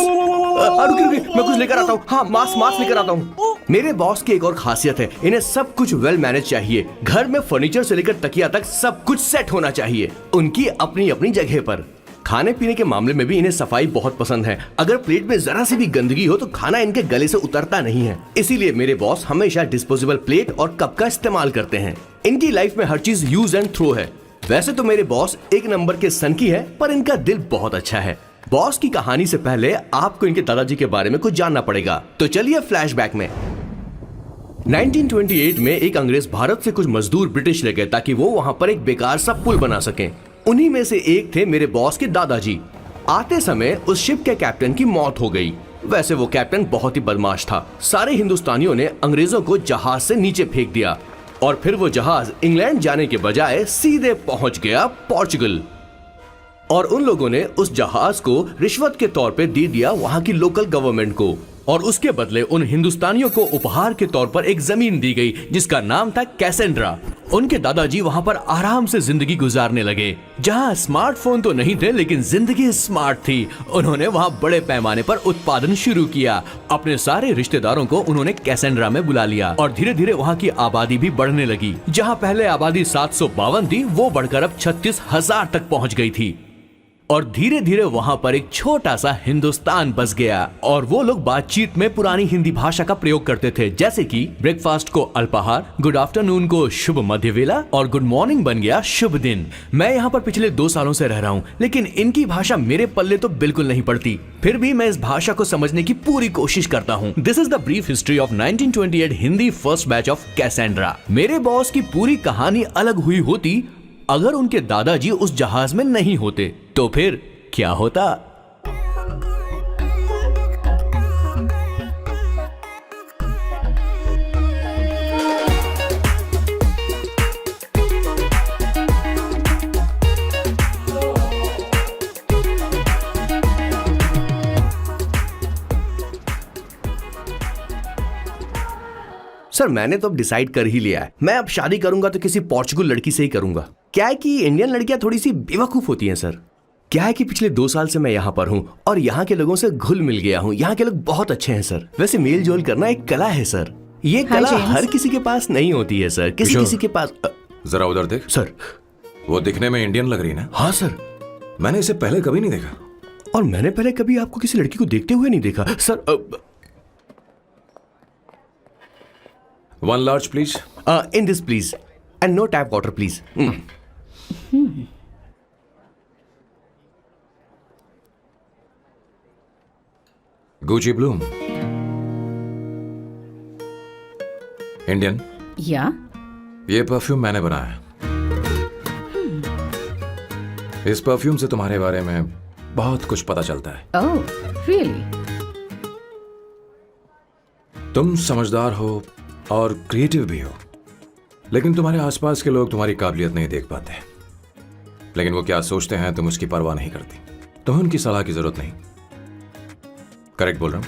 रुकिए, मैं कुछ लेकर आता हूँ। हाँ, मास्क लेकर आता हूँ। मेरे बॉस की एक और खासियत है, इन्हें सब कुछ वेल मैनेज चाहिए। घर में फर्नीचर से लेकर तकिया तक सब कुछ सेट होना चाहिए, उनकी अपनी अपनी जगह पर। खाने पीने के मामले में भी इन्हें सफाई बहुत पसंद है। अगर प्लेट में जरा सी भी गंदगी हो तो खाना इनके गले से उतरता नहीं है। इसीलिए मेरे बॉस हमेशा डिस्पोजेबल प्लेट और कप का इस्तेमाल करते हैं। इनकी लाइफ में हर चीज यूज एंड थ्रो है। वैसे तो मेरे बॉस एक नंबर के सनकी है, पर इनका दिल बहुत अच्छा है। बॉस की कहानी से पहले आपको इनके दादाजी के बारे में कुछ जानना पड़ेगा। तो चलिए फ्लैशबैक में। 1928 में एक अंग्रेज भारत से कुछ मजदूर ब्रिटिश ले गए ताकि वो वहां पर एक बेकार सा पुल बना सकें। उन्हीं में से एक थे मेरे बॉस के दादाजी। आते समय उस शिप के कैप्टन की मौत हो गई। वैसे वो कैप्टन बहुत ही बदमाश था। सारे हिंदुस्तानियों ने अंग्रेजों को जहाज से नीचे फेंक दिया और फिर वो जहाज इंग्लैंड जाने के बजाय सीधे पहुंच गया पोर्चुगल। और उन लोगों ने उस जहाज को रिश्वत के तौर पे दे दिया वहां की लोकल गवर्नमेंट को, और उसके बदले उन हिंदुस्तानियों को उपहार के तौर पर एक जमीन दी गई जिसका नाम था कैसेंड्रा। उनके दादाजी वहां पर आराम से जिंदगी गुजारने लगे। जहां स्मार्टफोन तो नहीं थे लेकिन जिंदगी स्मार्ट थी। उन्होंने वहां बड़े पैमाने पर उत्पादन शुरू किया। अपने सारे रिश्तेदारों को उन्होंने कैसेंड्रा में बुला लिया और धीरे धीरे वहां की आबादी भी बढ़ने लगी। जहां पहले आबादी 752 थी, वो बढ़कर अब 36,000 तक पहुंच गई थी। और धीरे धीरे वहां पर एक छोटा सा हिंदुस्तान बस गया और वो लोग बातचीत में पुरानी हिंदी भाषा का प्रयोग करते थे, जैसे कि ब्रेकफास्ट को अल्पाहार, गुड आफ्टरनून को शुभ मध्य वेला और गुड मॉर्निंग बन गया शुभ दिन। मैं यहाँ पर पिछले 2 सालों से रह रहा हूँ, लेकिन इनकी भाषा मेरे पल्ले तो बिल्कुल नहीं पड़ती। फिर भी मैं इस भाषा को समझने की पूरी कोशिश करता हूँ। This is the brief history of 1928 Hindi first batch of Cassandra. मेरे बॉस की पूरी कहानी अलग हुई होती अगर उनके दादाजी उस जहाज में नहीं होते, तो फिर क्या होता? सर मैंने तो अब डिसाइड कर ही लिया है। मैं अब शादी करूंगा तो किसी पोर्चुगल लड़की से ही करूंगा। क्या है कि इंडियन लड़कियां थोड़ी सी बेवकूफ होती हैं सर। क्या है कि पिछले 2 साल से मैं यहाँ पर हूँ और यहाँ के लोगों से घुल मिल गया हूँ। यहाँ के लोग बहुत अच्छे हैं सर। वैसे मेल जोल करना एक कला है सर। ये कला हर किसी के पास नहीं होती है सर। किसी के पास। जरा उधर देख सर। वो दिखने में इंडियन लग रही है ना? हाँ सर। मैंने इसे पहले कभी नहीं देखा। और मैंने पहले कभी आपको किसी लड़की को देखते हुए नहीं देखा sir. 1 large please. In this please, and no tap water please. Gucci Bloom. Indian. या ये परफ्यूम मैंने बनाया. इस परफ्यूम से तुम्हारे बारे में बहुत कुछ पता चलता है. Oh really? तुम समझदार हो और क्रिएटिव भी हो, लेकिन तुम्हारे आसपास के लोग तुम्हारी काबिलियत नहीं देख पाते. लेकिन वो क्या सोचते हैं तुम उसकी परवाह नहीं करती. तुम्हें उनकी सलाह की जरूरत नहीं. करेक्ट बोल रहा हूं?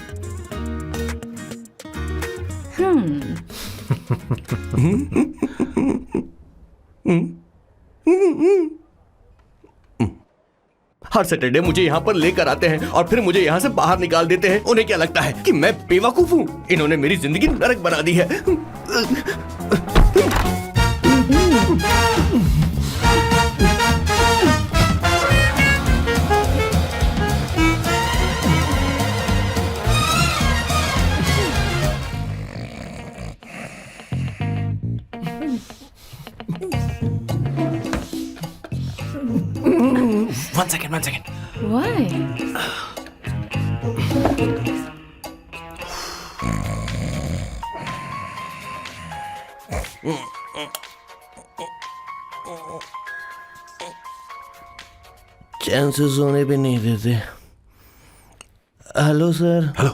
हर सैटरडे मुझे यहाँ पर लेकर आते हैं और फिर मुझे यहाँ से बाहर निकाल देते हैं. उन्हें क्या लगता है कि मैं बेवकूफ हूँ? इन्होंने मेरी जिंदगी नरक बना दी है. One second. व्हाई? चैन से सोने भी नहीं देते. Hello sir. हेलो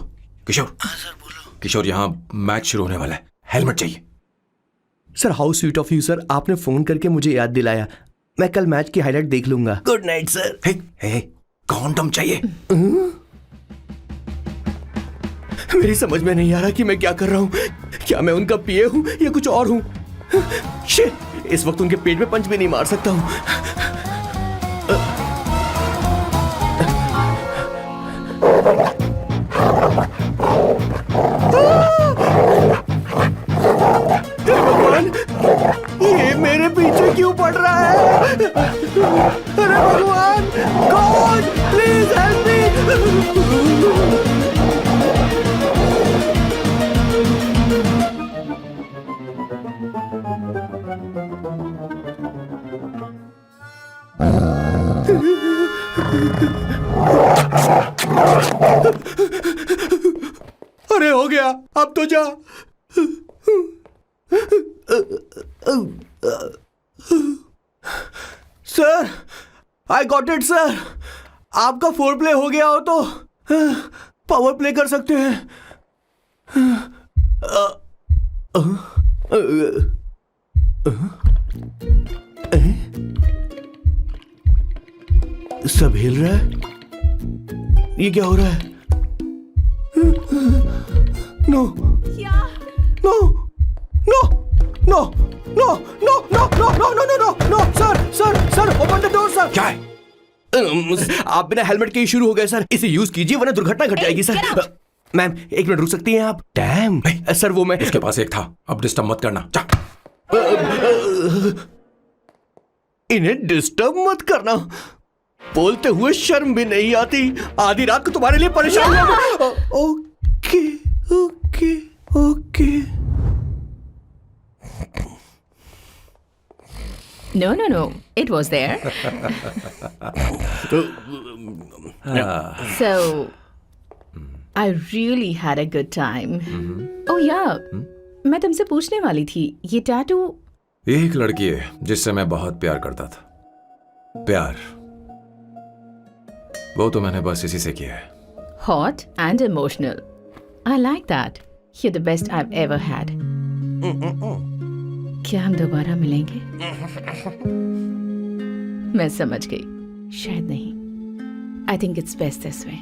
किशोर. सर बोलो. किशोर, यहाँ मैच शुरू होने वाला है. हेलमेट चाहिए. Sir how sweet of you sir. आपने फोन करके मुझे याद दिलाया. मैं कल मैच की हाईलाइट देख लूंगा. Good night sir. Hey, condom चाहिए. मेरी समझ में नहीं आ रहा कि मैं क्या कर रहा हूँ. क्या मैं उनका पीए हूँ या कुछ और हूँ? शिट, इस वक्त उनके पेट में पंच भी नहीं मार सकता हूँ. भगवान, ये मेरे पीछे क्यों पड़ रहा है? अरे भगवान, गॉड प्लीज हेल्प मी. अरे हो गया, अब तो जा. Sir, I got it sir. आपका फोर प्ले हो गया हो तो पावर प्ले कर सकते हैं. सब हिल रहा है. ये क्या हो रहा है? No no no no no no no no no no no no no sir open the door sir. क्या है? आप बिना हेलमेट के ही शुरू हो गए सर. इसे यूज कीजिए वरना दुर्घटना घट जाएगी सर. मैम 1 मिनट रुक सकती हैं आप? डैम सर, वो मैं उसके पास एक था. अब डिस्टर्ब मत करना. जा. इन्हें डिस्टर्ब मत करना. बोलते हुए शर्म भी नहीं आती. आधी रात को तुम्हारे लिए परेशान हो. Okay okay okay. No. It was there. So, I really had a good time. Oh yeah, मैं तुमसे पूछने वाली थी, ये टैटू. ये एक लड़की है जिससे मैं बहुत प्यार करता था. प्यार वो तो मैंने बस इसी से किया है. Hot and emotional. I like that. You're the best I've ever had. क्या हम दोबारा मिलेंगे? मैं समझ गई. शायद नहीं. I think it's best this way.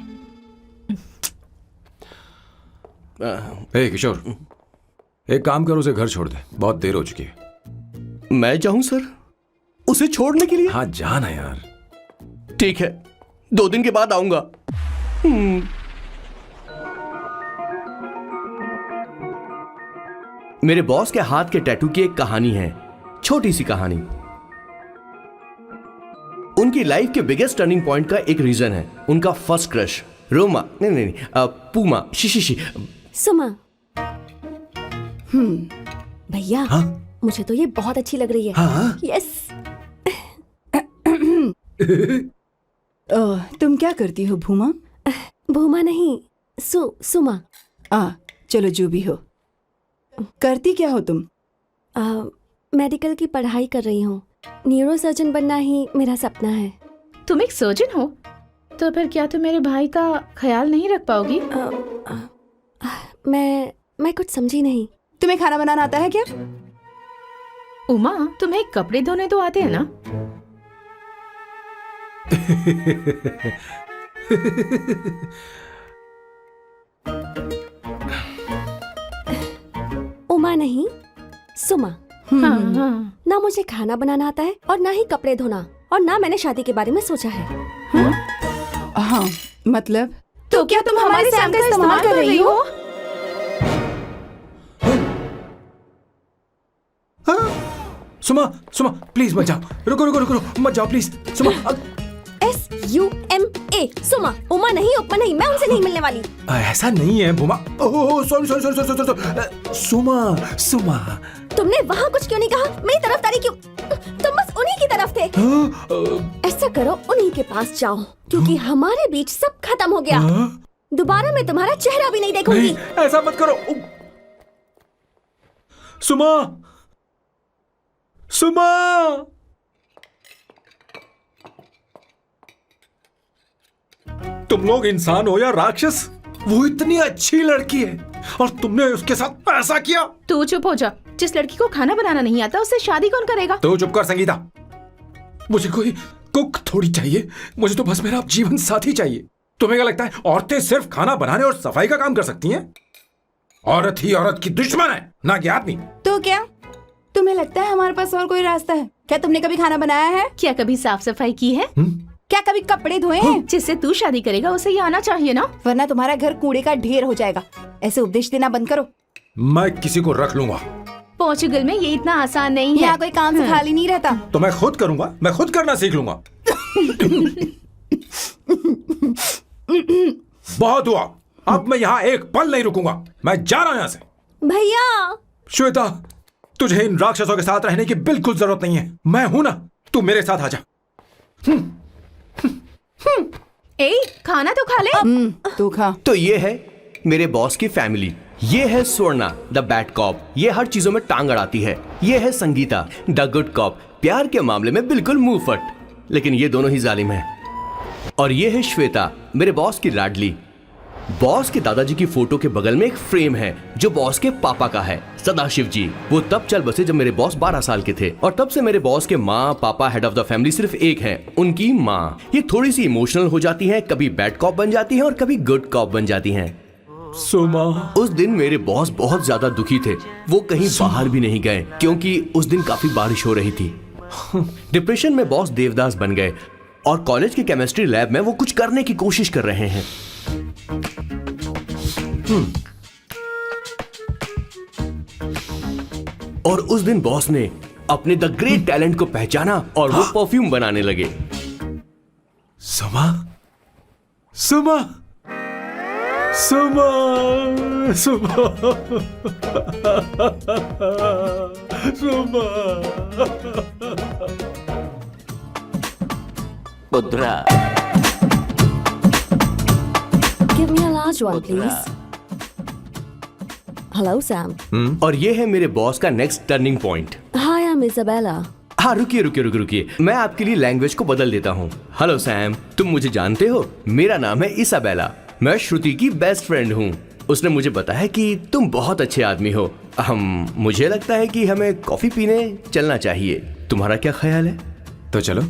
हे किशोर, एक काम कर, उसे घर छोड़ दे. बहुत देर हो चुकी है. मैं जाऊं सर उसे छोड़ने के लिए? हाँ जाना यार. ठीक है, 2 दिन के बाद आऊंगा. मेरे बॉस के हाथ के टैटू की एक कहानी है. छोटी सी कहानी. उनकी लाइफ के बिगेस्ट टर्निंग पॉइंट का एक रीजन है उनका फर्स्ट क्रश. रोमा नहीं पूमा शिशिशी सुमा. भैया हाँ? मुझे तो ये बहुत अच्छी लग रही है। हाँ? यस। तुम क्या करती हो भूमा? भूमा नहीं, सुमा। चलो जो भी हो। करती क्या हो तुम? मेडिकल की पढ़ाई कर रही हूँ। न्यूरो सर्जन बनना ही मेरा सपना है। तुम एक सर्जन हो तो फिर क्या तुम मेरे भाई का ख्याल नहीं रख पाओगी? मैं कुछ समझी नहीं। तुम्हें खाना बनाना आता है क्या? उमा, तुम्हें कपड़े धोने तो आते हैं ना? उमा नहीं, सुमा। हाँ। ना मुझे खाना बनाना आता है और ना ही कपड़े धोना, और ना मैंने शादी के बारे में सोचा है। हाँ, मतलब तो क्या तुम हमारे सैम का इस्तेमाल कर रही हो? सुमा, सुमा प्लीज मत जाओ, रुको, मत जाओ प्लीज। सुमा, SUMA, सुमा। उमा नहीं, उपमा नहीं, मैं उनसे नहीं मिलने वाली। ऐसा नहीं है भूमा। ओह सॉरी, सुमा। तुमने वहाँ कुछ क्यों नहीं कहा? मेरी तरफदारी क्यों? तुम बस उन्हीं की तरफ थे। ऐसा करो, उन्हीं के पास जाओ, क्योंकि हमारे बीच सब खत्म हो गया। दोबारा मैं तुम्हारा चेहरा भी नहीं देखूंगी। नहीं, ऐसा मत करो। सुमा। तुम लोग इंसान हो या राक्षस? वो इतनी अच्छी लड़की है और तुमने उसके साथ ऐसा किया। तू चुप हो जा। जिस लड़की को खाना बनाना नहीं आता उससे शादी कौन करेगा? तो चुप कर संगीता। मुझे कोई कुक थोड़ी चाहिए, मुझे तो बस मेरा जीवन साथी चाहिए। तुम्हें क्या लगता है औरतें सिर्फ खाना बनाने और सफाई का काम कर सकती हैं? औरत ही औरत की दुश्मन है, ना कि आदमी। तो क्या तुम्हें लगता है हमारे पास और कोई रास्ता है? क्या तुमने कभी खाना बनाया है? क्या कभी साफ सफाई की है? क्या कभी कपड़े धोए हैं? जिससे तू शादी करेगा उसे ये आना चाहिए ना, वरना तुम्हारा घर कूड़े का ढेर हो जाएगा। ऐसे उपदेश देना बंद करो। मैं किसी को रख लूंगा। पोर्चुगल में ये इतना आसान नहीं है। यहाँ कोई काम से खाली नहीं रहता। तो मैं खुद करूंगा, मैं खुद करना सीख लूंगा। बहुत हुआ, अब मैं यहाँ एक पल नहीं रुकूंगा। मैं जा रहा हूँ यहाँ से। भैया। श्वेता, तुझे इन राक्षसों के साथ रहने की बिल्कुल जरूरत नहीं है। मैं हूं ना, तू मेरे साथ आ जा। ए, खाना तो खा ले। तू खा। तो ये है मेरे बॉस की फैमिली। ये है स्वर्णा द बैड कॉप, ये हर चीजों में टांग अड़ाती है। ये है संगीता द गुड कॉप, प्यार के मामले में बिल्कुल मुंह फट, लेकिन ये दोनों ही जालिम हैं। और ये है श्वेता, मेरे बॉस की लाडली। बॉस के दादाजी की फोटो के बगल में एक फ्रेम है जो बॉस के पापा का है, सदाशिव जी। वो तब चल बसे जब मेरे बॉस 12 साल के थे, और तब से मेरे बॉस के माँ पापा हेड ऑफ द फैमिली सिर्फ एक है, उनकी माँ। ये थोड़ी सी इमोशनल हो जाती हैं, कभी बैड कॉप बन जाती हैं और कभी गुड कॉप बन जाती हैं। सुमा, उस दिन मेरे बॉस बहुत ज्यादा दुखी थे। वो कहीं बाहर भी नहीं गए क्योंकि उस दिन काफी बारिश हो रही थी। डिप्रेशन में बॉस देवदास बन गए और कॉलेज की केमिस्ट्री लैब में वो कुछ करने की कोशिश कर रहे हैं। और उस दिन बॉस ने अपने द ग्रेट टैलेंट को पहचाना और वो परफ्यूम बनाने लगे। सुमा, सुमा, सुमा, सुमा, सुमा। Give me a large one, please. Hello, Sam. और ये है मेरे बॉस का next turning point. Hi, I'm Isabella. हाँ, रुकिए, मैं आपके लिए लैंग्वेज को बदल देता हूँ। हेलो सैम, तुम मुझे जानते हो? मेरा नाम है इसाबेला। मैं श्रुति की बेस्ट फ्रेंड हूँ। उसने मुझे बताया कि तुम बहुत अच्छे आदमी हो। मुझे लगता है कि हमें कॉफी पीने चलना चाहिए। तुम्हारा क्या ख्याल है? तो चलो।